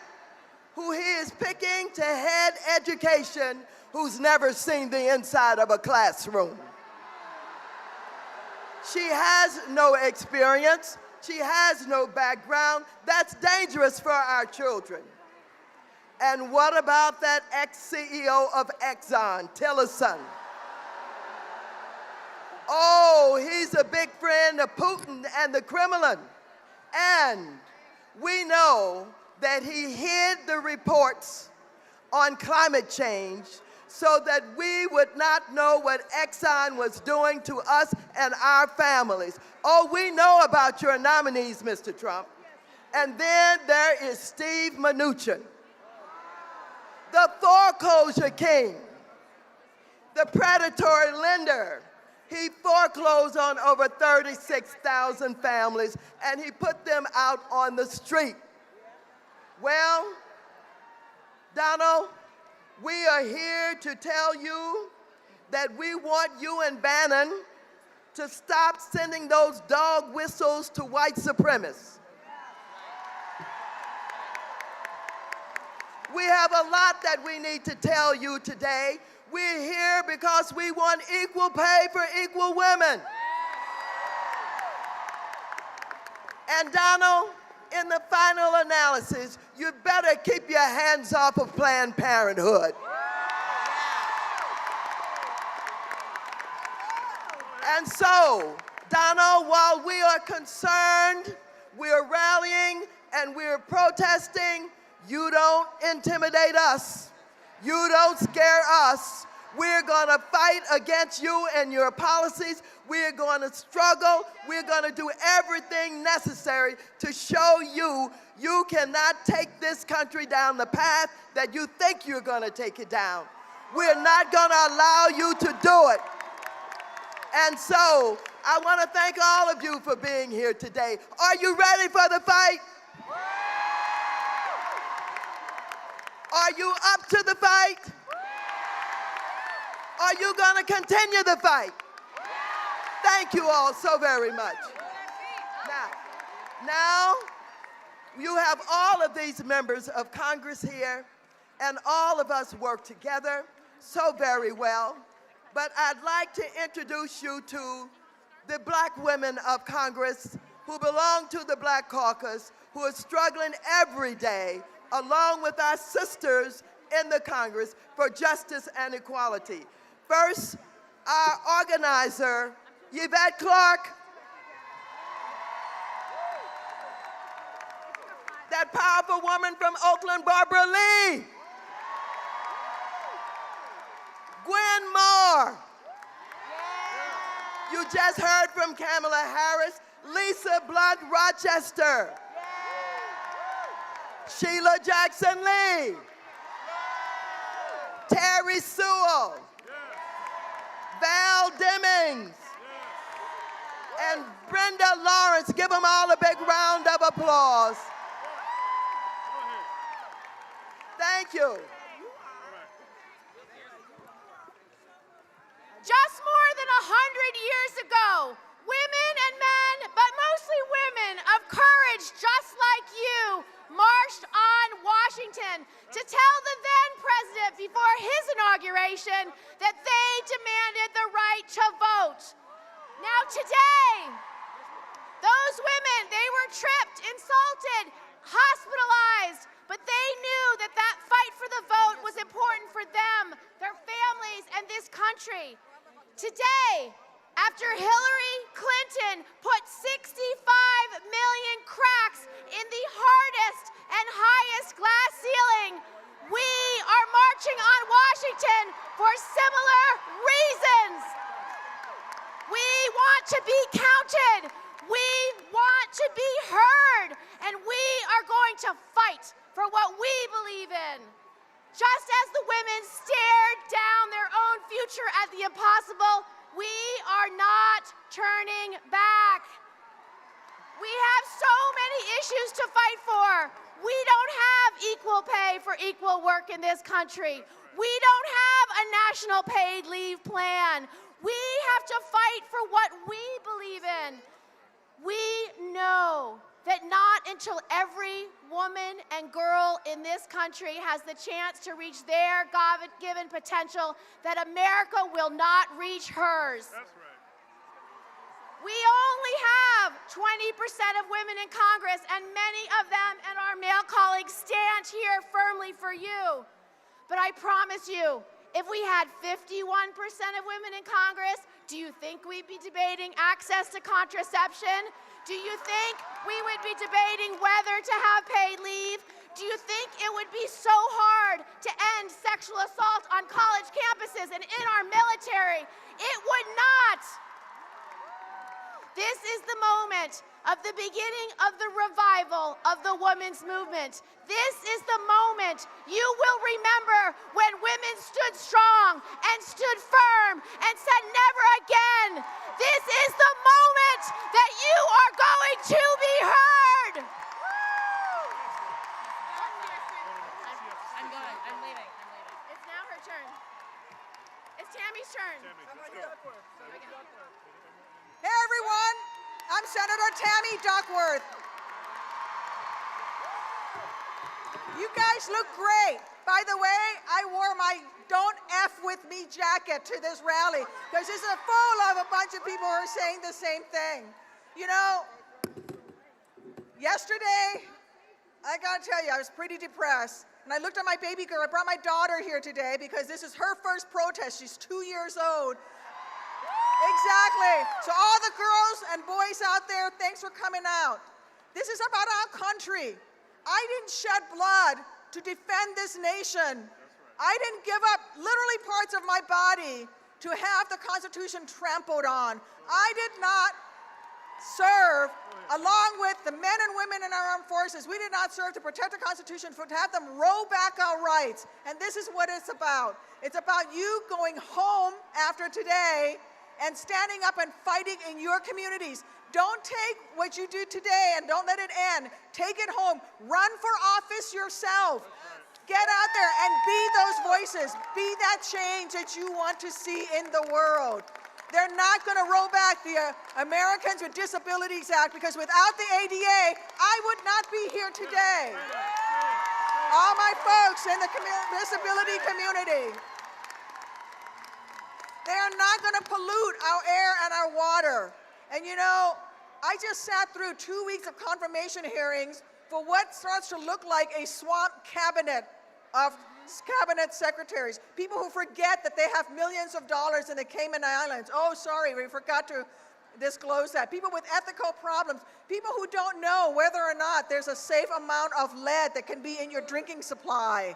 who he is picking to head education, who's never seen the inside of a classroom. She has no experience. She has no background. That's dangerous for our children. And what about that ex-CEO of Exxon, Tillerson? Oh, he's a big friend of Putin and the Kremlin. And we know that he hid the reports on climate change so that we would not know what Exxon was doing to us and our families. Oh, we know about your nominees, Mr. Trump. And then there is Steve Mnuchin, the foreclosure king, the predatory lender. He foreclosed on over 36,000 families, and he put them out on the street. Well, Donald, we are here to tell you that we want you and Bannon to stop sending those dog whistles to white supremacists. We have a lot that we need to tell you today. We're here because we want equal pay for equal women. And Donald, in the final analysis, you better keep your hands off of Planned Parenthood. And so, Donald, while we are concerned, we're rallying and we're protesting, you don't intimidate us. You don't scare us. We're going to fight against you and your policies. We're going to struggle. We're going to do everything necessary to show you you cannot take this country down the path that you think you're going to take it down. We're not going to allow you to do it. And so I want to thank all of you for being here today. Are you ready for the fight? Are you up to the fight? Are you going to continue the fight? Thank you all so very much. Now, you have all of these members of Congress here, and all of us work together so very well. But I'd like to introduce you to the black women of Congress who belong to the Black Caucus, who are struggling every day along with our sisters in the Congress for justice and equality. First, our organizer, Yvette Clarke. That powerful woman from Oakland, Barbara Lee. Gwen Moore. You just heard from Kamala Harris. Lisa Blunt Rochester. Sheila Jackson Lee. Terry Sewell. Val Demings. And Brenda Lawrence. Give them all a big round of applause. Thank you. Just more than 100 years ago, women and men, but mostly women of courage just like you, marched on Washington to tell the then president before his inauguration that they demanded the right to vote. Now today, those women, they were tripped, insulted, hospitalized, but they knew that that fight for the vote was important for them, their families, and this country. Today, after Hillary Clinton put 65 million cracks in the hardest and highest glass ceiling, we are marching on Washington for similar reasons. We want to be counted. We want to be heard. And we are going to fight for what we believe in. Just as the women stared down their own future at the impossible, we are not turning back. We have so many issues to fight for. We don't have equal pay for equal work in this country. We don't have a national paid leave plan. We have to fight for what we believe in. We know that not until every woman and girl in this country has the chance to reach their God-given potential, that America will not reach hers. That's right. We only have 20% of women in Congress, and many of them and our male colleagues stand here firmly for you. But I promise you, if we had 51% of women in Congress, do you think we'd be debating access to contraception? Do you think we would be debating whether to have paid leave? Do you think it would be so hard to end sexual assault on college campuses and in our military? It would not. This is the moment of the beginning of the revival of the women's movement. This is the moment you will remember when women stood strong and stood firm and said never again. This is the moment that you are going to be heard. I'm going. I'm leaving. It's now her turn. It's Tammy's turn. Hey everyone, I'm Senator Tammy Duckworth. You guys look great. By the way, I wore my Don't F With Me jacket to this rally because this is full of a bunch of people who are saying the same thing. You know, yesterday, I gotta tell you, I was pretty depressed. And I looked at my baby girl. I brought my daughter here today because this is her first protest. She's 2 years old. Exactly. So all the girls and boys out there, thanks for coming out. This is about our country. I didn't shed blood to defend this nation. I didn't give up literally parts of my body to have the Constitution trampled on. I did not serve, along with the men and women in our armed forces, we did not serve to protect the Constitution, to have them roll back our rights. And this is what it's about. It's about you going home after today and standing up and fighting in your communities. Don't take what you do today and don't let it end. Take it home. Run for office yourself. Get out there and be those voices. Be that change that you want to see in the world. They're not going to roll back the Americans with Disabilities Act because without the ADA, I would not be here today. All my folks in the disability community, they are not going to pollute our air and our water. And you know, I just sat through 2 weeks of confirmation hearings for what starts to look like a swamp cabinet of cabinet secretaries, people who forget that they have millions of dollars in the Cayman Islands. Oh, sorry, we forgot to disclose that. People with ethical problems, people who don't know whether or not there's a safe amount of lead that can be in your drinking supply.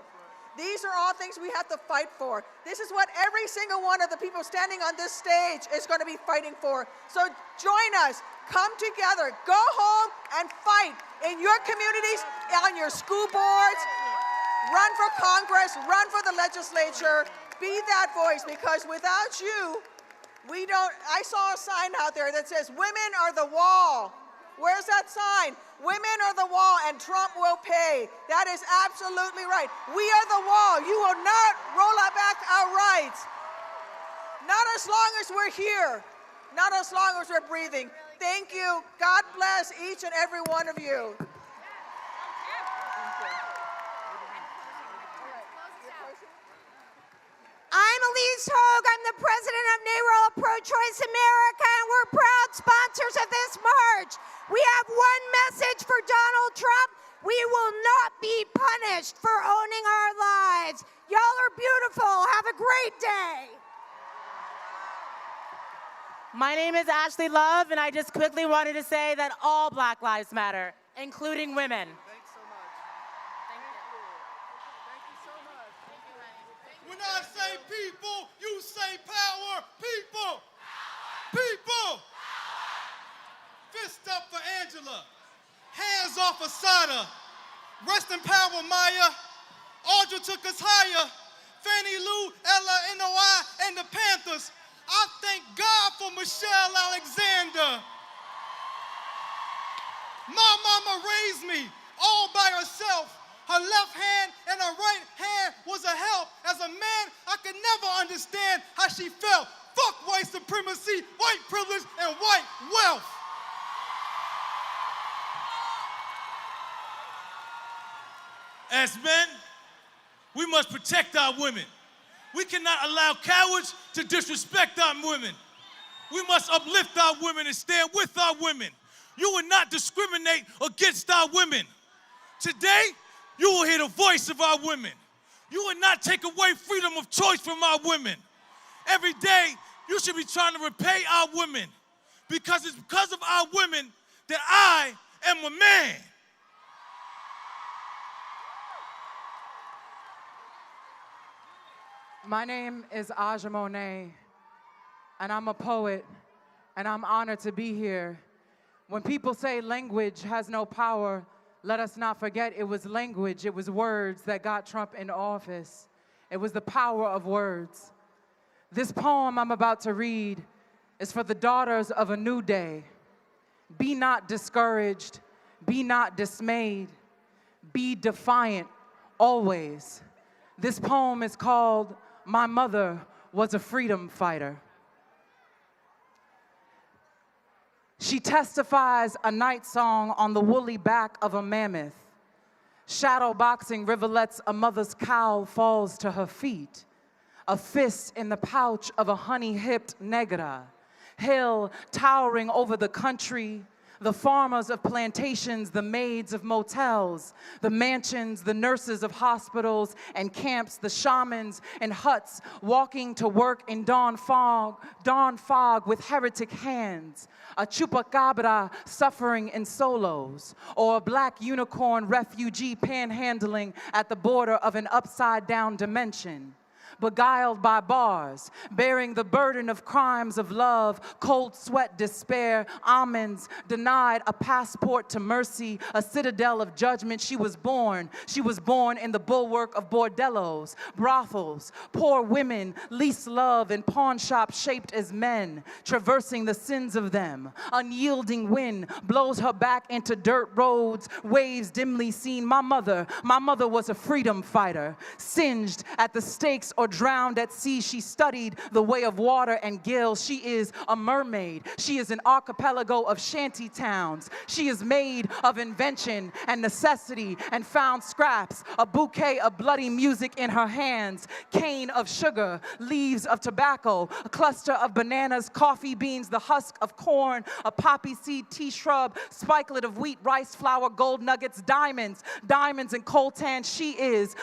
These are all things we have to fight for. This is what every single one of the people standing on this stage is going to be fighting for. So join us, come together, go home and fight in your communities, on your school boards, run for Congress, run for the legislature, be that voice, because without you, we don't. I saw a sign out there that says, women are the wall. Where's that sign? Women are the wall and Trump will pay. That is absolutely right. We are the wall. You will not roll back our rights. Not as long as we're here. Not as long as we're breathing. Thank you. God bless each and every one of you. I'm Elise Hogue. I'm the president of NARAL Pro-Choice America, and we're proud sponsors of this march. We have one message for Donald Trump. We will not be punished for owning our lives. Y'all are beautiful. Have a great day. My name is Ashley Love, and I just quickly wanted to say that all Black lives matter, including women. When I say people, you say power. People. People. Fist up for Angela. Hands off Asada. Rest in power, Maya. Audra took us higher. Fannie Lou, Ella, NOI, and the Panthers. I thank God for Michelle Alexander. My mama raised me all by herself. Her left hand and her right hand was a help. As a man, I could never understand how she felt. Fuck white supremacy, white privilege, and white wealth. As men, we must protect our women. We cannot allow cowards to disrespect our women. We must uplift our women and stand with our women. You will not discriminate against our women. Today, you will hear the voice of our women. You will not take away freedom of choice from our women. Every day, you should be trying to repay our women, because it's because of our women that I am a man. My name is Aja Monet, and I'm a poet, and I'm honored to be here. When people say language has no power, let us not forget it was language, it was words that got Trump in office. It was the power of words. This poem I'm about to read is for the daughters of a new day. Be not discouraged, be not dismayed, be defiant always. This poem is called My Mother Was a Freedom Fighter. She testifies a night song on the woolly back of a mammoth. Shadow boxing rivulets, a mother's cowl falls to her feet. A fist in the pouch of a honey-hipped negra. Hill towering over the country, the farmers of plantations, the maids of motels, the mansions, the nurses of hospitals and camps, the shamans in huts walking to work in dawn fog with heretic hands, a chupacabra suffering in solos, or a black unicorn refugee panhandling at the border of an upside-down dimension. Beguiled by bars, bearing the burden of crimes of love, cold sweat, despair, almonds, denied a passport to mercy, a citadel of judgment. She was born in the bulwark of bordellos, brothels, poor women, least love in pawn shops shaped as men, traversing the sins of them. Unyielding wind blows her back into dirt roads, waves dimly seen. My mother was a freedom fighter, singed at the stakes or drowned at sea. She studied the way of water and gills. She is a mermaid. She is an archipelago of shanty towns. She is made of invention and necessity and found scraps, a bouquet of bloody music in her hands, cane of sugar, leaves of tobacco, a cluster of bananas, coffee beans, the husk of corn, a poppy seed tea shrub, spikelet of wheat, rice flour, gold nuggets, diamonds and coltan.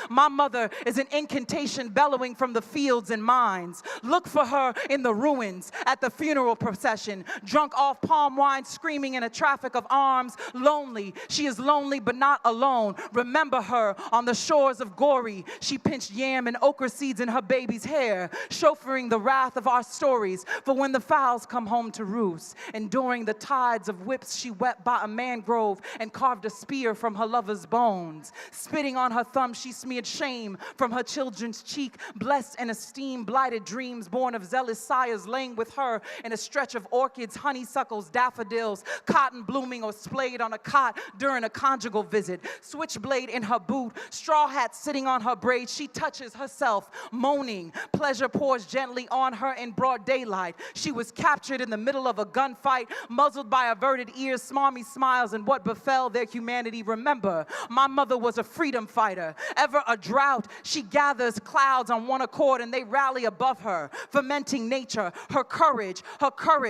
My mother is an incantation bellowing from the fields and mines. Look for her in the ruins, at the funeral procession, drunk off palm wine, screaming in a traffic of arms, lonely. She is lonely but not alone. Remember her on the shores of Gory. She pinched yam and okra seeds in her baby's hair, chauffeuring the wrath of our stories for when the fowls come home to roost. Enduring the tides of whips, she wept by a mangrove and carved a spear from her lover's bones. Spitting on her thumb, she smeared shame from her children's cheek, blessed and esteemed, blighted dreams born of zealous sires laying with her in a stretch of orchids, honeysuckles, daffodils, cotton blooming or splayed on a cot during a conjugal visit. Switchblade in her boot, straw hat sitting on her braids. She touches herself, moaning. Pleasure pours gently on her in broad daylight. She was captured in the middle of a gunfight, muzzled by averted ears, smarmy smiles, and what befell their humanity. Remember, my mother was a freedom fighter. Ever a drought, she gathers clouds on one accord and they rally above her, fermenting nature, her courage.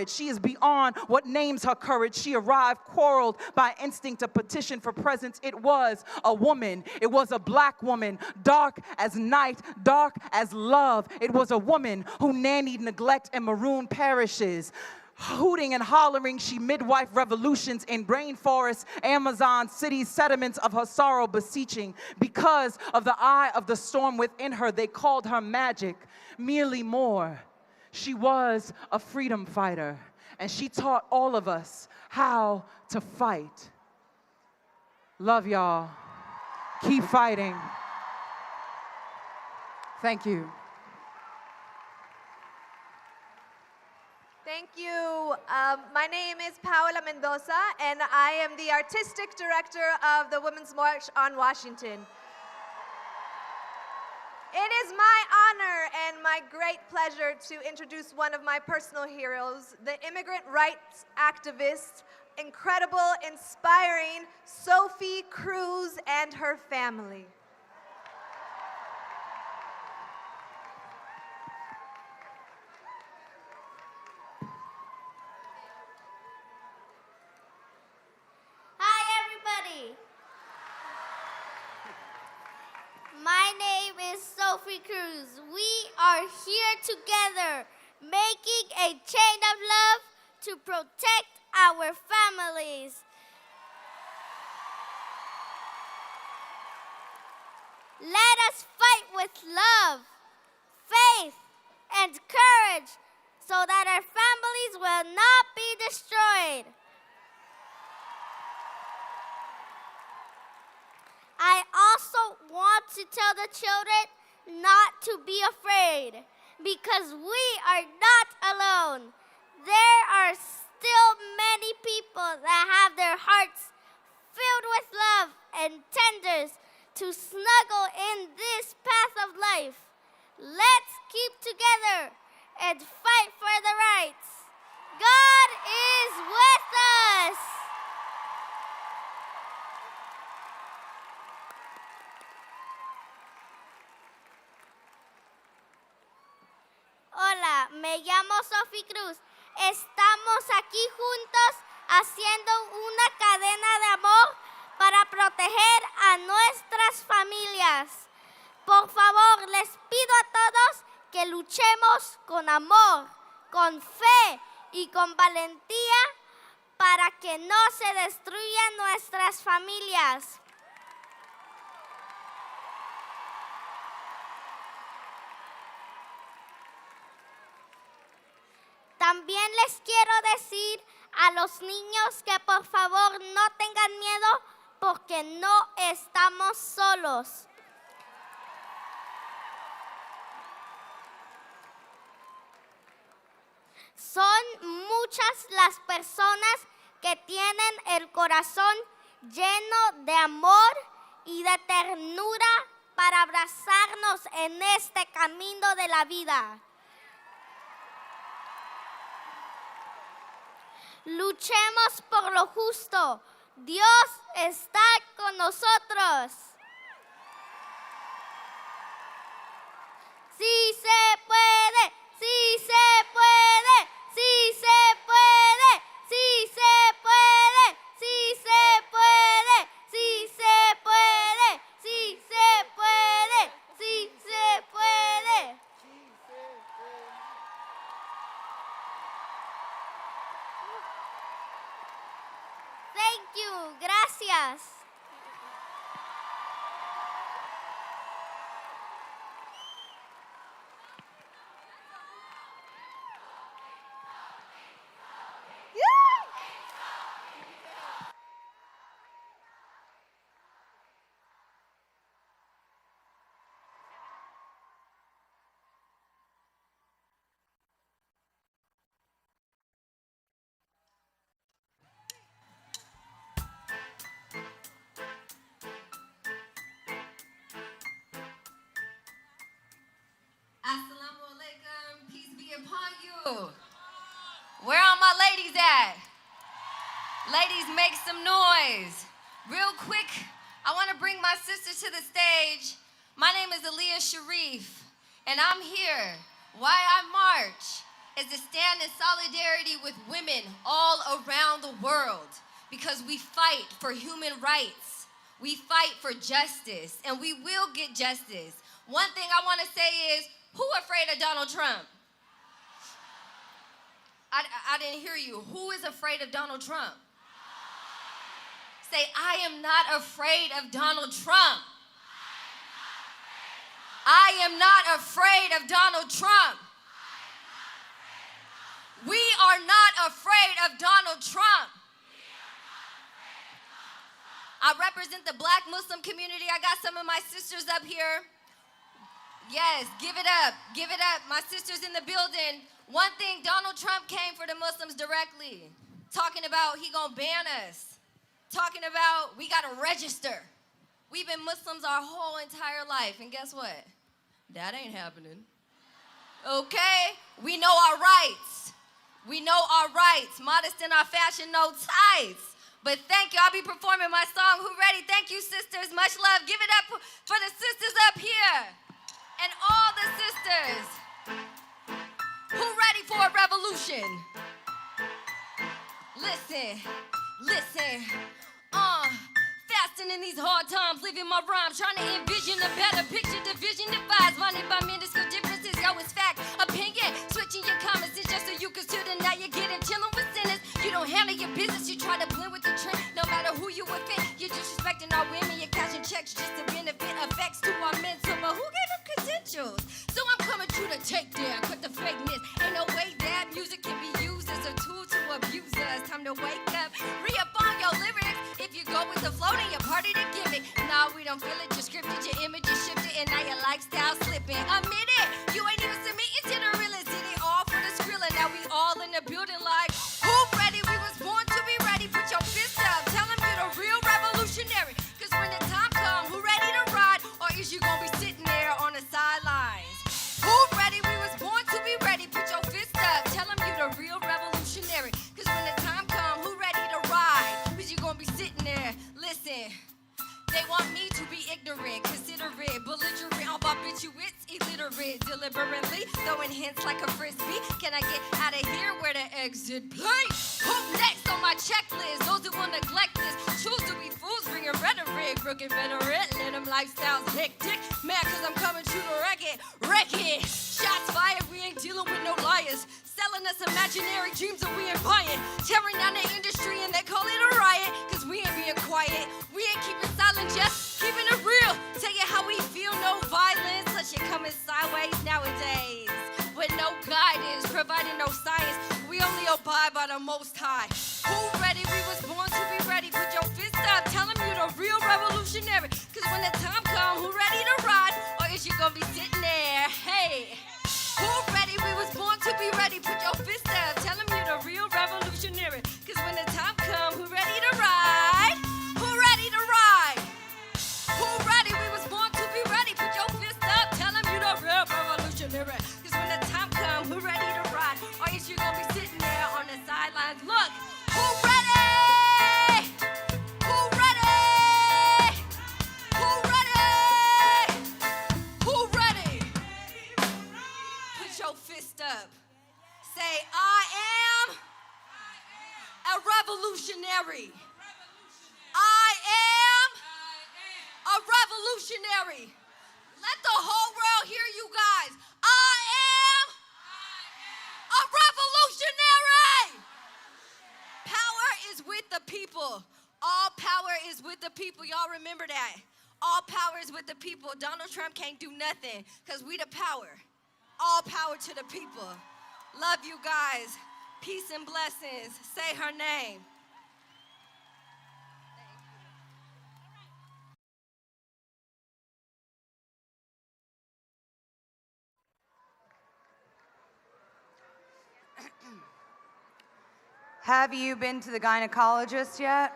She is beyond what names her courage. She arrived quarreled by instinct to petition for presence. It was a woman. It was a black woman, dark as night, dark as love. It was a woman who nannied neglect and marooned parishes. Hooting and hollering, she midwife revolutions in rainforests, Amazon, cities, sediments of her sorrow beseeching. Because of the eye of the storm within her, they called her magic, merely more. She was a freedom fighter, and she taught all of us how to fight. Love y'all. Keep fighting. Thank you. Thank you. My name is Paola Mendoza, and I am the Artistic Director of the Women's March on Washington. It is my honor and my great pleasure to introduce one of my personal heroes, the immigrant rights activist, incredible, inspiring Sophie Cruz and her family. My name is Sophie Cruz. We are here together, making a chain of love to protect our families. Let us fight with love, faith, and courage so that our families will not be destroyed. I also want to tell the children not to be afraid, because we are not alone. There are still many people that have their hearts filled with love and tenders to snuggle in this path of life. Let's keep together and fight for the rights. God is with us. Me llamo Sophie Cruz. Estamos aquí juntos haciendo una cadena de amor para proteger a nuestras familias. Por favor, les pido a todos que luchemos con amor, con fe y con valentía para que no se destruyan nuestras familias. También les quiero decir a los niños que por favor no tengan miedo porque no estamos solos. Son muchas las personas que tienen el corazón lleno de amor y de ternura para abrazarnos en este camino de la vida. Luchemos por lo justo. Dios está con nosotros. Sí se puede, sí se puede, sí se puede, sí se puede, sí se puede, sí se puede, sí se puede, sí se puede. Thank you, gracias. Assalamu alaikum, peace be upon you. Where are my ladies at? Ladies, make some noise. Real quick, I want to bring my sister to the stage. My name is Aaliyah Sharif, and I'm here. Why I march is to stand in solidarity with women all around the world because we fight for human rights. We fight for justice, and we will get justice. One thing I want to say is, who afraid of Donald Trump? I didn't hear you. Who is afraid of Donald Trump? Say, I am not afraid of Donald Trump. I am not afraid of Donald Trump. We are not afraid of Donald Trump. I represent the Black Muslim community. I got some of my sisters up here. Yes, give it up, give it up. My sister's in the building. One thing, Donald Trump came for the Muslims directly, talking about he gonna ban us, talking about we gotta register. We've been Muslims our whole entire life, and guess what? That ain't happening. Okay, we know our rights. We know our rights. Modest in our fashion, no tights. But thank you, I'll be performing my song, Who Ready? Thank you, sisters, much love. Give it up for the sisters up here. And all the sisters who ready for a revolution. Listen, listen, fasting in these hard times, living my rhymes, trying to envision a better picture, division divides, money by minuscule differences, yo, it's fact, opinion, switching your comments, it's just so you can student, now you're getting chilling with sinners, you don't handle your business, you try to blend with the trend, no matter who you offend, you're disrespecting our women, you're cashing checks just to benefit effects to our mental, but who gave them credentials? So I'm coming to the takedown, cut the fakeness, ain't no way that music can be used as a tool to abuse us, time to wake up, re-up on your lyrics, if you go with the flow, then you're party to give it, nah, we don't feel it, you're scripted, your image is shifted, and now your lifestyle slipping, admit it, you ain't even submitting to the realest, did it all for the skrilla, now we all in the building like, who ready, we was born to be ready, put your fist up, tell them you're the real revolutionary, cause when the time comes, who ready to ride, or is you gonna be sitting there on the sidelines, who ready, we was born to be ready, put your fist up, tell them you're the real revolutionary, cause when the time comes, who ready to ride, cause you gonna be sitting there, listen, they want me to be ignorant, considerate, belligerent, all barbiturates, illiterate, deliberately throwing hints like a frisbee. Can I get out of here where the exit plate? Who next on my checklist? Those who will neglect this, choose to be fools, bringing rhetoric, crooked veteran, let them lifestyles hectic. Mad cause I'm coming true to wreck it. Shots fired, we ain't dealing with no liars. Selling us imaginary dreams that we ain't buying. Tearing down the industry and they call it a riot. Cause we ain't being quiet, we ain't keeping silent, just keeping it real. Tell you how we feel, no violence. Let you coming sideways nowadays. With no guidance, providing no science. We only abide by the Most High. Who ready? We was born to be ready. Put your fist up, tell them you're the real revolutionary. Cause when the time comes, who ready to ride? Or is you gonna be sitting there? Hey, who ready? We was born to be ready. Put your fist up, tell them you're the real revolutionary. Cause when the time comes, who ready to ride? Who ready to ride? Who ready? We was born to be ready. Put your fist up, tell them you're the real revolutionary. Cause when the time comes, who ready to ride? Or is you gonna be sitting there on the sidelines? Look, who ready? Who ready? Who ready? Who ready? Put your fist up. Say, I am a revolutionary. I am a revolutionary. Let the whole world hear you guys. I am a revolutionary. Power is with the people. All power is with the people. Y'all remember that. All power is with the people. Donald Trump can't do nothing because we the power. All power to the people. Love you guys. Peace and blessings. Say her name. Have you been to the gynecologist yet?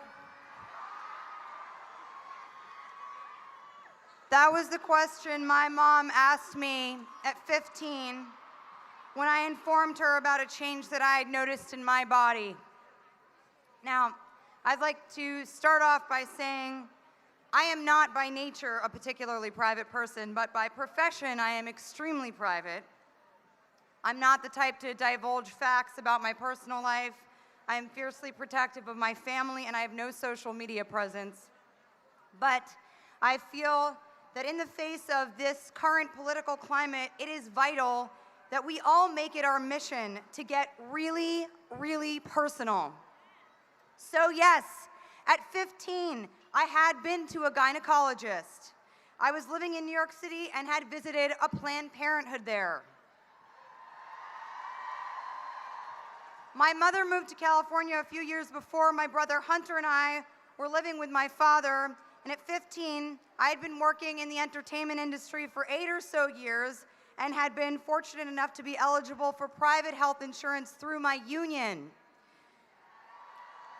That was the question my mom asked me at 15 when I informed her about a change that I had noticed in my body. Now, I'd like to start off by saying I am not by nature a particularly private person, but by profession I am extremely private. I'm not the type to divulge facts about my personal life. I am fiercely protective of my family, and I have no social media presence. But I feel that in the face of this current political climate, it is vital that we all make it our mission to get really, really personal. So yes, at 15, I had been to a gynecologist. I was living in New York City and had visited a Planned Parenthood there. My mother moved to California a few years before. My brother Hunter and I were living with my father, and at 15, I had been working in the entertainment industry for 8 or so years and had been fortunate enough to be eligible for private health insurance through my union.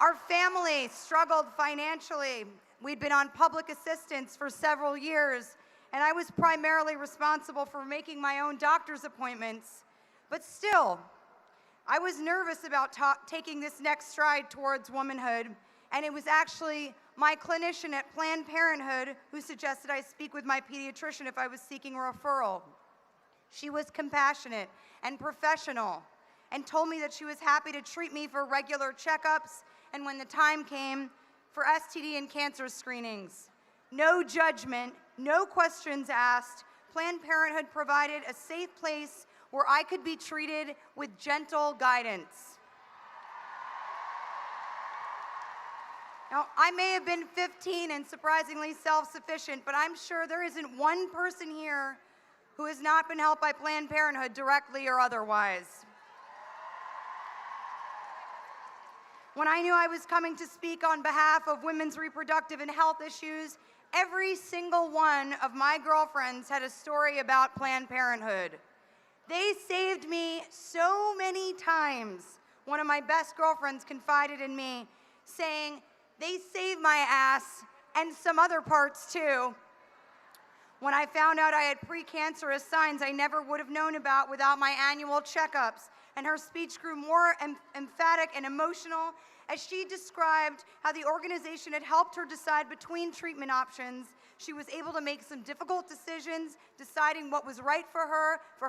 Our family struggled financially. We'd been on public assistance for several years, and I was primarily responsible for making my own doctor's appointments. But still, I was nervous about taking this next stride towards womanhood, and it was actually my clinician at Planned Parenthood who suggested I speak with my pediatrician if I was seeking a referral. She was compassionate and professional and told me that she was happy to treat me for regular checkups and when the time came, for STD and cancer screenings. No judgment, no questions asked. Planned Parenthood provided a safe place where I could be treated with gentle guidance. Now, I may have been 15 and surprisingly self-sufficient, but I'm sure there isn't one person here who has not been helped by Planned Parenthood directly or otherwise. When I knew I was coming to speak on behalf of women's reproductive and health issues, every single one of my girlfriends had a story about Planned Parenthood. They saved me so many times. One of my best girlfriends confided in me, saying, "They saved my ass and some other parts too." When I found out I had precancerous signs I never would have known about without my annual checkups, and her speech grew more emphatic and emotional as she described how the organization had helped her decide between treatment options. She was able to make some difficult decisions, deciding what was right for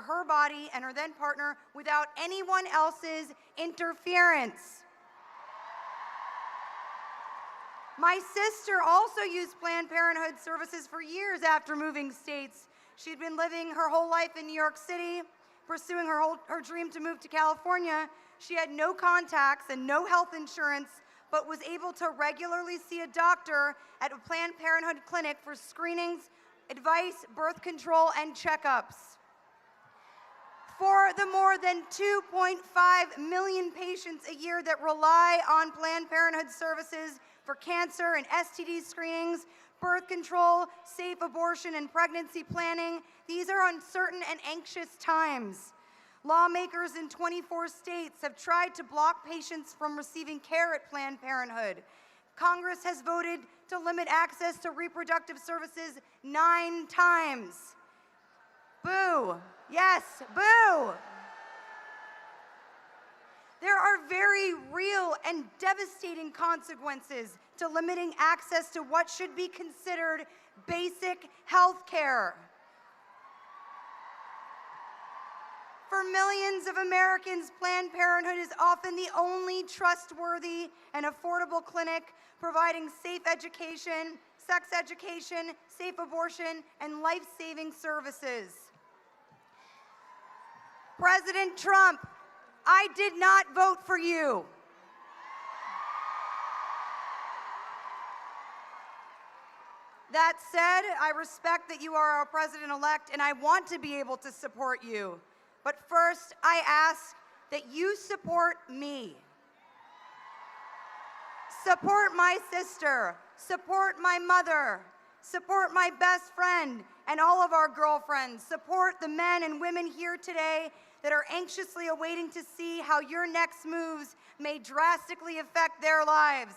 her body, and her then partner without anyone else's interference. My sister also used Planned Parenthood services for years after moving states. She'd been living her whole life in New York City, pursuing her dream to move to California. She had no contacts and no health insurance, but was able to regularly see a doctor at a Planned Parenthood clinic for screenings, advice, birth control, and checkups. For the more than 2.5 million patients a year that rely on Planned Parenthood services for cancer and STD screenings, birth control, safe abortion, and pregnancy planning, these are uncertain and anxious times. Lawmakers in 24 states have tried to block patients from receiving care at Planned Parenthood. Congress has voted to limit access to reproductive services 9 times. Boo. Yes, boo. There are very real and devastating consequences to limiting access to what should be considered basic health care. For millions of Americans, Planned Parenthood is often the only trustworthy and affordable clinic providing safe education, sex education, safe abortion, and life-saving services. President Trump, I did not vote for you. That said, I respect that you are our president-elect, and I want to be able to support you. But first, I ask that you support me. Support my sister, support my mother, support my best friend and all of our girlfriends, support the men and women here today that are anxiously awaiting to see how your next moves may drastically affect their lives.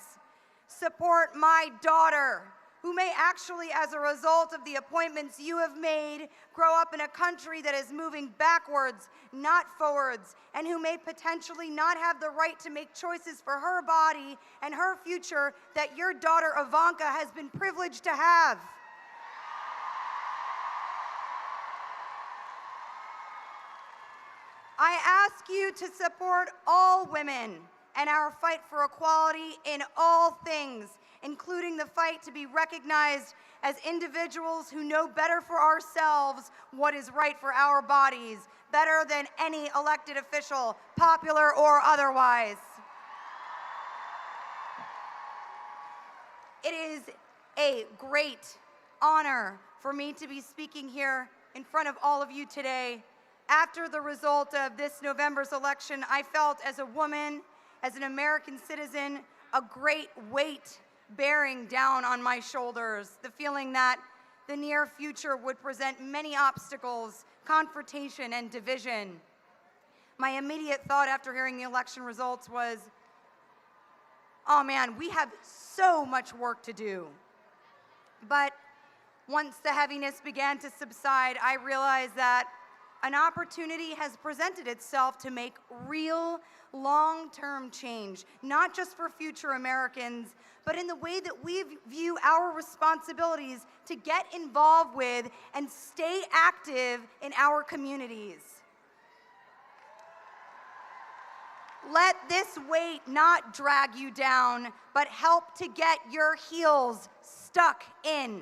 Support my daughter, who may actually, as a result of the appointments you have made, grow up in a country that is moving backwards, not forwards, and who may potentially not have the right to make choices for her body and her future that your daughter Ivanka has been privileged to have. I ask you to support all women and our fight for equality in all things, including the fight to be recognized as individuals who know better for ourselves what is right for our bodies, better than any elected official, popular or otherwise. It is a great honor for me to be speaking here in front of all of you today. After the result of this November's election, I felt as a woman, as an American citizen, a great weight bearing down on my shoulders, the feeling that the near future would present many obstacles, confrontation, and division. My immediate thought after hearing the election results was, oh man, we have so much work to do. But once the heaviness began to subside, I realized that an opportunity has presented itself to make real long-term change, not just for future Americans, but in the way that we view our responsibilities to get involved with and stay active in our communities. Let this weight not drag you down, but help to get your heels stuck in.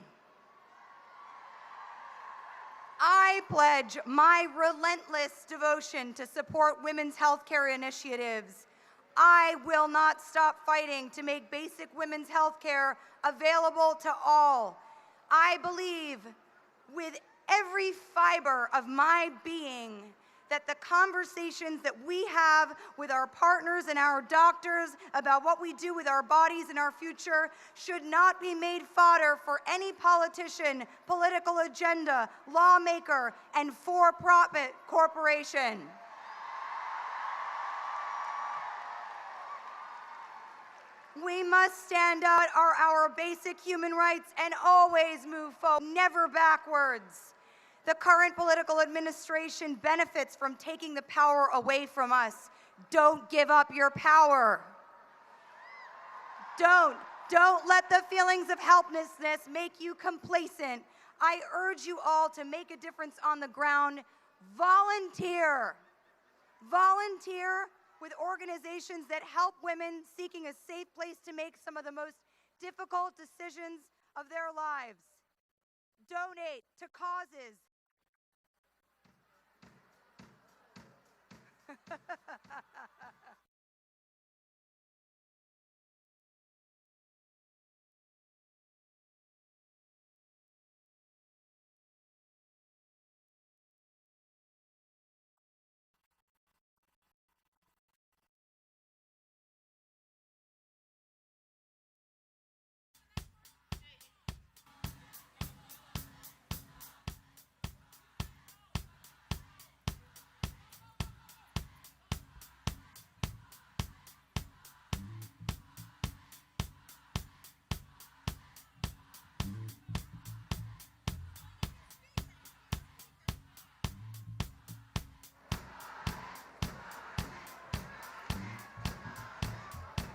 I pledge my relentless devotion to support women's healthcare initiatives. I will not stop fighting to make basic women's healthcare available to all. I believe with every fiber of my being that the conversations that we have with our partners and our doctors about what we do with our bodies and our future should not be made fodder for any politician, political agenda, lawmaker, and for-profit corporation. We must stand out our basic human rights and always move forward, never backwards. The current political administration benefits from taking the power away from us. Don't give up your power. Don't let the feelings of helplessness make you complacent. I urge you all to make a difference on the ground. Volunteer. Volunteer with organizations that help women seeking a safe place to make some of the most difficult decisions of their lives. Donate to causes.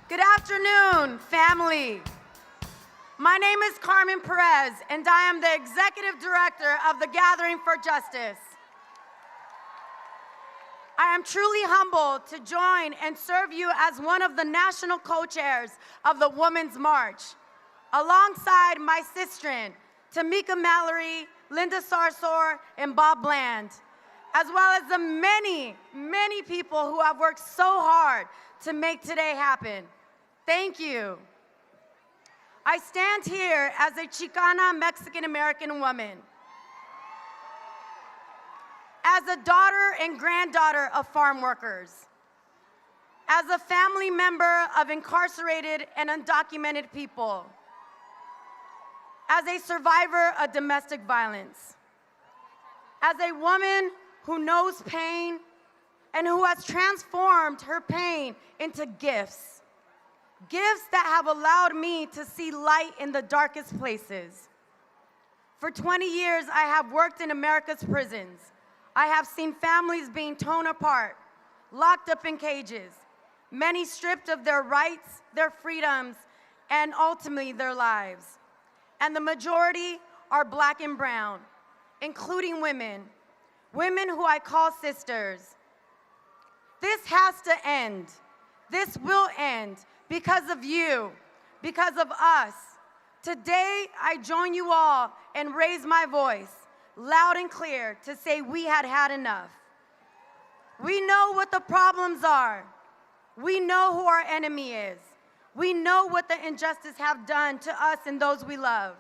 Good afternoon, family. My name is Carmen Perez, and I am the Executive Director of the Gathering for Justice. I am truly humbled to join and serve you as one of the national co-chairs of the Women's March, alongside my sistren, Tamika Mallory, Linda Sarsour, and Bob Bland, as well as the many, many people who have worked so hard to make today happen. Thank you. I stand here as a Chicana Mexican-American woman, as a daughter and granddaughter of farm workers, as a family member of incarcerated and undocumented people, as a survivor of domestic violence, as a woman who knows pain and who has transformed her pain into gifts. Gifts that have allowed me to see light in the darkest places. For 20 years, I have worked in America's prisons. I have seen families being torn apart, locked up in cages, many stripped of their rights, their freedoms, and ultimately their lives. And the majority are Black and brown, including women, women who I call sisters. This has to end. This will end. Because of you, because of us. Today, I join you all and raise my voice, loud and clear, to say we had had enough. We know what the problems are. We know who our enemy is. We know what the injustice have done to us and those we love.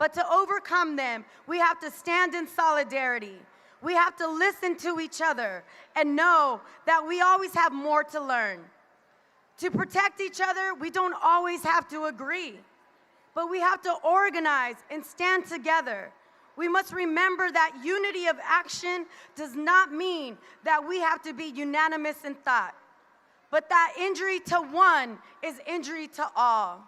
But to overcome them, we have to stand in solidarity. We have to listen to each other and know that we always have more to learn. To protect each other, we don't always have to agree, but we have to organize and stand together. We must remember that unity of action does not mean that we have to be unanimous in thought, but that injury to one is injury to all.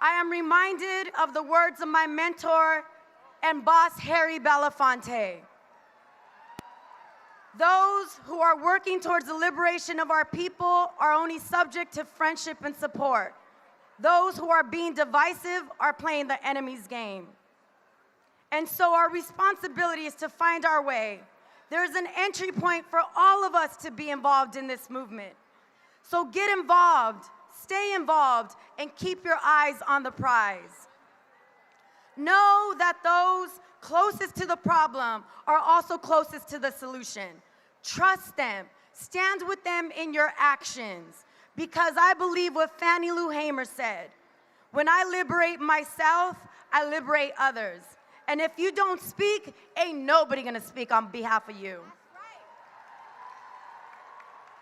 I am reminded of the words of my mentor and boss, Harry Belafonte. Those who are working towards the liberation of our people are only subject to friendship and support. Those who are being divisive are playing the enemy's game. And so our responsibility is to find our way. There's an entry point for all of us to be involved in this movement. So get involved, stay involved, and keep your eyes on the prize. Know that those closest to the problem are also closest to the solution. Trust them. Stand with them in your actions. Because I believe what Fannie Lou Hamer said, when I liberate myself, I liberate others. And if you don't speak, ain't nobody gonna speak on behalf of you.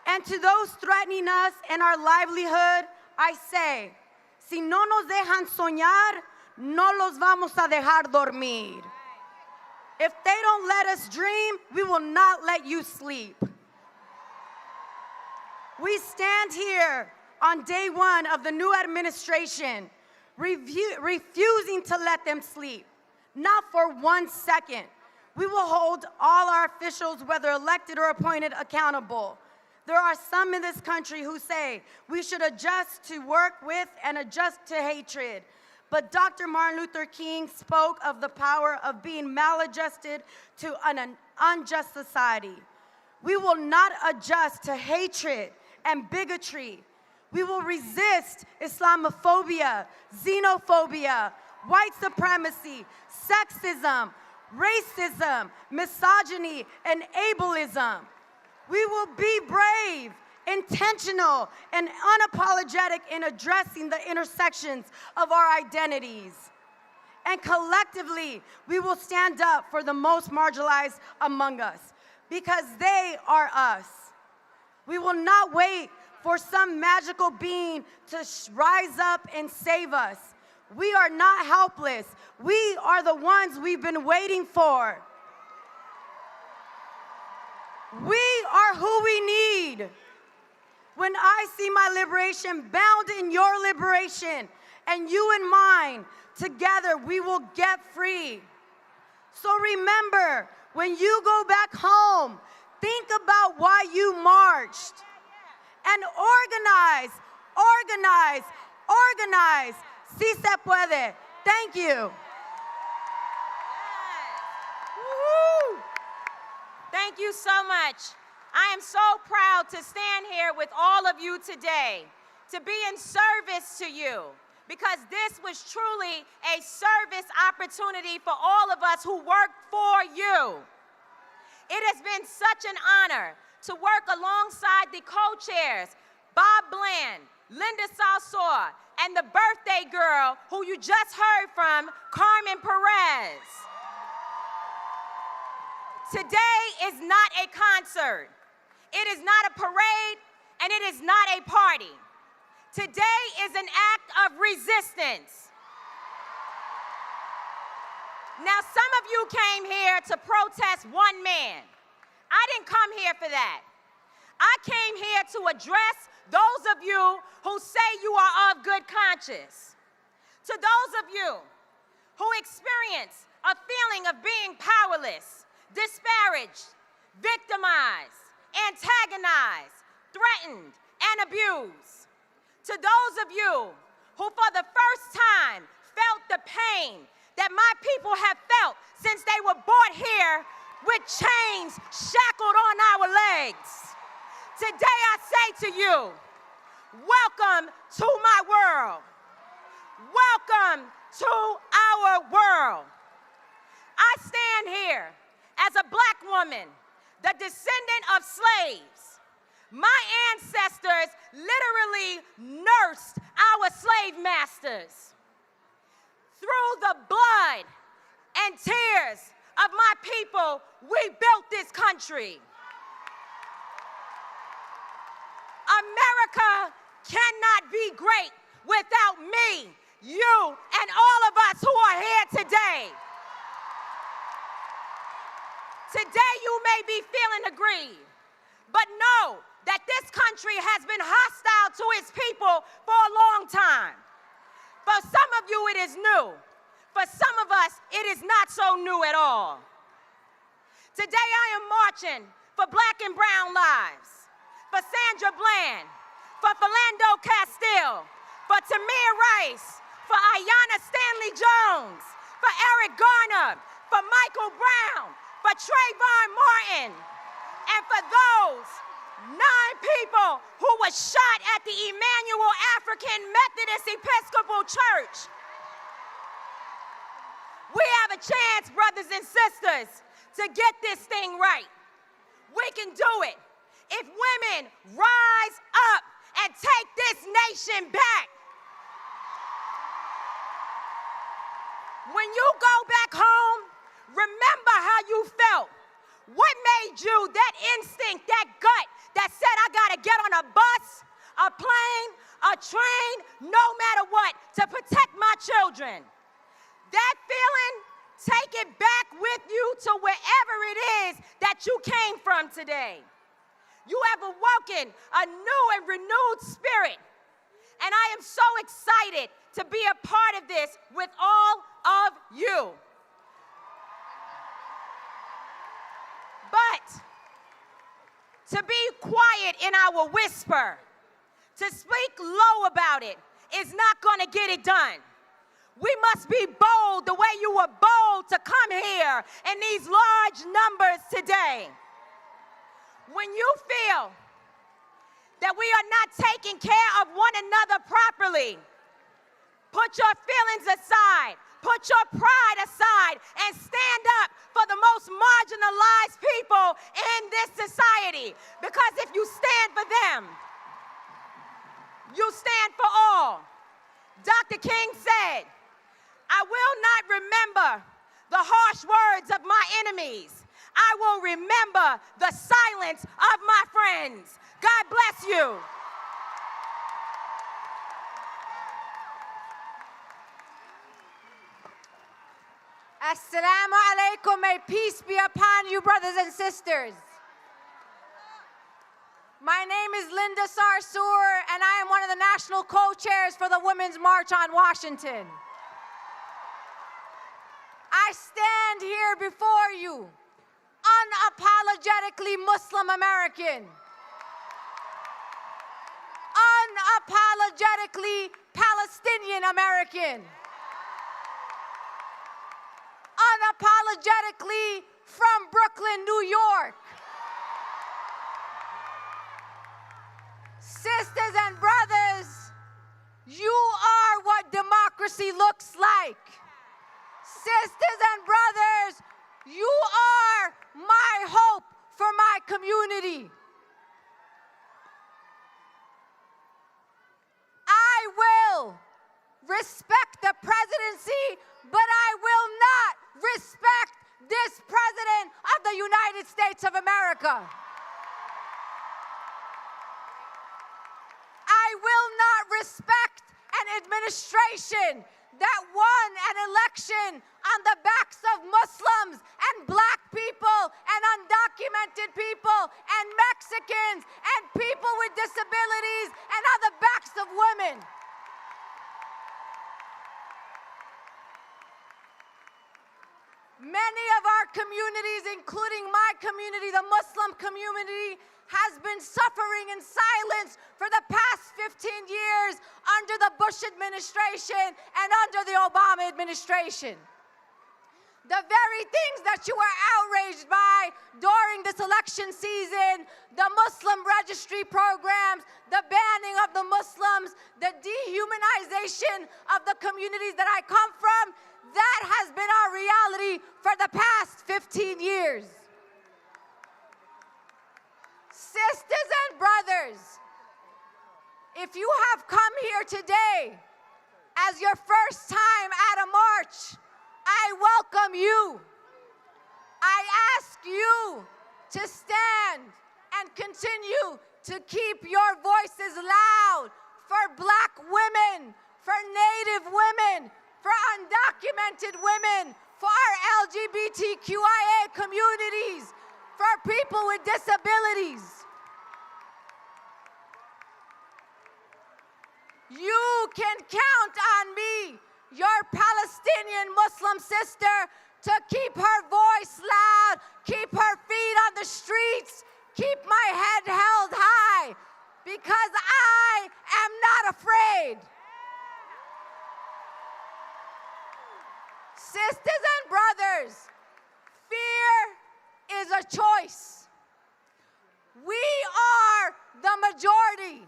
And to those threatening us and our livelihood, I say, si no nos dejan soñar, no los vamos a dejar dormir. If they don't let us dream, we will not let you sleep. We stand here on day one of the new administration, refusing to let them sleep. not for 1 second. We will hold all our officials, whether elected or appointed, accountable. There are some in this country who say we should adjust to work with and adjust to hatred. But Dr. Martin Luther King spoke of the power of being maladjusted to an unjust society. We will not adjust to hatred and bigotry. We will resist Islamophobia, xenophobia, white supremacy, sexism, racism, misogyny, and ableism. We will be brave, intentional, and unapologetic in addressing the intersections of our identities. And collectively, we will stand up for the most marginalized among us, because they are us. We will not wait for some magical being to rise up and save us. We are not helpless. We are the ones we've been waiting for. We are who we need. When I see my liberation bound in your liberation, and you and mine, together we will get free. So remember, when you go back home, think about why you marched. And organize, organize, organize. Si se puede. Thank you. Woo! Thank you so much. I am so proud to stand here with all of you today, to be in service to you, because this was truly a service opportunity for all of us who work for you. It has been such an honor to work alongside the co-chairs, Bob Bland, Linda Salsor, and the birthday girl who you just heard from, Carmen Perez. Today is not a concert. It is not a parade, and it is not a party. Today is an act of resistance. Now, some of you came here to protest one man. I didn't come here for that. I came here to address those of you who say you are of good conscience. To those of you who experience a feeling of being powerless, disparaged, victimized, antagonized, threatened, and abused. To those of you who for the first time felt the pain that my people have felt since they were brought here with chains shackled on our legs. Today I say to you, welcome to my world. Welcome to our world. I stand here as a black woman, the descendant of slaves. My ancestors literally nursed our slave masters. Through the blood and tears of my people, we built this country. America cannot be great without me, you, and all of us who are here today. Today you may be feeling aggrieved, but know that this country has been hostile to its people for a long time. For some of you, it is new. For some of us, it is not so new at all. Today I am marching for black and brown lives, for Sandra Bland, for Philando Castile, for Tamir Rice, for Ayanna Stanley Jones, for Eric Garner, for Michael Brown, for Trayvon Martin, and for those 9 people who were shot at the Emmanuel African Methodist Episcopal Church. We have a chance, brothers and sisters, to get this thing right. We can do it if women rise up and take this nation back. When you go back home, remember how you felt. What made you that instinct, that gut that said, I gotta get on a bus, a plane, a train, no matter what, to protect my children? That feeling, take it back with you to wherever it is that you came from today. You have awoken a new and renewed spirit. And I am so excited to be a part of this with all of you. to be quiet in our whisper, to speak low about it, is not going to get it done. We must be bold the way you were bold to come here in these large numbers today. When you feel that we are not taking care of one another properly, put your feelings aside, put your pride aside, and stand up for the most marginalized people in this society. Because if you stand for them, you stand for all. Dr. King said, I will not remember the harsh words of my enemies. I will remember the silence of my friends. God bless you. Assalamu alaikum. May peace be upon you, brothers and sisters. My name is Linda Sarsour, and I am one of the national co-chairs for the Women's March on Washington. I stand here before you, unapologetically Muslim American, unapologetically Palestinian American, unapologetically from Brooklyn, New York. Sisters and brothers, you are what democracy looks like. Sisters and brothers, you are my hope for my community. I will respect the presidency, but I will not respect this president of the United States of America. I will not respect an administration that won an election on the backs of Muslims and black people and undocumented people and Mexicans and people with disabilities and on the backs of women. Many of our communities, including my community, the Muslim community, has been suffering in silence for the past 15 years under the Bush administration and under the Obama administration. The very things that you were outraged by during this election season, the Muslim registry programs, the banning of the Muslims, the dehumanization of the communities that I come from, that has been our reality for the past 15 years. Sisters and brothers, if you have come here today as your first time at a march, I welcome you. I ask you to stand and continue to keep your voices loud for black women, for Native women, for undocumented women, for our LGBTQIA communities, for people with disabilities. You can count on me, your Palestinian Muslim sister, to keep her voice loud, keep her feet on the streets, keep my head held high, because I am not afraid. Sisters and brothers, fear is a choice. We are the majority.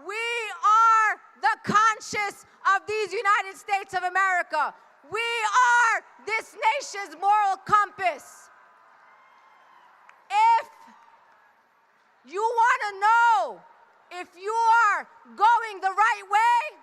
We are the conscience of these United States of America. We are this nation's moral compass. If you want to know if you are going the right way,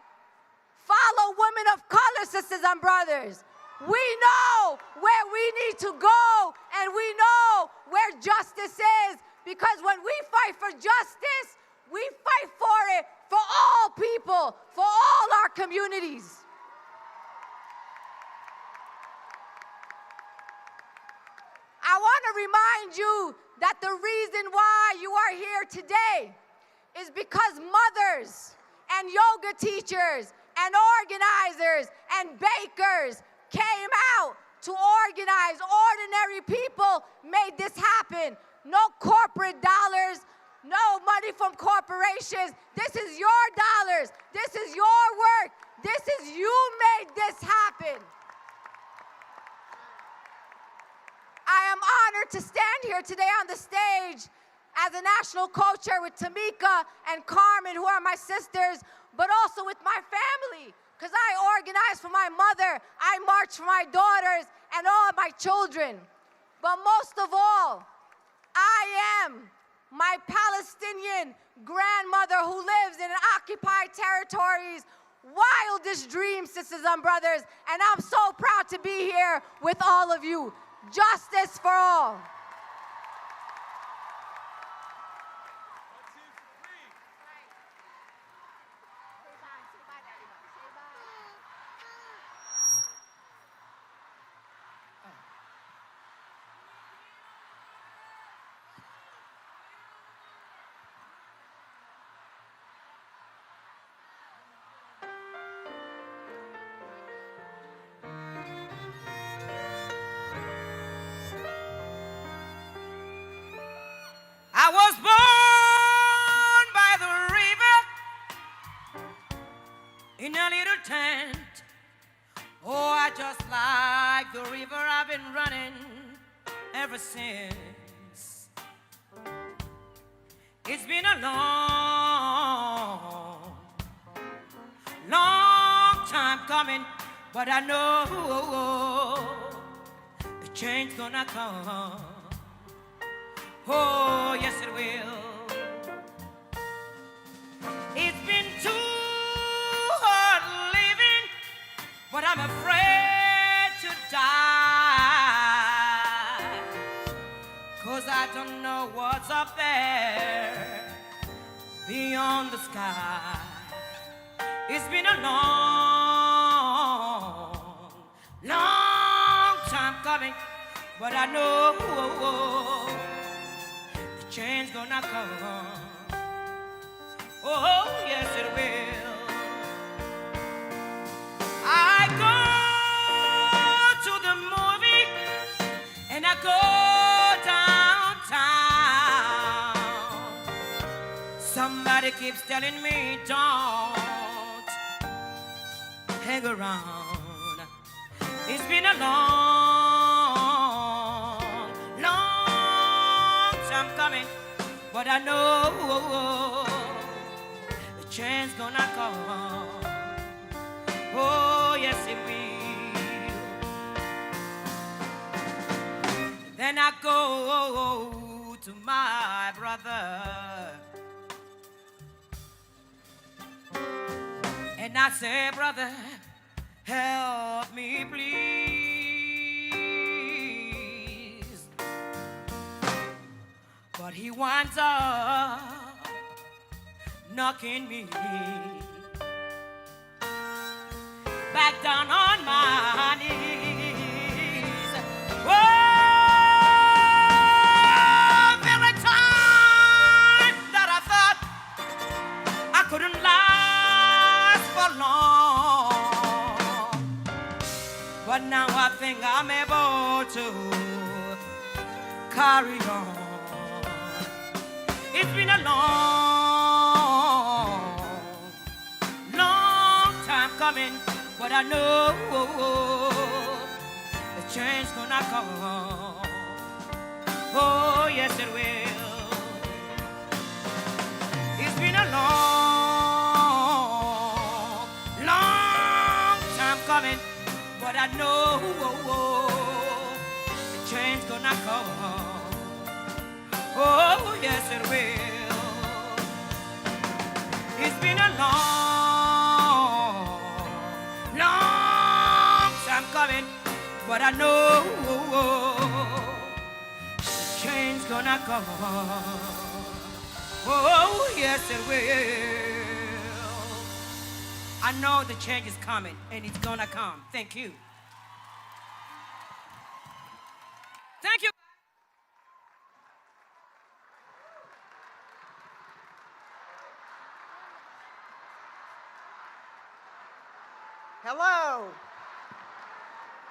follow women of color, sisters and brothers. We know where we need to go, and we know where justice is, because when we fight for justice, we fight for it for all people, for all our communities. I want to remind you that the reason why you are here today is because mothers and yoga teachers and organizers and bakers came out to organize. Ordinary people made this happen. no corporate dollars, no money from corporations. This is your dollars. This is your work. This is, you made this happen. I am honored to stand here today on the stage as a national co-chair with Tamika and Carmen, who are my sisters, but also with my family, because I organize for my mother, I march for my daughters and all my children. But most of all, I am my Palestinian grandmother who lives in occupied territories, wildest dreams, sisters and brothers, and I'm so proud to be here with all of you. Justice for all. I was born by the river in a little tent. Oh, I just like the river. I've been running ever since. It's been a long, long time coming, but I know the change gonna come. Oh, yes it will. It's been too hard living, but I'm afraid to die, 'cause I don't know what's up there beyond the sky. It's been a long, long time coming, but I know change gonna come. Oh, yes it will. I go to the movie and I go downtown. Somebody keeps telling me don't hang around. It's been a long, long time coming, but I know the change gonna come. Oh, yes it will. Then I go to my brother and I say, brother, help me please. But he winds up knocking me back down on my knees. Oh, very time that I thought I couldn't last for long, but now I think I'm able to carry on. It's been a long, long time coming, but I know the change gonna come. Oh, yes it will. It's been a long, long time coming, but I know the change gonna come. Oh, yes it will. It's been a long, long time coming, but I know the change gonna come. Oh, yes it will. I know the change is coming, and it's gonna come. Thank you. Thank you. Hello.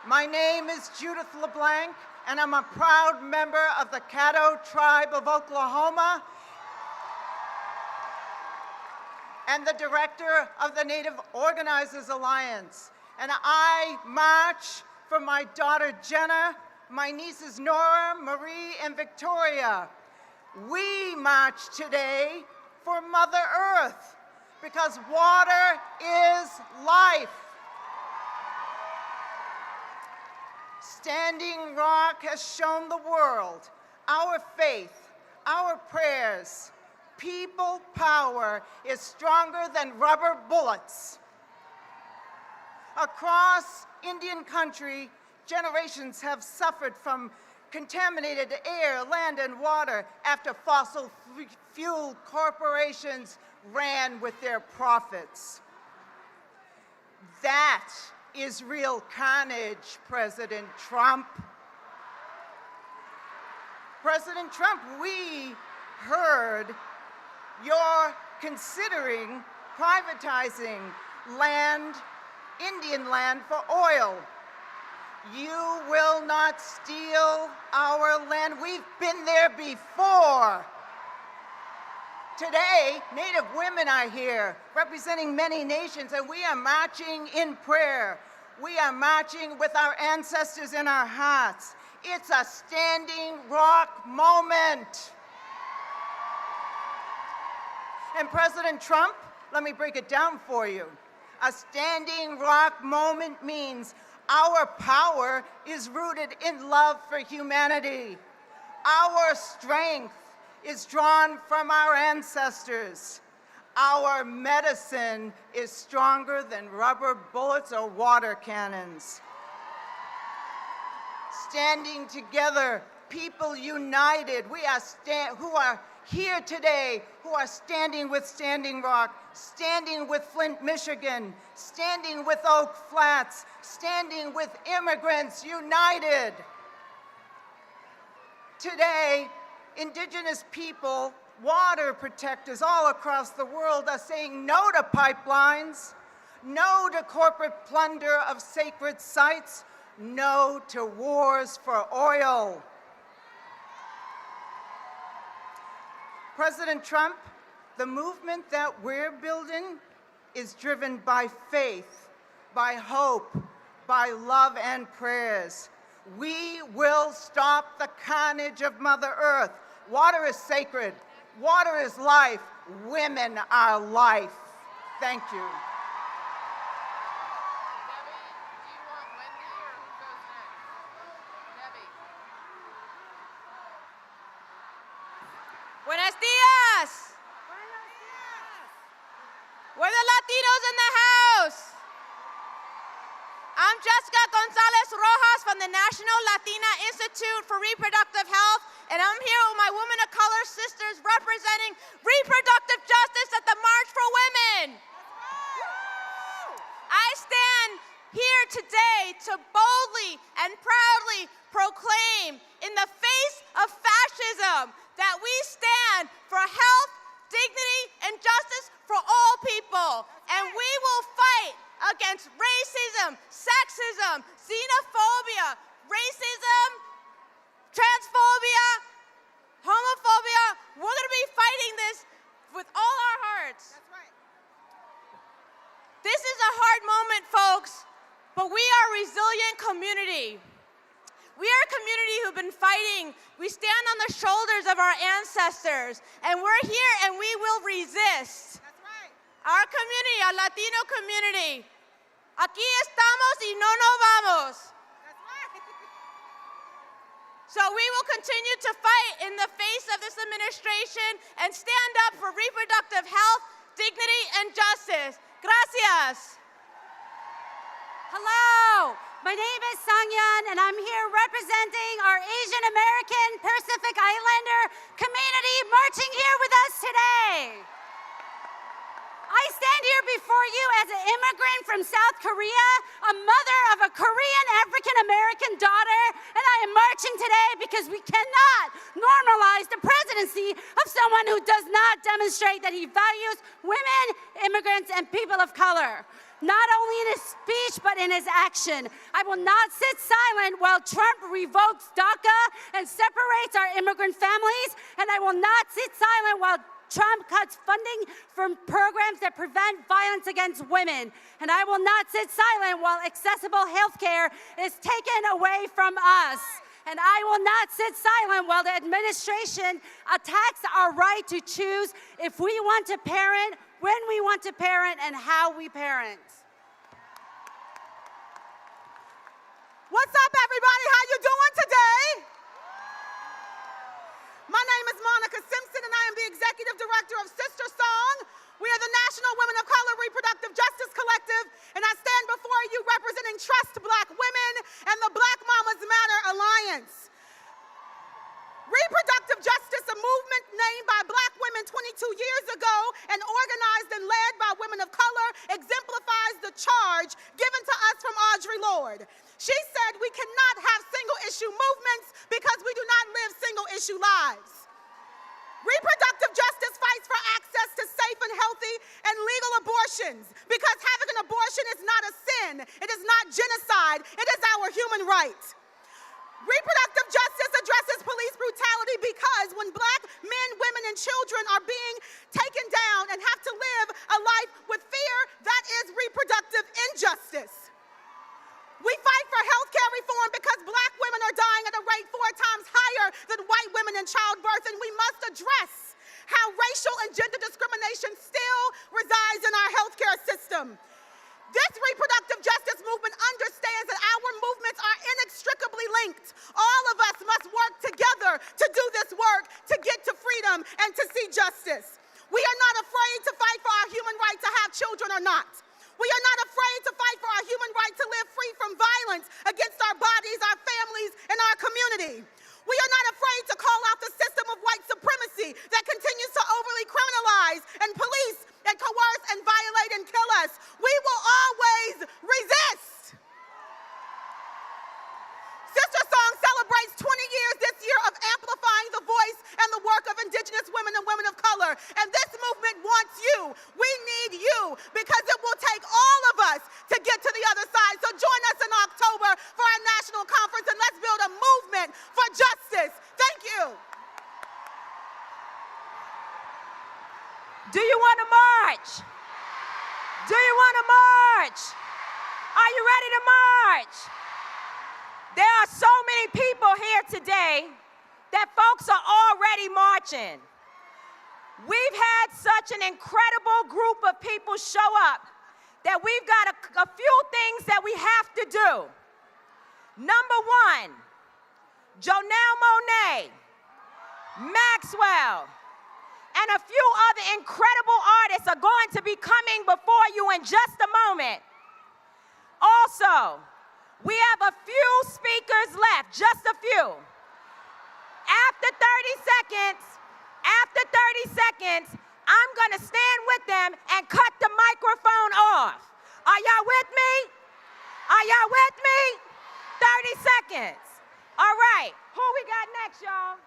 My name is Judith LeBlanc. and I'm a proud member of the Caddo Tribe of Oklahoma and the director of the Native Organizers Alliance. And I march for my daughter Jenna, my nieces Nora, Marie, and Victoria. We march today for Mother Earth because water is life. Standing Rock has shown the world our faith, our prayers, people power is stronger than rubber bullets. Across Indian country, generations have suffered from contaminated air, land, and water after fossil fuel corporations ran with their profits. That is real carnage, President Trump. President Trump, we heard you're considering privatizing land, Indian land, for oil. You will not steal our land. We've been there before. Today, Native women are here, representing many nations, and we are marching in prayer. We are marching with our ancestors in our hearts. It's a Standing Rock moment. And President Trump, let me break it down for you. A Standing Rock moment means our power is rooted in love for humanity. Our strength is drawn from our ancestors. Our medicine is stronger than rubber bullets or water cannons. Standing together, people united, we are who are here today, who are standing with Standing Rock, standing with Flint, Michigan, standing with Oak Flats, standing with immigrants united. Today, Indigenous people, water protectors all across the world are saying no to pipelines, no to corporate plunder of sacred sites, no to wars for oil. President Trump, the movement that we're building is driven by faith, by hope, by love and prayers. We will stop the carnage of Mother Earth. Water is sacred. Water is life. Women are life. Thank you. Buenos dias. We're the Latinos in the house. I'm Jessica Gonzalez Rojas from the National Latina Institute for Reproductive Health, and I'm here with my women of color sisters representing reproductive justice at the March for Women. I stand here today to boldly and proudly proclaim in the face of fascism that we stand for health, dignity, and justice for all people. And we will fight against racism, sexism, xenophobia, racism, transphobia, homophobia. We're going to be fighting this with all our hearts. That's right. This is a hard moment, folks, but we are a resilient community. We are a community who've been fighting. We stand on the shoulders of our ancestors, and we're here and we will resist. That's right. Our community, our Latino community, aquí estamos y no nos vamos. That's right. So we will continue to fight in the face of this administration and stand up for reproductive health, dignity, and justice. Gracias. Hello, my name is Sangyan, and I'm here representing our Asian American Pacific Islander community marching here with us today. I stand here before you as an immigrant from South Korea, a mother of a Korean African-American daughter, and I am marching today because we cannot normalize the presidency of someone who does not demonstrate that he values women, immigrants, and people of color. not only in his speech, but in his action. I will not sit silent while Trump revokes DACA and separates our immigrant families, and I will not sit silent while Trump cuts funding from programs that prevent violence against women. And I will not sit silent while accessible health care is taken away from us. And I will not sit silent while the administration attacks our right to choose if we want to parent, when we want to parent, and how we parent. What's up, everybody? How you doing today? My name is Monica Simpson, and I am the Executive Director of Sister Song. We are the National Women of Color Reproductive Justice Collective, and I stand before you representing Trust Black Women and the Black Mamas Matter Alliance. Reproductive justice, a movement named by Black women 22 years ago and organized and led by women of color, exemplifies the charge given to us from Audre Lorde. She said we cannot have single-issue movements because we do not live single-issue lives. Reproductive justice fights for access to safe and healthy and legal abortions because having an abortion is not a sin, it is not genocide, it is our human right. Reproductive justice addresses police brutality because when Black men, women, and children are being taken down and have to live a life with fear, that is reproductive injustice. We fight for health care reform because Black women are dying at a rate 4 times higher than white women in childbirth, and we must address how racial and gender discrimination still resides in our health care system. This reproductive justice movement understands that our movements are inextricably linked. All of us must work together to do this work, to get to freedom and to see justice. We are not afraid to fight for our human right to have children or not. We are not afraid to fight for our human right to live free from violence against our bodies, our families, and our community. We are not afraid to call out the system of white supremacy that continues to overly criminalize and police and coerce and violate and kill us. We will always resist. Sister Song celebrates 20 years this year of amplifying the voice and the work of Indigenous women and women of color. And this movement wants you. We need you because it will take all of us to get to the other side. So join us in October for our national conference and let's build a movement for justice. Thank you. Do you want to march? Do you want to march? Are you ready to march? There are so many people here today that folks are already marching. We've had such an incredible group of people show up that we've got a few things that we have to do. Number one, Jonelle Monáe, Maxwell, and a few other incredible artists are going to be coming before you in just a moment. Also, we have a few speakers left, just a few. After 30 seconds, I'm gonna stand with them and cut the microphone off. Are y'all with me? Are y'all with me? 30 seconds. All right, who we got next, y'all?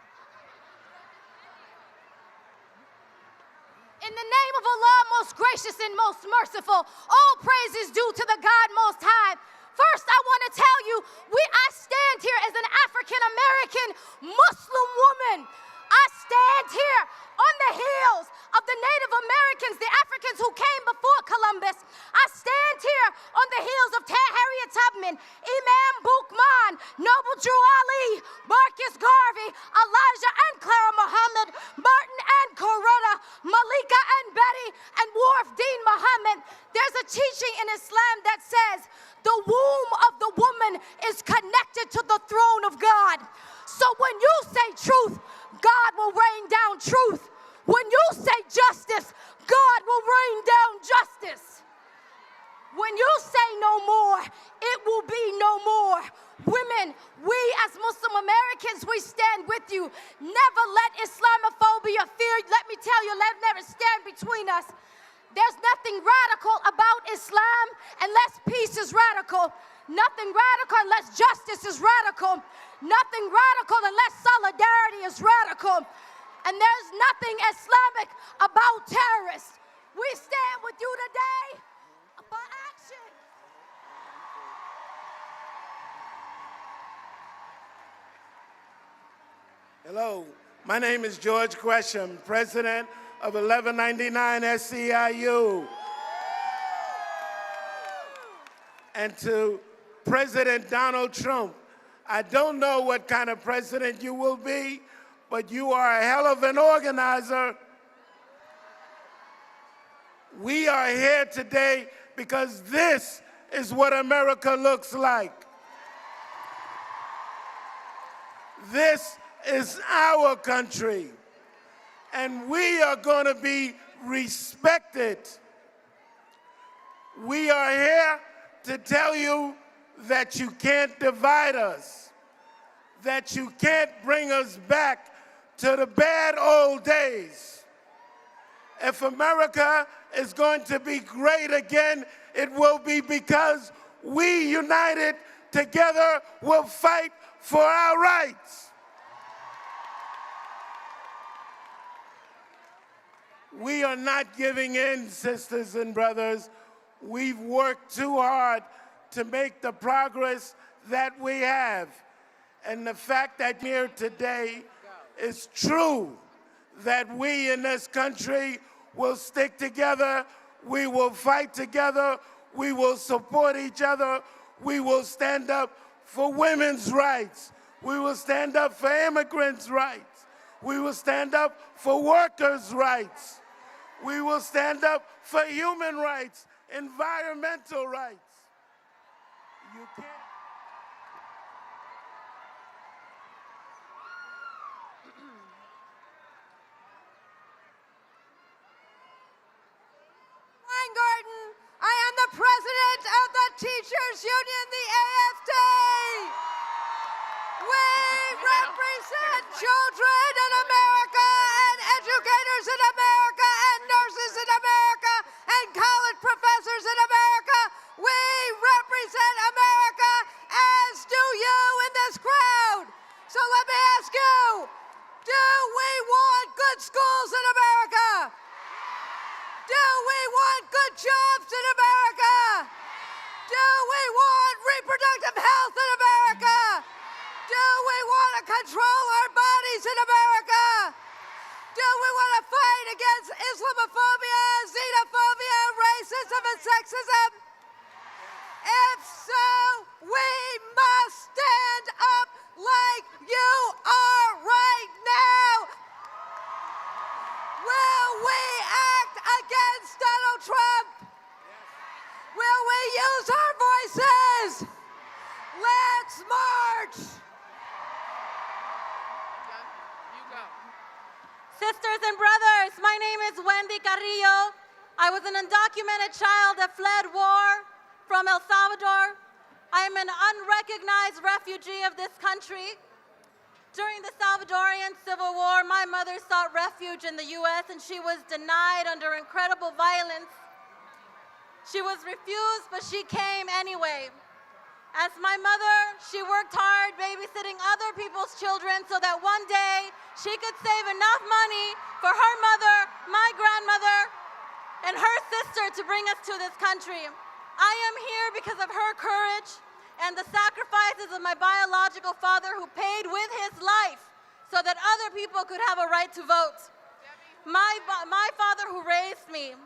In the name of Allah, most gracious and most merciful, all praise is due to the God Most High. First, I want to tell you, I stand here as an African-American Muslim woman. I stand here on the heels of the Native Americans, the Africans who came before Columbus. I stand here on the heels of Harriet Tubman, Imam Boukman, Noble Drew Ali, Marcus Garvey, Elijah and Clara Muhammad, Martin and Coretta, Malika and Betty, and Wharf Dean Muhammad. There's a teaching in Islam that says the womb of the woman is connected to the throne of God. So when you say truth, God will rain down truth. When you say justice, God will rain down justice. When you say no more, it will be no more. Women, we as Muslim Americans, we stand with you. Never let Islamophobia, fear, let me tell you, never stand between us. There's nothing radical about Islam unless peace is radical. Nothing radical unless justice is radical. Nothing radical unless solidarity is radical. And there's nothing Islamic about terrorists. We stand with you today for action. Hello, my name is George Gresham, president of 1199 SCIU. And to President Donald Trump, I don't know what kind of president you will be, but you are a hell of an organizer. We are here today because this is what America looks like. This is our country, and we are going to be respected. We are here to tell you that you can't divide us, that you can't bring us back to the bad old days. If America is going to be great again, it will be because we united together will fight for our rights. We are not giving in, sisters and brothers. We've worked too hard to make the progress that we have. And the fact that we're here today is true, that we in this country will stick together, we will fight together, we will support each other, we will stand up for women's rights, we will stand up for immigrants' rights, we will stand up for workers' rights, we will stand up for human rights, environmental rights. You can't. Weingarten, I am the president of the Teachers Union, the AFT. We represent children in America and educators in America and nurses in America and college professors in America. We represent America, as do you in this crowd. So let me ask you, do we want good schools in America? Do we want good jobs in America? Do we want reproductive health in America? Do we want to control our bodies in America? Do we want to fight against Islamophobia, xenophobia, racism, and sexism? If so, we must stand up like you are right now. Will we act against Donald Trump? Will we use our voices? Let's march. Sisters and brothers, my name is Wendy Carrillo. I was an undocumented child that fled war from El Salvador. I am an unrecognized refugee of this country. During the Salvadorian Civil War, my mother sought refuge in the U.S. and she was denied under incredible violence. She was refused, but she came anyway. As my mother, she worked hard babysitting other people's children so that one day she could save enough money for her mother, my grandmother, and her sister to bring us to this country. I am here because of her courage and the sacrifices of my biological father, who paid with his life so that other people could have a right to vote. My father, who raised me,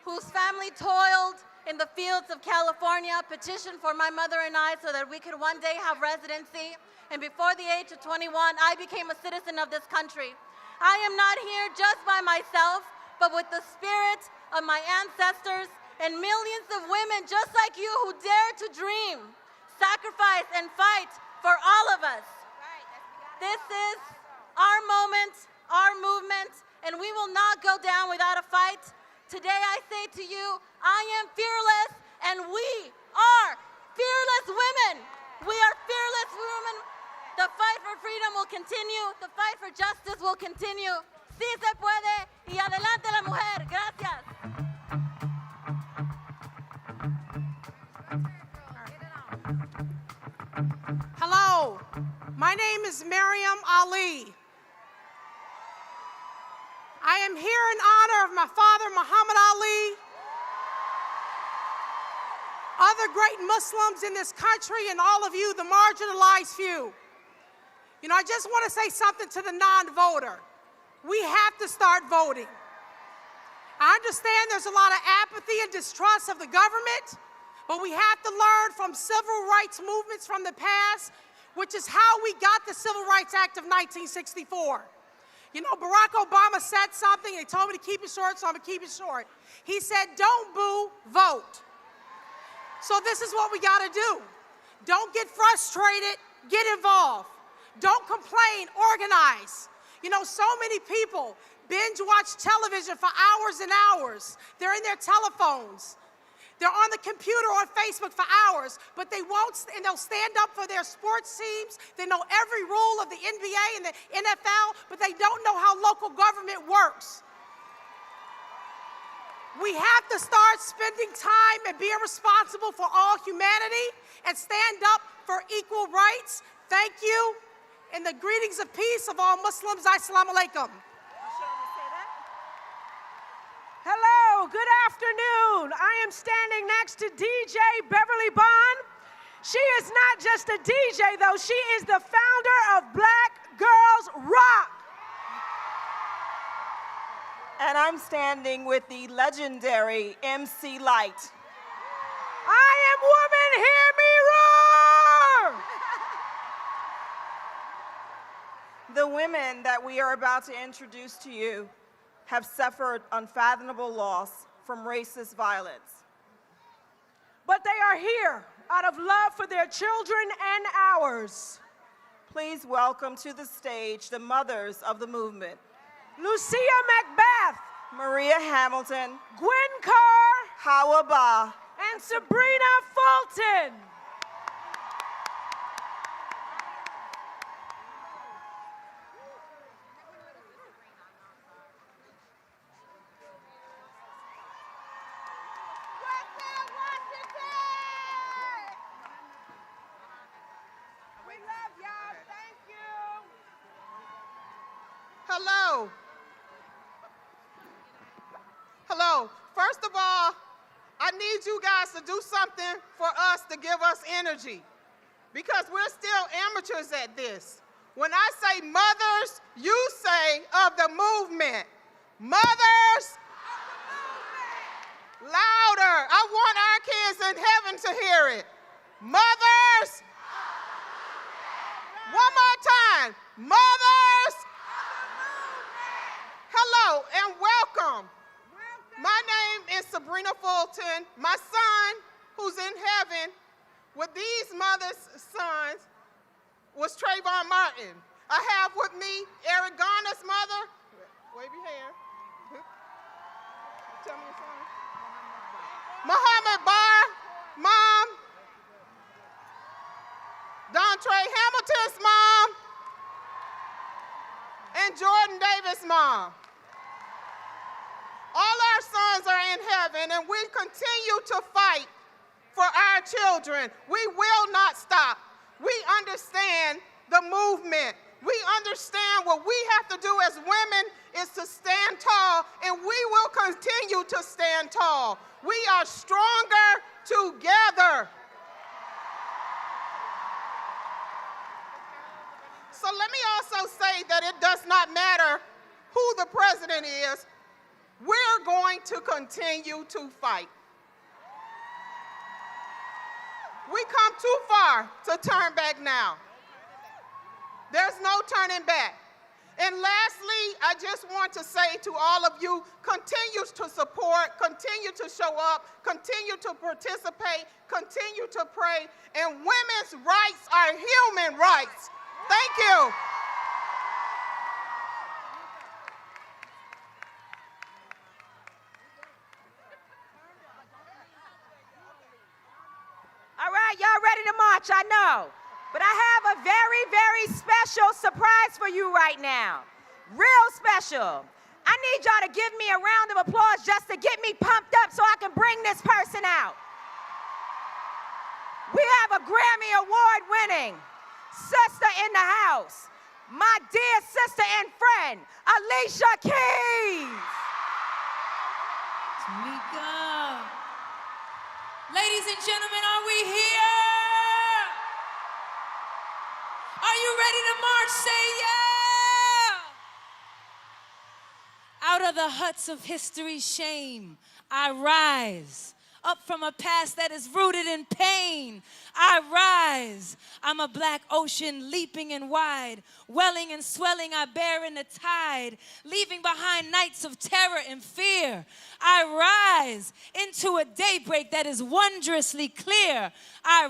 whose family toiled in the fields of California, petitioned for my mother and I so that we could one day have residency. And before the age of 21, I became a citizen of this country. I am not here just by myself, but with the spirit of my ancestors and millions of women just like you who dare to dream, sacrifice, and fight for all of us. This is our moment, our movement, and we will not go down without a fight. Today I say to you, I am fearless, and we are fearless women. We are fearless women. The fight for freedom will continue. The fight for justice will continue. Sí se puede, y adelante la mujer. Gracias. Hello, my name is Miriam Ali. I am here in honor of my father, Muhammad Ali, other great Muslims in this country, and all of you, the marginalized few. You know, I just want to say something to the non-voter. We have to start voting. I understand there's a lot of apathy and distrust of the government, but we have to learn from civil rights movements from the past, which is how we got the Civil Rights Act of 1964. You know, Barack Obama said something, and he told me to keep it short, so I'm gonna keep it short. He said, don't boo, vote. So this is what we gotta do. Don't get frustrated, get involved. Don't complain, organize. You know, so many people binge watch television for hours and hours. They're in their telephones. They're on the computer or on Facebook for hours, but they won't, and they'll stand up for their sports teams. They know every rule of the NBA and the NFL, but they don't know how local government works. We have to start spending time and being responsible for all humanity and stand up for equal rights. Thank you. And the greetings of peace of all Muslims. Assalamu alaikum. Hello, good afternoon. I am standing next to DJ Beverly Bond. She is not just a DJ, though. She is the founder of Black Girls Rock. And I'm standing with the legendary MC Light. I am woman, hear me roar! The women that we are about to introduce to you have suffered unfathomable loss from racist violence. But they are here out of love for their children and ours. Please welcome to the stage the mothers of the movement. Lucia Macbeth, Maria Hamilton, Gwen Carr, Hawa Ba, and Sabrina Fulton. Hello. Hello. First of all, I need you guys to do something for us to give us energy because we're still amateurs at this. When I say mothers, you say of the movement. Mothers of the movement. Louder. I want our kids in heaven to hear it. Mothers. One more time. Mothers. Hello and welcome. My name is Sabrina Fulton. My son, who's in heaven with these mothers' sons, was Trayvon Martin. I have with me Eric Garner's mother. Wave your hand. Tell me your son. Muhammad Barr, mom. Dontre Hamilton's mom. And Jordan Davis' mom. All our sons are in heaven, and we continue to fight for our children. We will not stop. We understand the movement. We understand what we have to do as women is to stand tall, and we will continue to stand tall. We are stronger together. So let me also say that it does not matter who the president is. We're going to continue to fight. We come too far to turn back now. There's no turning back. And lastly, I just want to say to all of you, continue to support, continue to show up, continue to participate, continue to pray, and women's rights are human rights. Thank you. All right, y'all ready to march, I know. But I have a very, very special surprise for you right now. Real special. I need y'all to give me a round of applause just to get me pumped up so I can bring this person out. We have a Grammy Award winning sister in the house, my dear sister and friend, Alicia Keys. Tamika. Ladies and gentlemen, are we here? Are you you ready to march? Say yeah! Out of the huts of history's shame, I rise. Up from a past that is rooted in pain, I rise. I'm a black ocean leaping and wide, welling and swelling, I bear in the tide, leaving behind nights of terror and fear. I rise into a daybreak that is wondrously clear. I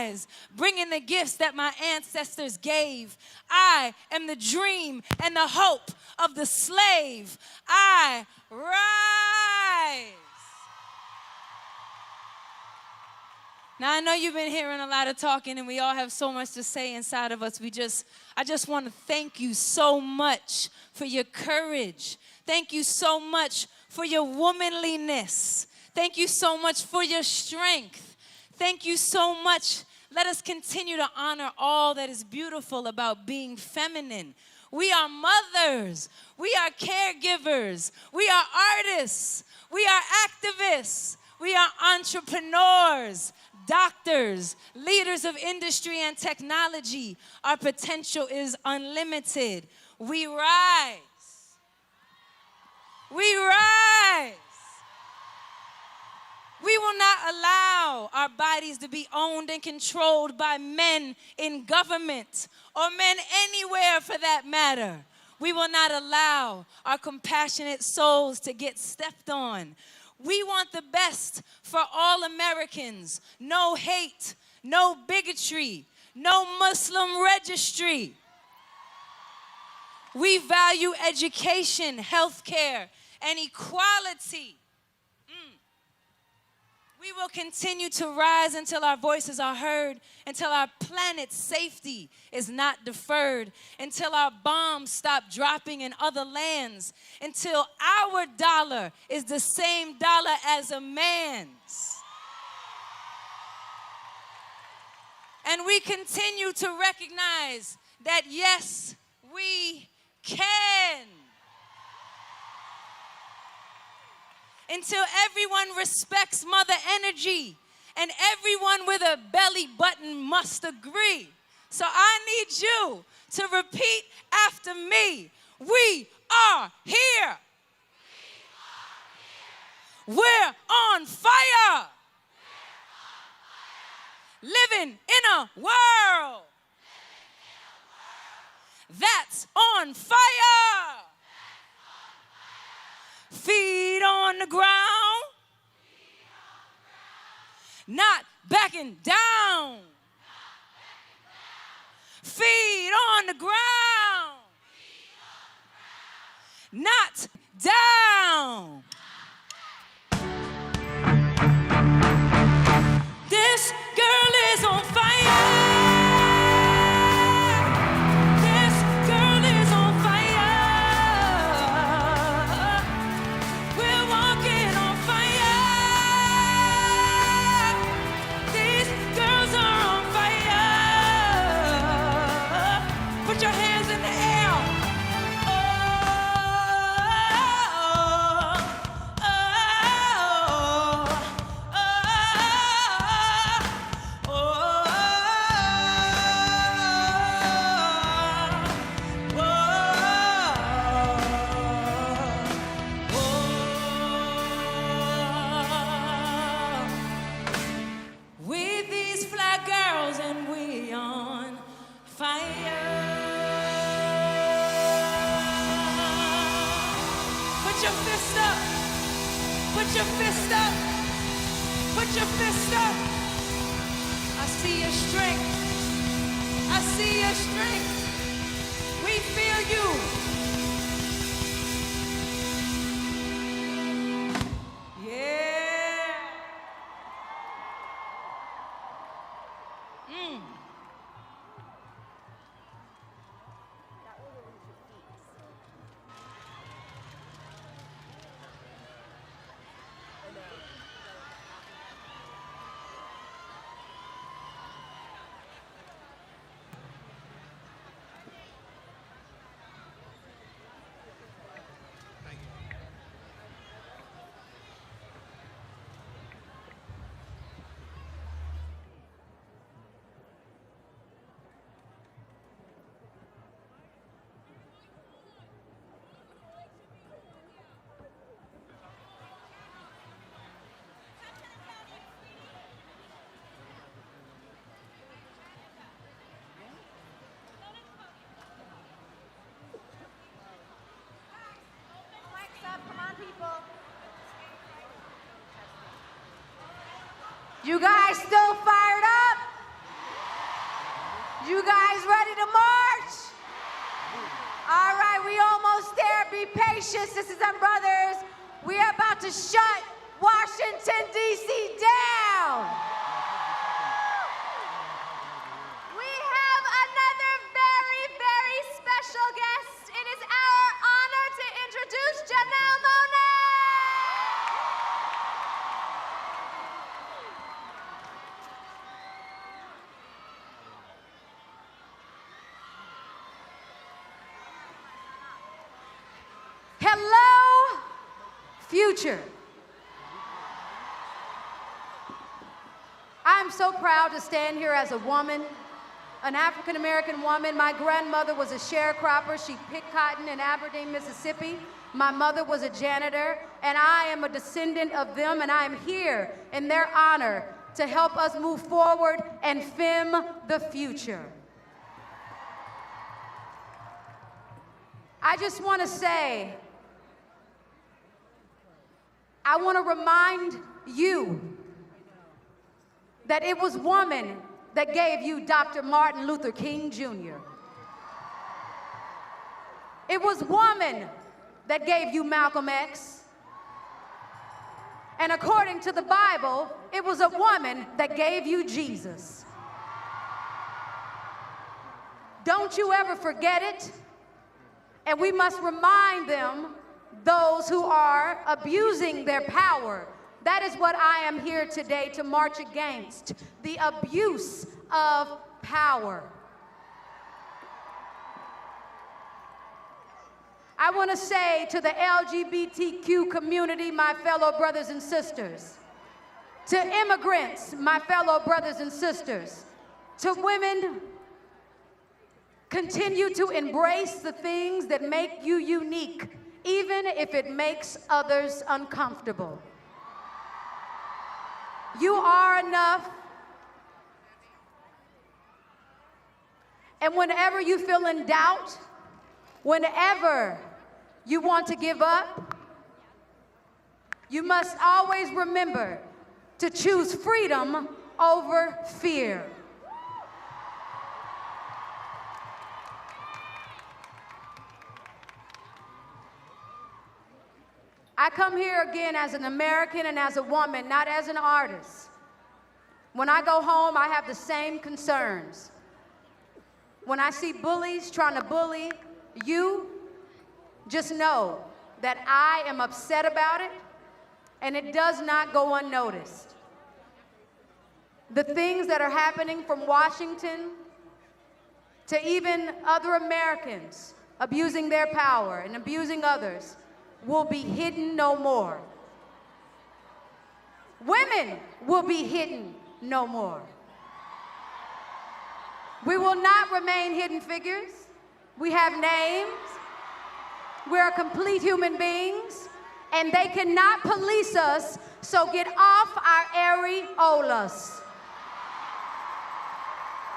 rise, bringing the gifts that my ancestors gave. I am the dream and the hope of the slave. I rise. Now, I know you've been hearing a lot of talking, and we all have so much to say inside of us. I just want to thank you so much for your courage. Thank you so much for your womanliness. Thank you so much for your strength. Thank you so much. Let us continue to honor all that is beautiful about being feminine. We are mothers. We are caregivers. We are artists. We are activists. We are entrepreneurs, doctors, leaders of industry and technology. Our potential is unlimited. We rise. We rise. We will not allow our bodies to be owned and controlled by men in government or men anywhere for that matter. We will not allow our compassionate souls to get stepped on. We want the best for all Americans. No hate, no bigotry, no Muslim registry. We value education, healthcare, and equality. We will continue to rise until our voices are heard, until our planet's safety is not deferred, until our bombs stop dropping in other lands, until our dollar is the same dollar as a man's. And we continue to recognize that, yes, we can. Until everyone respects Mother Energy and everyone with a belly button must agree. So I need you to repeat after me. We are here. We're on fire. Living in a world that's on fire. Feet on the ground, not backing down. Feet on the ground, not down. This girl is on fire. Put your hands in the air. We these fly girls and we on fire. Put your fist up. Put your fist up. Put your fist up. I see your strength. I see your strength. We feel you. Yeah. You guys still fired up? You guys ready to march? All right, we almost there. Be patient, sisters and brothers. We are about to shut Washington, D.C. down. We have another very, very special guest. It is our honor to introduce Janelle Monáe. Hello, future. I'm so proud to stand here as a woman, an African American woman. My grandmother was a sharecropper. She picked cotton in Aberdeen, Mississippi. My mother was a janitor, and I am a descendant of them, and I am here in their honor to help us move forward and fem the future. I just want to say, I want to remind you that it was woman that gave you Dr. Martin Luther King Jr. It was woman that gave you Malcolm X. And according to the Bible, it was a woman that gave you Jesus. Don't you ever forget it. And we must remind them, those who are abusing their power. That is what I am here today to march against, the abuse of power. I want to say to the LGBTQ community, my fellow brothers and sisters, to immigrants, my fellow brothers and sisters, to women, continue to embrace the things that make you unique, even if it makes others uncomfortable. You are enough. And whenever you feel in doubt, whenever you want to give up, you must always remember to choose freedom over fear. I come here again as an American and as a woman, not as an artist. When I go home, I have the same concerns. When I see bullies trying to bully you, just know that I am upset about it, and it does not go unnoticed. The things that are happening from Washington to even other Americans abusing their power and abusing others will be hidden no more. Women will be hidden no more. We will not remain hidden figures. We have names. We're complete human beings, and they cannot police us, so get off our areolas.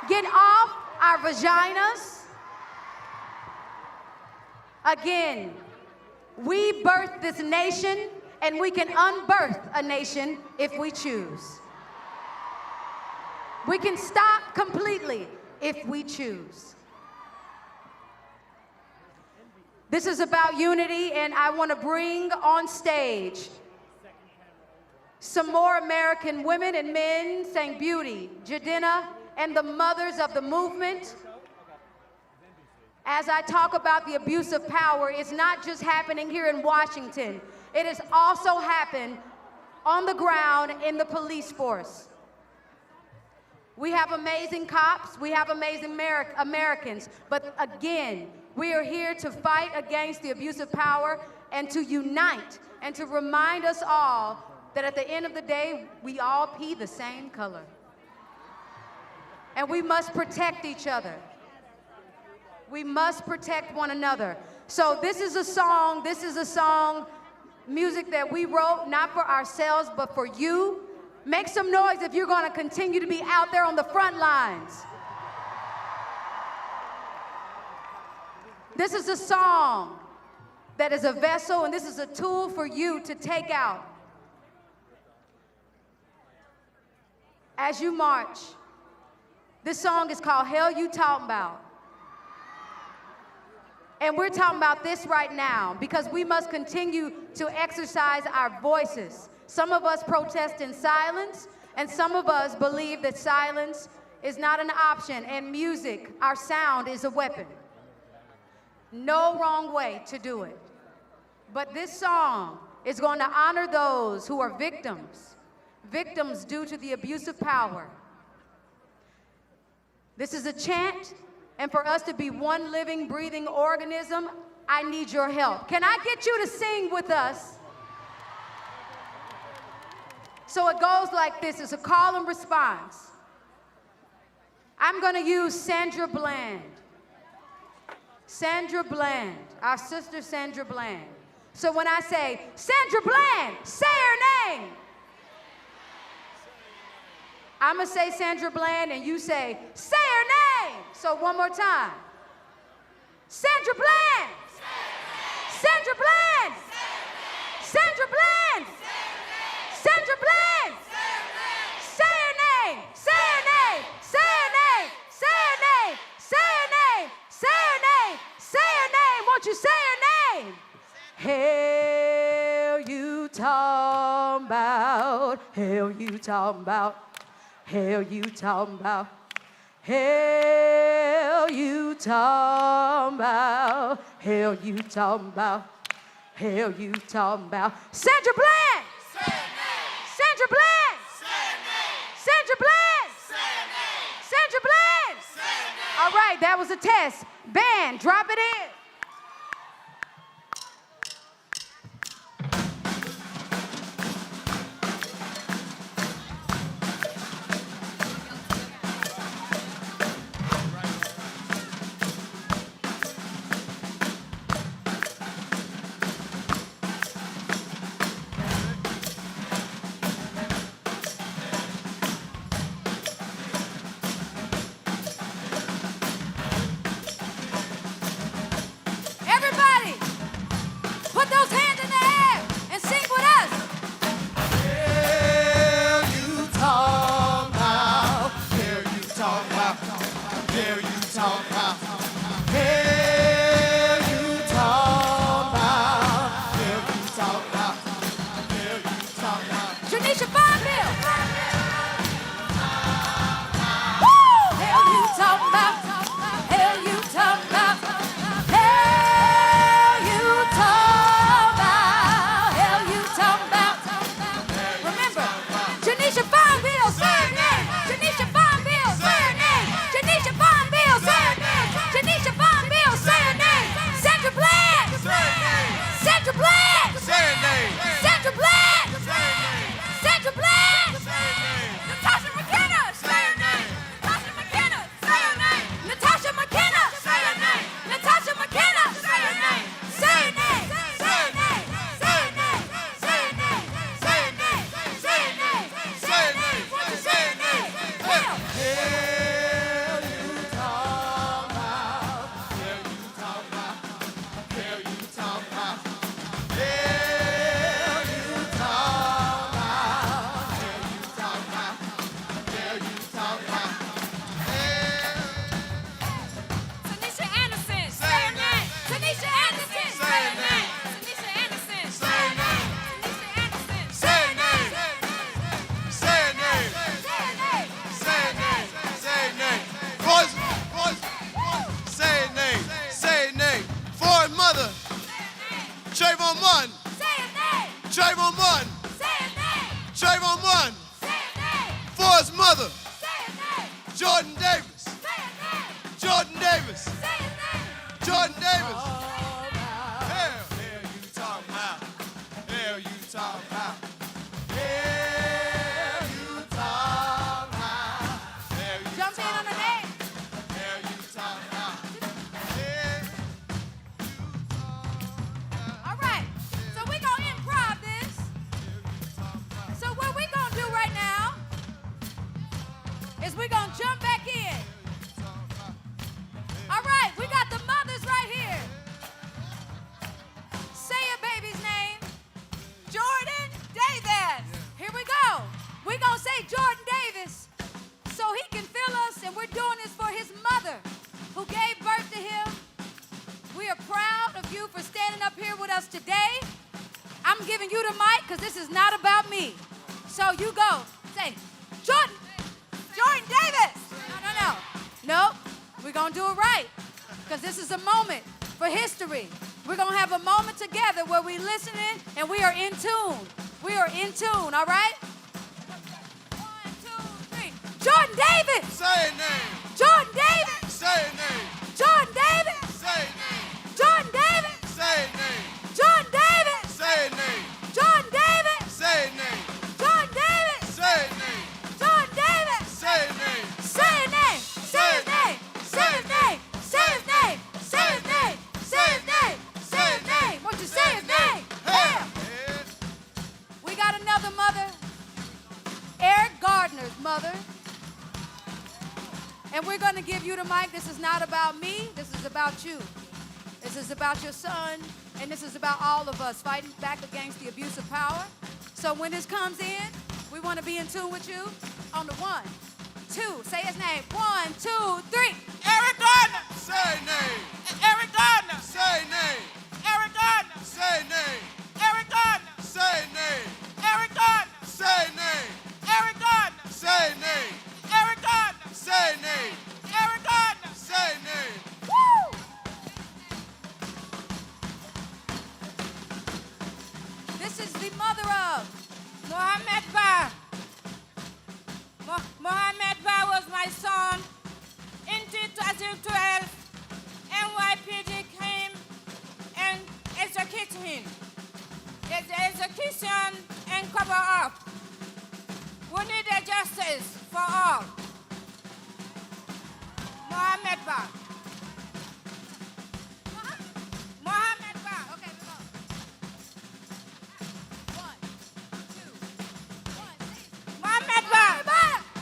Get off our vaginas. Again, we birthed this nation, and we can unbirth a nation if we choose. We can stop completely if we choose. This is about unity, and I want to bring on stage some more American women and men saying beauty, Jadena, and the mothers of the movement. As I talk about the abuse of power, it's not just happening here in Washington. It has also happened on the ground in the police force. We have amazing cops, we have amazing Americans, but again, we are here to fight against the abuse of power and to unite and to remind us all that at the end of the day, we all pee the same color. And we must protect each other. We must protect one another. So this is a song, music that we wrote, not for ourselves, but for you. Make some noise if you're gonna continue to be out there on the front lines. This is a song that is a vessel, and this is a tool for you to take out as you march, this song is called Hell You Talking About. And we're talking about this right now because we must continue to exercise our voices. Some of us protest in silence, and some of us believe that silence is not an option, and music, our sound, is a weapon. No wrong way to do it. But this song is going to honor those who are victims due to the abuse of power. This is a chant, and for us to be one living, breathing organism, I need your help. Can I get you to sing with us? So it goes like this. It's a call and response. I'm going to use Sandra Bland. Sandra Bland, our sister Sandra Bland. So when I say, Sandra Bland, say her name. I'm going to say Sandra Bland, and you say her name. So one more time. Sandra Bland. Sandra Bland. Sandra Bland. Sandra Bland. Say her name. Say her name. Say her name. Say her name. Say her name. Say her name. Say her name. Won't you say her name? Hell you talking about. Hell you talking about. Hell you talking about. Hell you talking about. Hell you talking about. Hell you talking about. Sandra Bland. Sandra Bland. Sandra Bland. Sandra Bland. All right, that was a test. Band, drop it in. Trayvon Martin. Say his name. Trayvon Martin. Say his name. Trayvon Martin. Say his name. For his mother. Say his name. Jordan Davis. Say his name. Jordan Davis. Say his name. Jordan Davis. Hell you talking about. Hell you talking about. Hell you talking about. Hell you Jump in on the name. Hell you talking about. All right. So we're going to improv this. So what we're going to do right now is we're going to jump back in. All right. We got the mothers right here. Say your baby's name. Jordan Davis. Here we go. We're going to say Jordan Davis. you for standing up here with us today. I'm giving you the mic because this is not about me. So you go. Say, Jordan. Jordan Davis. No. Nope. We're going to do it right because this is a moment for history. We're going to have a moment together where we're listening and we are in tune. We are in tune, all right? 1, 2, 3. Jordan Davis. Say a name. Jordan Davis. Say a name. Jordan Davis. Say a name. Jordan Davis. Say a name. Jordan Davis. Say a name. Jordan Davis. Say a name. Jordan Davis. Say a name. Jordan Davis. Say a name. Say his name. Say his name. Say his name. Say his name. Say his name. Say his name. Say his name. Won't you say his name? Yeah. We got another mother. Eric Gardner's mother. And we're going to give you the mic. This is not about me. This is about you. This is about your son. And this is about all of us fighting back against the abuse of power. So when this comes in, we want to be in tune with you on the 1, 2. Say his name. 1, 2, 3. Eric Gardner. Say name. Eric Gardner. Say name. Eric Gardner. Say name. Eric Gardner. Say name. Eric Gardner. Say name. Eric Gardner. Say name. Eric Gardner. Say name. Eric Gardner. Say name. Woo! This is the mother of Mohammed Ba. Mohammed Ba was my son. In 2012, NYPD came and executed him. The execution and cover up. We need a justice for all. Mohammed Ba. Mohammed Ba. Okay, let's go. 1, 2, 1. Mohammed Ba.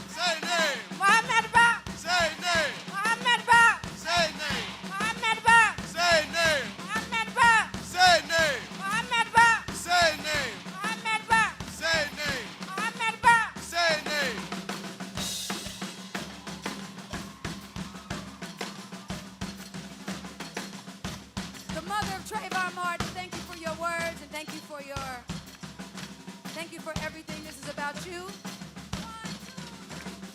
Say name. Mohammed Ba. Say name. Mohammed Ba. Say name. Mohammed Ba. Say name. Mohammed Ba. Say name. Mohammed Ba. Say name. Mohammed Ba. Say name. Mohammed Ba. Say name. The mother of Trayvon Martin, thank you for your words and thank you for everything. This is about you.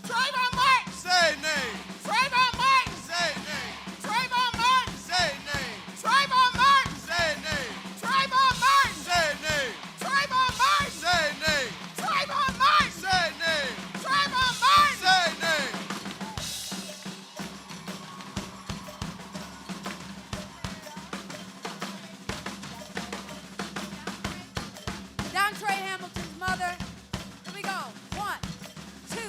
Trayvon Martin. Say name. Trayvon Martin. Say name. Trayvon Martin. Say name. Trayvon Martin. Say name. Trayvon Martin. Say name. Trayvon Martin. Say name. Trayvon Martin. Say name. Trayvon Martin. Say name. Dontre Hamilton's mother. Here we go. 1, 2.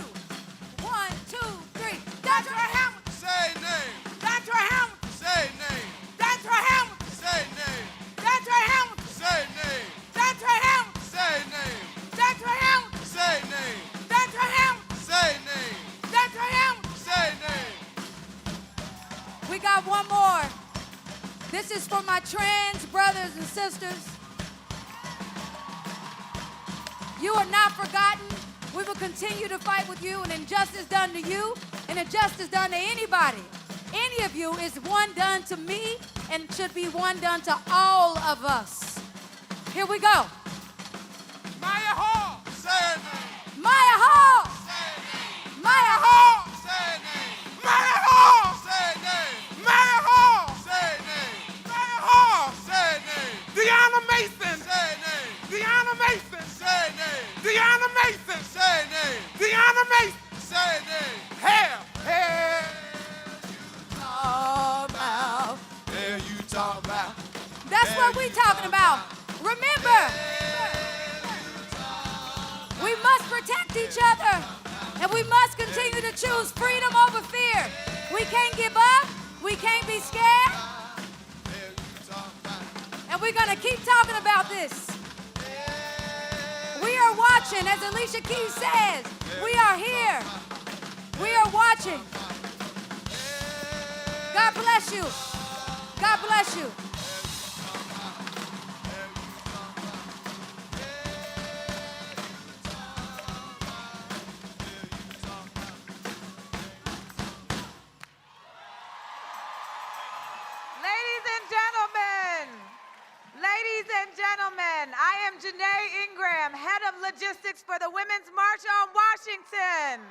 1, 2, 3. Dontre Hamilton. Say name. Dontre Hamilton. Say name. Dontre Hamilton. Say name. Dontre Hamilton. Say name. Dontre Hamilton. Say name. Dontre Hamilton. Say name. Dontre Hamilton. Say name. Dontre Hamilton. Say name. We got one more. This is for my trans brothers and sisters. You are not forgotten. We will continue to fight with you. An injustice done to you, an injustice done to anybody. Any of you is one done to me and should be one done to all of us. Here we go. Maya Hall. Say name. Maya Hall. Say name. Maya Hall. Say name. Maya Hall. Say name. Maya Hall. Say name. Maya Hall. Say name. Deanna Mason. Say name. Deanna Mason. Say name. Deanna Mason. Say name. Deanna Mason. Say name. Hair. There you talk about. That's what we talking about. Remember, we must protect each other and we must continue to choose freedom over fear. We can't give up. We can't be scared. And we're going to keep talking about this. We are watching, as Alicia Keys says. We are here. We are watching. God bless you. God bless you. Ladies and gentlemen, and Janae Ingram, Head of Logistics for the Women's March on Washington.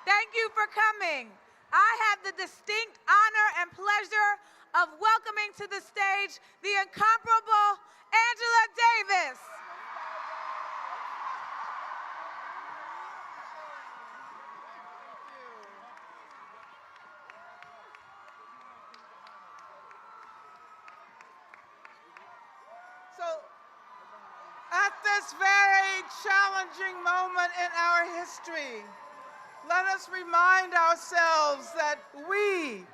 Thank you for coming. I have the distinct honor and pleasure of welcoming to the stage the incomparable Angela Davis. So, at this very challenging moment in our history, let us remind ourselves that we,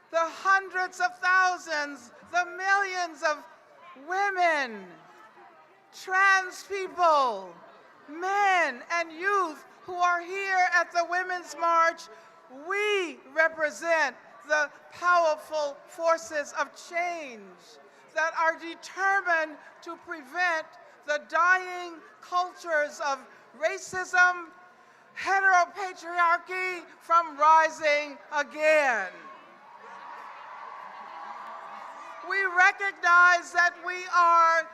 the hundreds of thousands, the millions of women, trans people, men, and youth who are here at the Women's March, we represent the powerful forces of change that are determined to prevent the dying cultures of racism, heteropatriarchy from rising again. We recognize that we are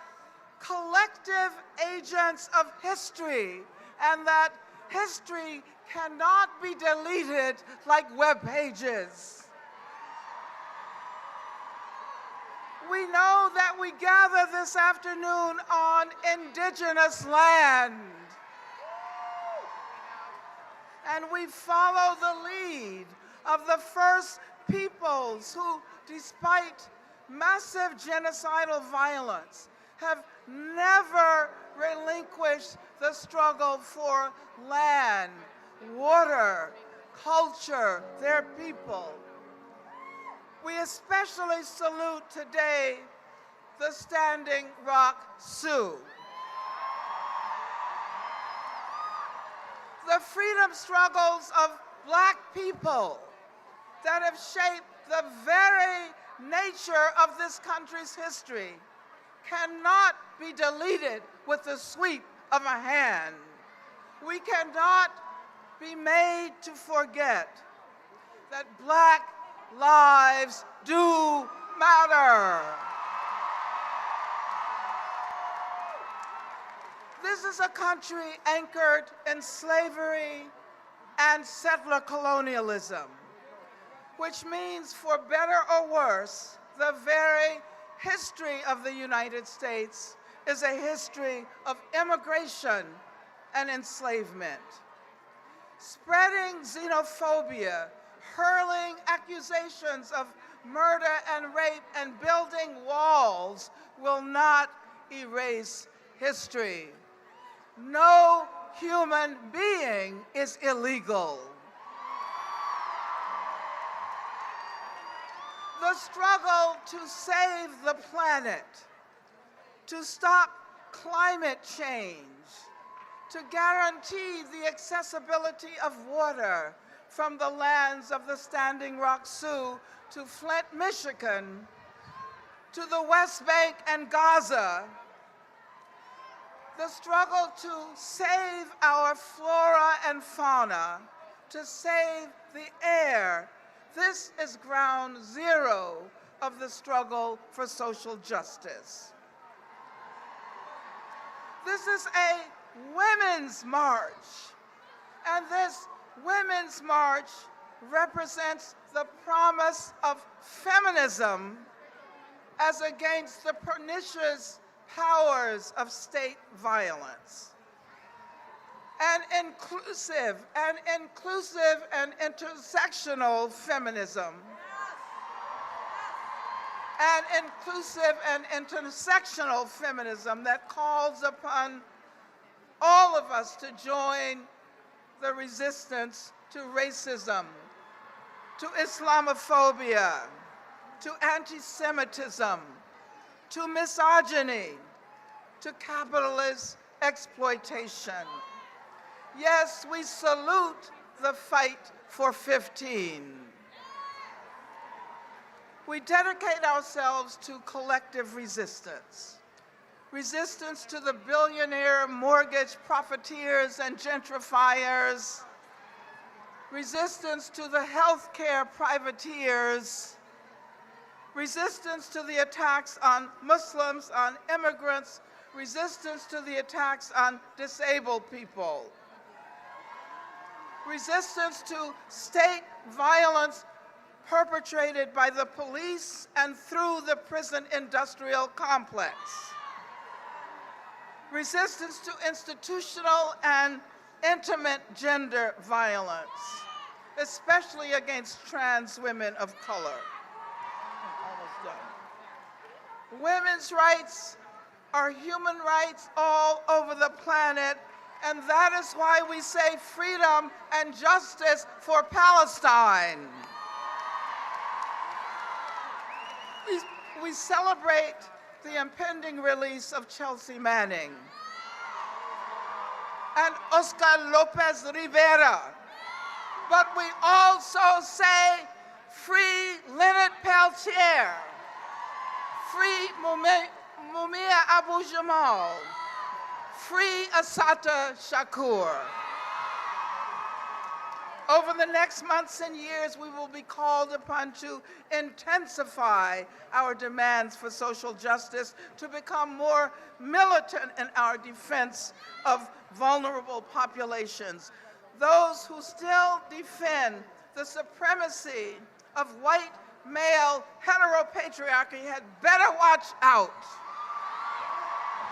collective agents of history and that history cannot be deleted like web pages. We know that we gather this afternoon on indigenous land. And we follow the lead of the first peoples who, despite massive genocidal violence, have never relinquished the struggle for land, water, culture, their people. We especially salute today the Standing Rock Sioux. The freedom struggles of Black people that have shaped the very nature of this country's history cannot be deleted with the sweep of a hand. We cannot be made to forget that Black lives do matter. This is a country anchored in slavery and settler colonialism, which means, for better or worse, the very history of the United States is a history of immigration and enslavement. Spreading xenophobia, hurling accusations of murder and rape, and building walls will not erase history. No human being is illegal. The struggle to save the planet, to stop climate change, to guarantee the accessibility of water from the lands of the Standing Rock Sioux to Flint, Michigan, to the West Bank and Gaza, the struggle to save our flora and fauna, to save the air, this is ground zero of the struggle for social justice. This is a women's march, and this women's march represents the promise of feminism as against the pernicious powers of state violence. An inclusive and intersectional feminism. An inclusive and intersectional feminism that calls upon all of us to join the resistance to racism, to Islamophobia, to anti-Semitism, to misogyny, to capitalist exploitation. Yes, we salute the fight for 15. We dedicate ourselves to collective resistance. Resistance to the billionaire mortgage profiteers and gentrifiers. Resistance to the healthcare privateers. resistance to the attacks on Muslims, on immigrants, resistance to the attacks on disabled people, resistance to state violence perpetrated by the police and through the prison industrial complex, resistance to institutional and intimate gender violence, especially against trans women of color. Almost done. Women's rights are human rights all over the planet, and that is why we say freedom and justice for Palestine. We celebrate the impending release of Chelsea Manning and Oscar Lopez Rivera, but we also say free Leonard Peltier, free Mumia Abu Jamal, free Assata Shakur. Over the next months and years, we will be called upon to intensify our demands for social justice, to become more militant in our defense of vulnerable populations. Those who still defend the supremacy of white male heteropatriarchy had better watch out.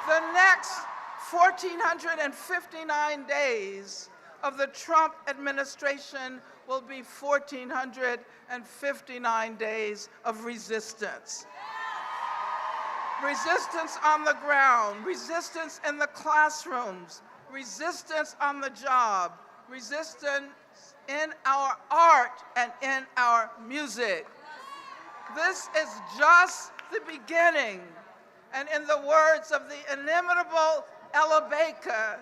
The next 1,459 days of the Trump administration will be 1,459 days of resistance. Resistance on the ground, resistance in the classrooms, resistance on the job, resistance in our art and in our music. This is just the beginning. And in the words of the inimitable Ella Baker,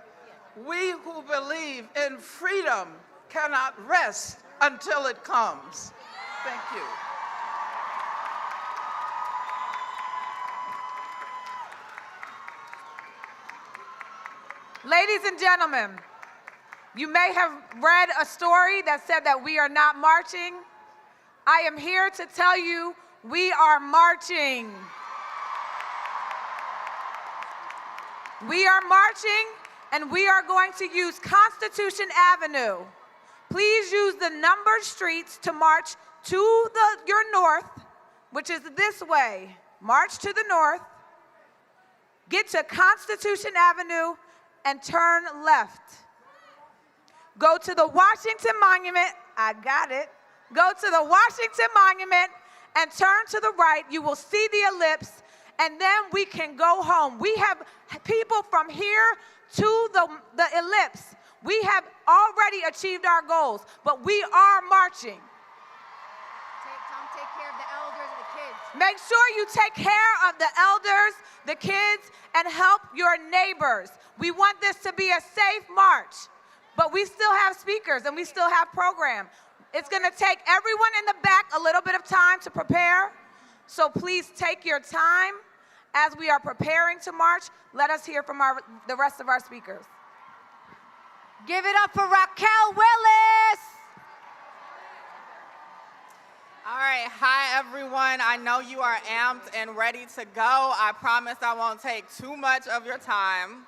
we who believe in freedom cannot rest until it comes. Thank you. Ladies and gentlemen, you may have read a story that said that we are not marching. I am here to tell you we are marching. We are marching, and we are going to use Constitution Avenue. Please use the numbered streets to march to your north, which is this way. March to the north, get to Constitution Avenue, and turn left. Go to the Washington Monument. I got it. Go to the Washington Monument and turn to the right. You will see the ellipse, and then we can go home. We have people from here to the ellipse. We have already achieved our goals, but we are marching. Take care of the elders and the kids. Make sure you take care of the elders, the kids, and help your neighbors. We want this to be a safe march, but we still have speakers and we still have program. It's going to take everyone in the back a little bit of time to prepare, so please take your time as we are preparing to march. Let us hear from the rest of our speakers. Give it up for Raquel Willis. All right, hi everyone. I know you are amped and ready to go. I promise I won't take too much of your time.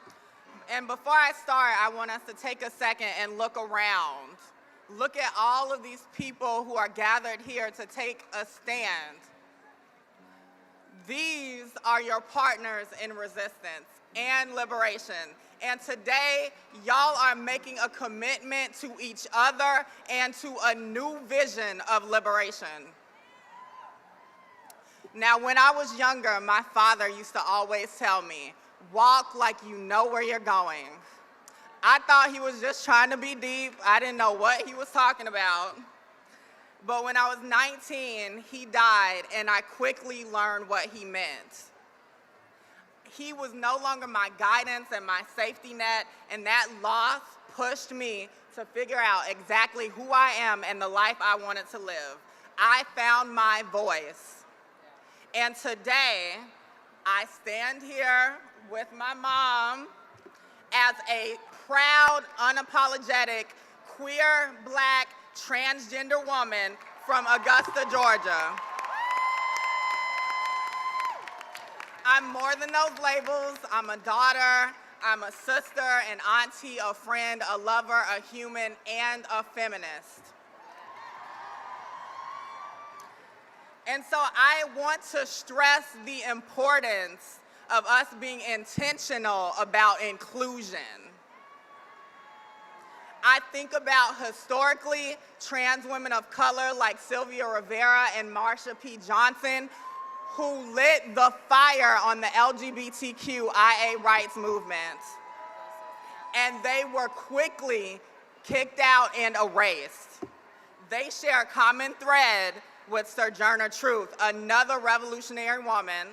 And before I start, I want us to take a second and look around. Look at all of these people who are gathered here to take a stand. These are your partners in resistance and liberation. And today, y'all are making a commitment to each other and to a new vision of liberation. Now, when I was younger, my father used to always tell me, walk like you know where you're going. I thought he was just trying to be deep. I didn't know what he was talking about. But when I was 19, he died, and I quickly learned what he meant. He was no longer my guidance and my safety net, and that loss pushed me to figure out exactly who I am and the life I wanted to live. I found my voice. And today, I stand here with my mom as a proud, unapologetic, queer, Black, transgender woman from Augusta, Georgia. I'm more than those labels. I'm a daughter, I'm a sister, an auntie, a friend, a lover, a human, and a feminist. And so I want to stress the importance of us being intentional about inclusion. I think about historically trans women of color like Sylvia Rivera and Marsha P. Johnson, who lit the fire on the LGBTQIA rights movement. And they were quickly kicked out and erased. They share a common thread with Sojourner Truth, another revolutionary woman.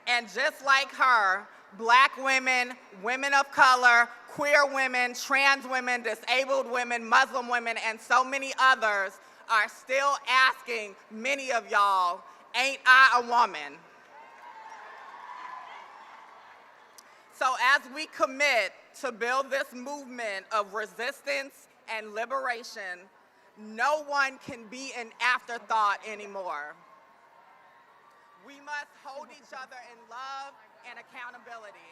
And just like her, Black women, women of color, queer women, trans women, disabled women, Muslim women, and so many others are still asking many of y'all, ain't I a woman? So as we commit to build this movement of resistance and liberation, no one can be an afterthought anymore. We must hold each other in love and accountability.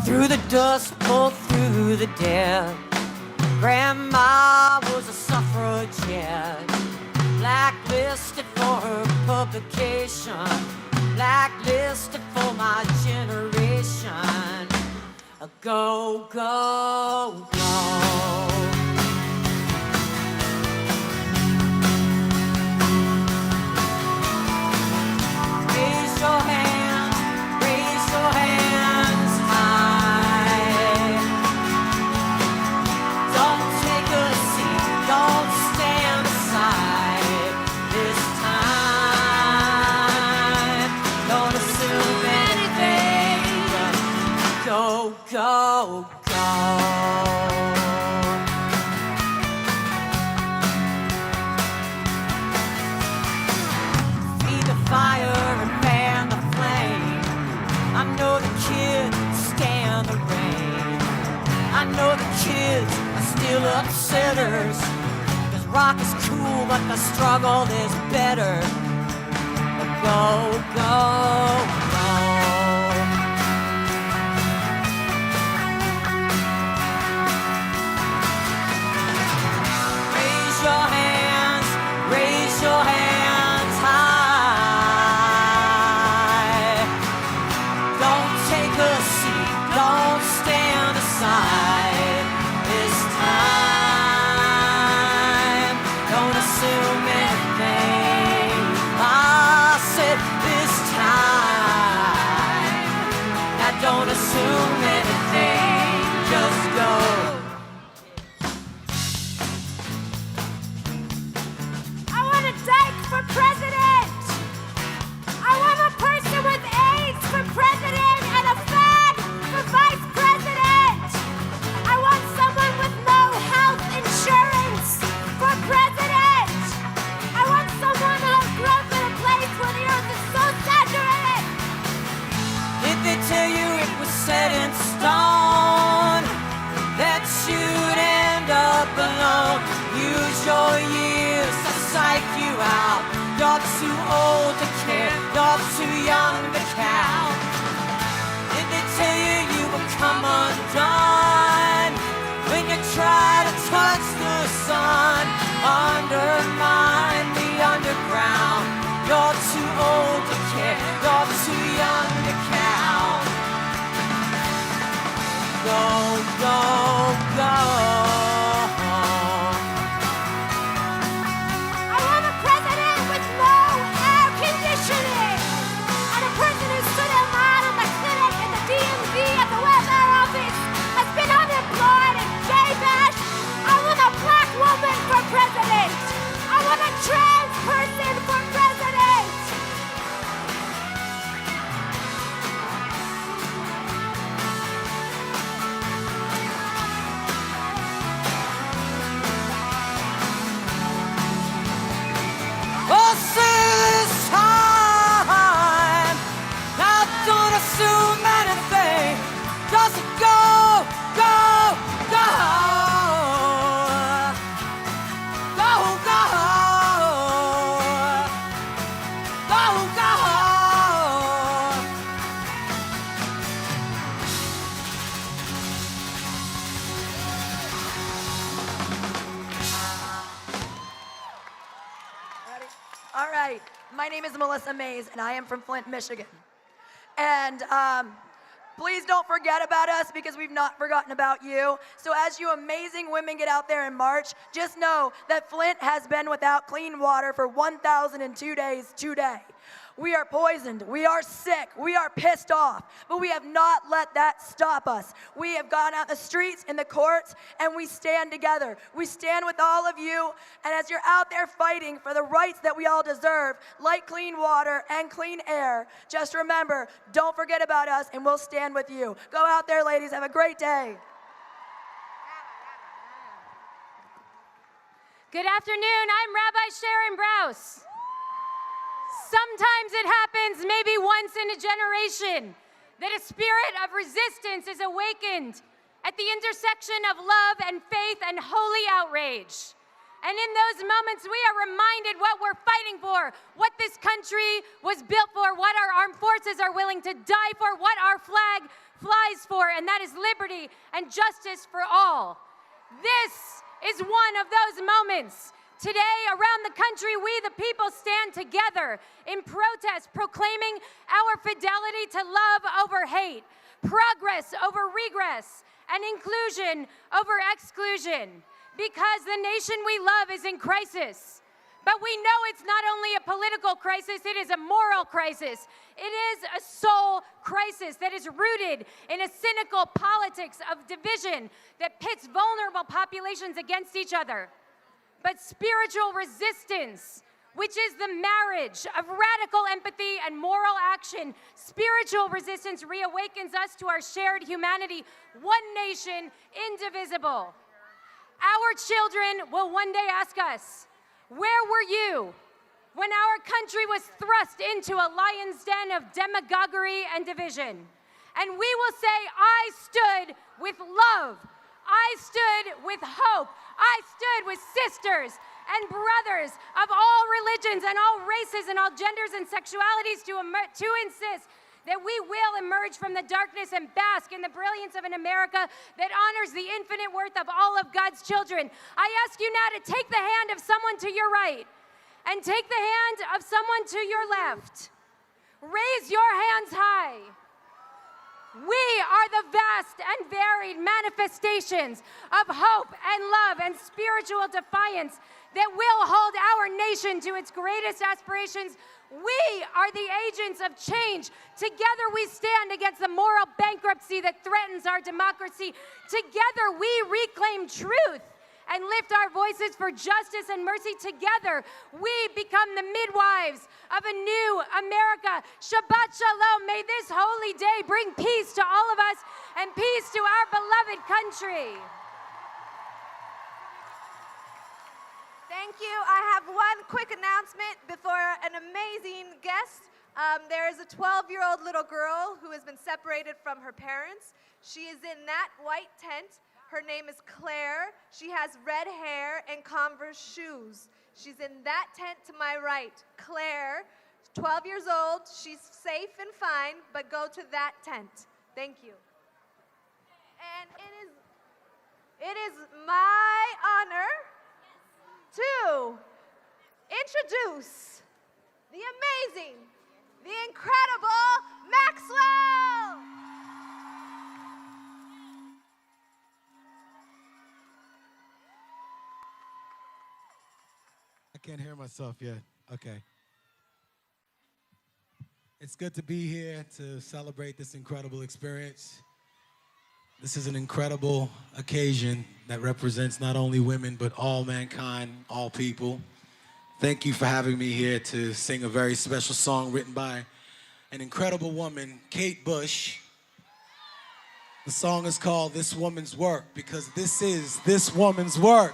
Through the dust, pulled through the dead. Grandma was a suffragette, blacklisted for her publication, blacklisted for my generation. Go, go, go. Raise your hands, raise your hands high. Don't take a seat, don't stand aside this time. Don't assume anything, just go, go, go. Feed the fire and fan the flame. I know the kids stand the rain. I know the kids are still upsetters. 'Cause rock is cool, but the struggle is better. Go, go, go. Raise your hands, raise your hands high. Don't take a seat, don't stand aside this time. Don't assume anything. I said this time. Now don't assume anything, just go. I want a dyke for president. I want a person with AIDS for president and a fag for vice president. I want someone with no health insurance for president. I want someone who grew up in a place where the earth is so saturated. Did they tell you it was set in stone that you'd end up alone? Use your years to psych you out. You're too old to care, you're too young to count. Did they tell you you would come undone when you try to touch the sun? Undermine the underground. You're too old to care, you're too young to count. Go, go, go. I want a president with no air conditioning and a person who stood in line at the clinic, at the DMV, at the welfare office, at All right. My name is Melissa Mays, and I am from Flint, Michigan. And please don't forget about us because we've not forgotten about you. So as you amazing women get out there and march, just know that Flint has been without clean water for 1,002 days today. We are poisoned, we are sick, we are pissed off, but we have not let that stop us. We have gone out the streets, in the courts, and we stand together. We stand with all of you, and as you're out there fighting for the rights that we all deserve, like clean water and clean air, just remember, don't forget about us, and we'll stand with you. Go out there, ladies, have a great day. Good afternoon, I'm Rabbi Sharon Brous. Sometimes it happens, maybe once in a generation, that a spirit of resistance is awakened at the intersection of love and faith and holy outrage. And in those moments, we are reminded what we're fighting for, what this country was built for, what our armed forces are willing to die for, what our flag flies for, and that is liberty and justice for all. This is one of those moments. Today, around the country, we the people stand together in protest, proclaiming our fidelity to love over hate, progress over regress, and inclusion over exclusion. Because the nation we love is in crisis. But we know it's not only a political crisis, it is a moral crisis. It is a soul crisis that is rooted in a cynical politics of division that pits vulnerable populations against each other. But spiritual resistance, which is the marriage of radical empathy and moral action, spiritual resistance reawakens us to our shared humanity, one nation, indivisible. Our children will one day ask us, where were you when our country was thrust into a lion's den of demagoguery and division? And we will say, I stood with love. I stood with hope. I stood with sisters and brothers of all religions and all races and all genders and sexualities to insist that we will emerge from the darkness and bask in the brilliance of an America that honors the infinite worth of all of God's children. I ask you now to take the hand of someone to your right and take the hand of someone to your left. Raise your hands high. We are the vast and varied manifestations of hope and love and spiritual defiance that will hold our nation to its greatest aspirations. We are the agents of change. Together we stand against the moral bankruptcy that threatens our democracy. Together we reclaim truth and lift our voices for justice and mercy. Together, we become the midwives of a new America. Shabbat Shalom. May this holy day bring peace to all of us and peace to our beloved country. Thank you. I have one quick announcement before an amazing guest. There is a 12-year-old little girl who has been separated from her parents. She is in that white tent. Her name is Claire. She has red hair and Converse shoes. She's in that tent to my right. Claire, 12 years old. She's safe and fine, but go to that tent. Thank you. And it is my honor to introduce the amazing, the incredible Maxwell. I can't hear myself yet. Okay. It's good to be here to celebrate this incredible experience. This is an incredible occasion that represents not only women, but all mankind, all people. Thank you for having me here to sing a very special song written by an incredible woman, Kate Bush. The song is called This Woman's Work because this is this woman's work.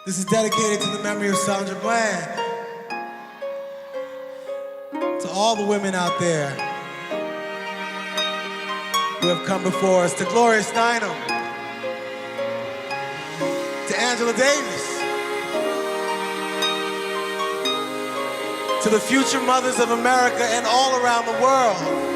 This is dedicated to the memory of Sandra Bland. To all the women out there who have come before us, to Gloria Steinem, to Angela Davis, to the future mothers of America and all around the world.